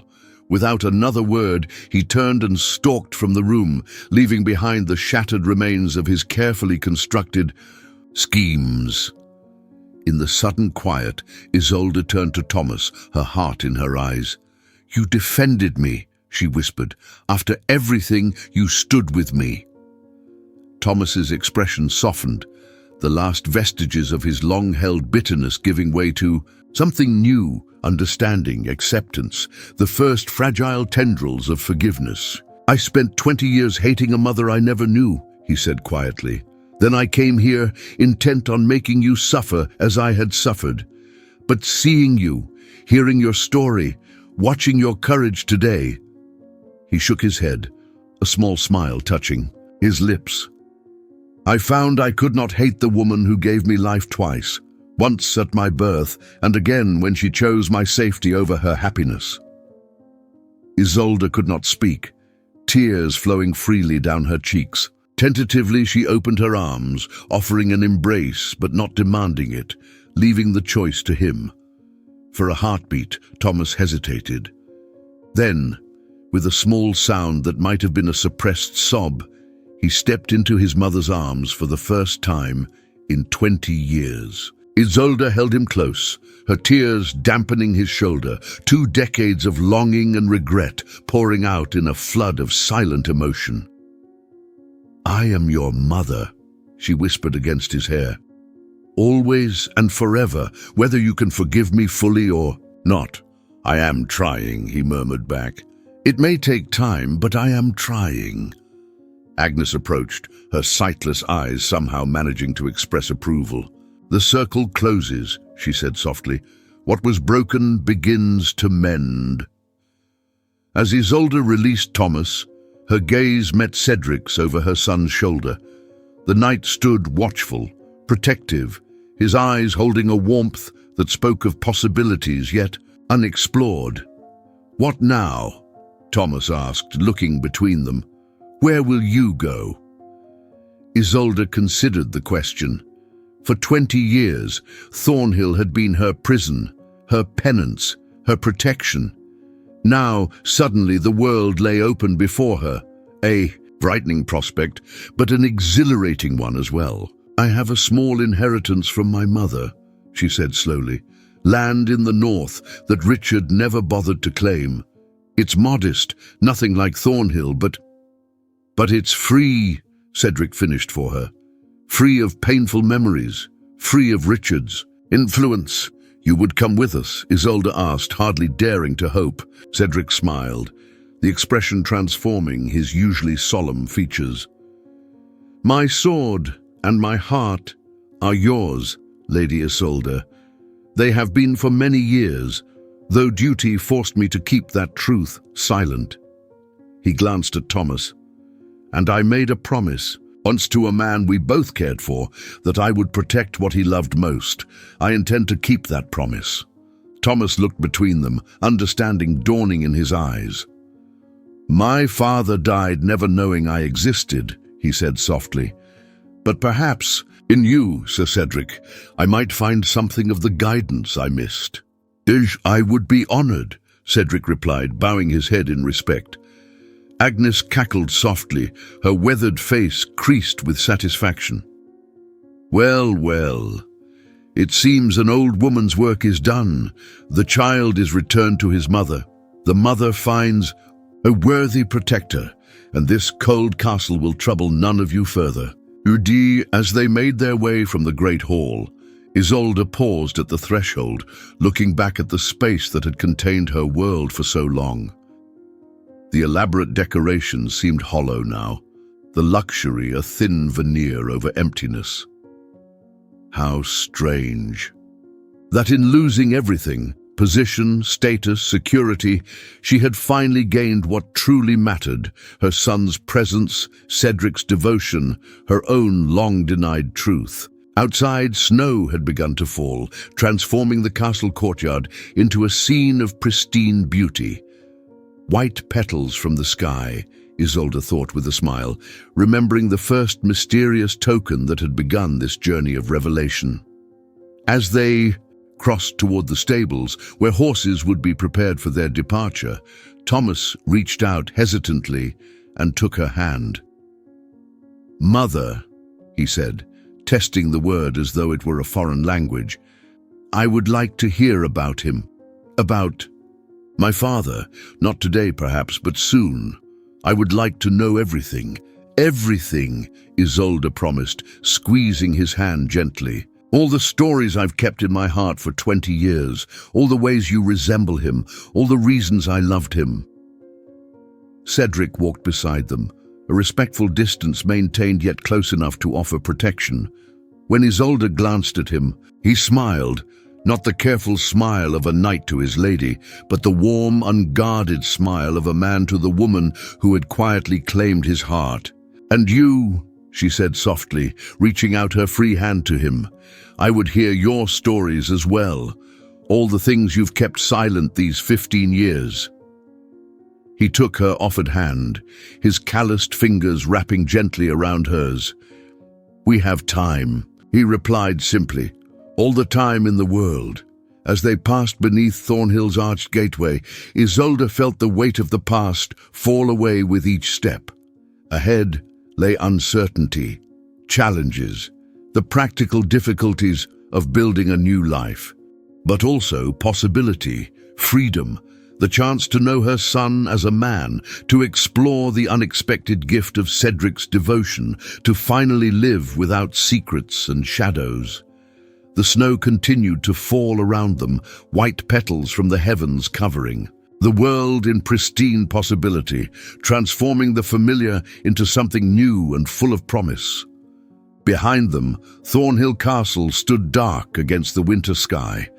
Without another word, he turned and stalked from the room, leaving behind the shattered remains of his carefully constructed schemes. In the sudden quiet, Isolde turned to Thomas, her heart in her eyes. "You defended me," she whispered. "After everything, you stood with me." Thomas's expression softened, the last vestiges of his long-held bitterness giving way to something new, understanding, acceptance, the first fragile tendrils of forgiveness. "I spent 20 years hating a mother I never knew," he said quietly. "Then I came here, intent on making you suffer as I had suffered. But seeing you, hearing your story, watching your courage today..." He shook his head, a small smile touching his lips. "I found I could not hate the woman who gave me life twice. Once at my birth, and again when she chose my safety over her happiness." Isolde could not speak, tears flowing freely down her cheeks. Tentatively she opened her arms, offering an embrace but not demanding it, leaving the choice to him. For a heartbeat, Thomas hesitated. Then, with a small sound that might have been a suppressed sob, he stepped into his mother's arms for the first time in 20 years. Isolde held him close, her tears dampening his shoulder, 2 decades of longing and regret pouring out in a flood of silent emotion. "I am your mother," she whispered against his hair. "Always and forever, whether you can forgive me fully or not." "I am trying," he murmured back. "It may take time, but I am trying." Agnes approached, her sightless eyes somehow managing to express approval. "The circle closes," she said softly. "What was broken begins to mend." As Isolde released Thomas, her gaze met Cedric's over her son's shoulder. The knight stood watchful, protective, his eyes holding a warmth that spoke of possibilities yet unexplored. "What now?" Thomas asked, looking between them. "Where will you go?" Isolde considered the question. For 20 years, Thornhill had been her prison, her penance, her protection. Now, suddenly, the world lay open before her, a frightening prospect, but an exhilarating one as well. "I have a small inheritance from my mother," she said slowly. "Land in the north that Richard never bothered to claim. It's modest, nothing like Thornhill, but it's free," Cedric finished for her. "Free of painful memories, free of Richard's influence." "You would come with us?" Isolde asked, hardly daring to hope. Cedric smiled, the expression transforming his usually solemn features. "My sword and my heart are yours, Lady Isolde. They have been for many years, though duty forced me to keep that truth silent." He glanced at Thomas. "And I made a promise, once to a man we both cared for, that I would protect what he loved most. I intend to keep that promise." Thomas looked between them, understanding dawning in his eyes. "My father died never knowing I existed," he said softly. "But perhaps, in you, Sir Cedric, I might find something of the guidance I missed." "I would be honored," Cedric replied, bowing his head in respect. Agnes cackled softly, her weathered face creased with satisfaction. "Well, well. It seems an old woman's work is done. The child is returned to his mother. The mother finds a worthy protector, and this cold castle will trouble none of you further." As they made their way from the great hall, Isolde paused at the threshold, looking back at the space that had contained her world for so long. The elaborate decorations seemed hollow now, the luxury a thin veneer over emptiness. How strange that in losing everything, position, status, security, she had finally gained what truly mattered: her son's presence, Cedric's devotion, her own long-denied truth. Outside, snow had begun to fall, transforming the castle courtyard into a scene of pristine beauty. White petals from the sky, Isolde thought with a smile, remembering the first mysterious token that had begun this journey of revelation. As they crossed toward the stables, where horses would be prepared for their departure, Thomas reached out hesitantly and took her hand. "Mother," he said, testing the word as though it were a foreign language, "I would like to hear about him. About my father. Not today, perhaps, but soon. I would like to know everything." "Everything," Isolde promised, squeezing his hand gently. "All the stories I've kept in my heart for 20 years, all the ways you resemble him, all the reasons I loved him." Cedric walked beside them, a respectful distance maintained yet close enough to offer protection. When Isolde glanced at him, he smiled, not the careful smile of a knight to his lady, but the warm, unguarded smile of a man to the woman who had quietly claimed his heart. "And you," she said softly, reaching out her free hand to him, "I would hear your stories as well, all the things you've kept silent these 15 years. He took her offered hand, his calloused fingers wrapping gently around hers. "We have time," he replied simply, "all the time in the world." As they passed beneath Thornhill's arched gateway, Isolde felt the weight of the past fall away with each step. Ahead lay uncertainty, challenges, the practical difficulties of building a new life, but also possibility, freedom, the chance to know her son as a man, to explore the unexpected gift of Cedric's devotion, to finally live without secrets and shadows. The snow continued to fall around them, white petals from the heavens covering. The world in pristine possibility, transforming the familiar into something new and full of promise. Behind them, Thornhill Castle stood dark against the winter sky,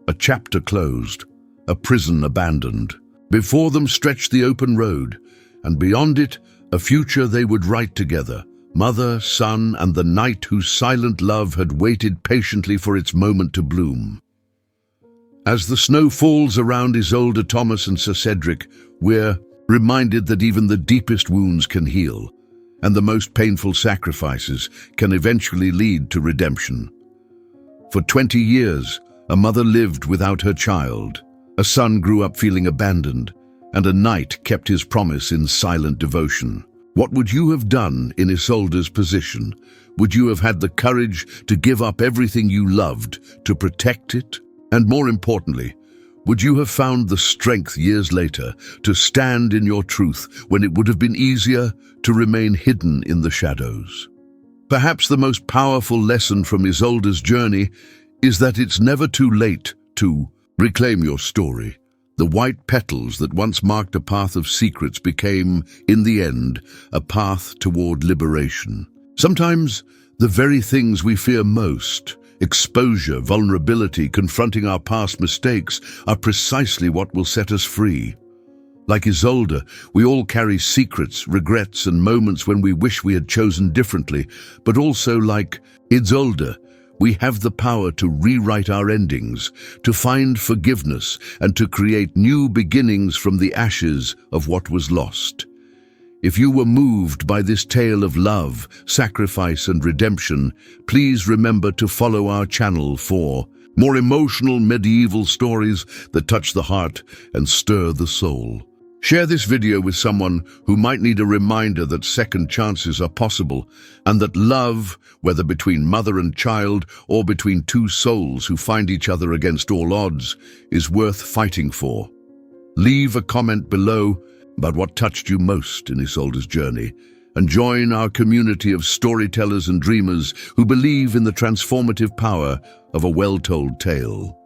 a chapter closed, a prison abandoned. Before them stretched the open road, and beyond it, a future they would write together, mother, son, and the knight whose silent love had waited patiently for its moment to bloom. As the snow falls around Isolde, Thomas, and Sir Cedric, we're reminded that even the deepest wounds can heal, and the most painful sacrifices can eventually lead to redemption. For 20 years, a mother lived without her child, A son grew up feeling abandoned, and a knight kept his promise in silent devotion. What would you have done in Isolde's position? Would you have had the courage to give up everything you loved to protect it? And more importantly, would you have found the strength years later to stand in your truth when it would have been easier to remain hidden in the shadows? Perhaps the most powerful lesson from Isolde's journey is that it's never too late to reclaim your story. The white petals that once marked a path of secrets became, in the end, a path toward liberation. Sometimes, the very things we fear most, exposure, vulnerability, confronting our past mistakes, are precisely what will set us free. Like Isolde, we all carry secrets, regrets, and moments when we wish we had chosen differently, but also like Isolde, we have the power to rewrite our endings, to find forgiveness, and to create new beginnings from the ashes of what was lost. If you were moved by this tale of love, sacrifice, and redemption, please remember to follow our channel for more emotional medieval stories that touch the heart and stir the soul. Share this video with someone who might need a reminder that second chances are possible and that love, whether between mother and child or between two souls who find each other against all odds, is worth fighting for. Leave a comment below about what touched you most in Isolde's journey and join our community of storytellers and dreamers who believe in the transformative power of a well-told tale.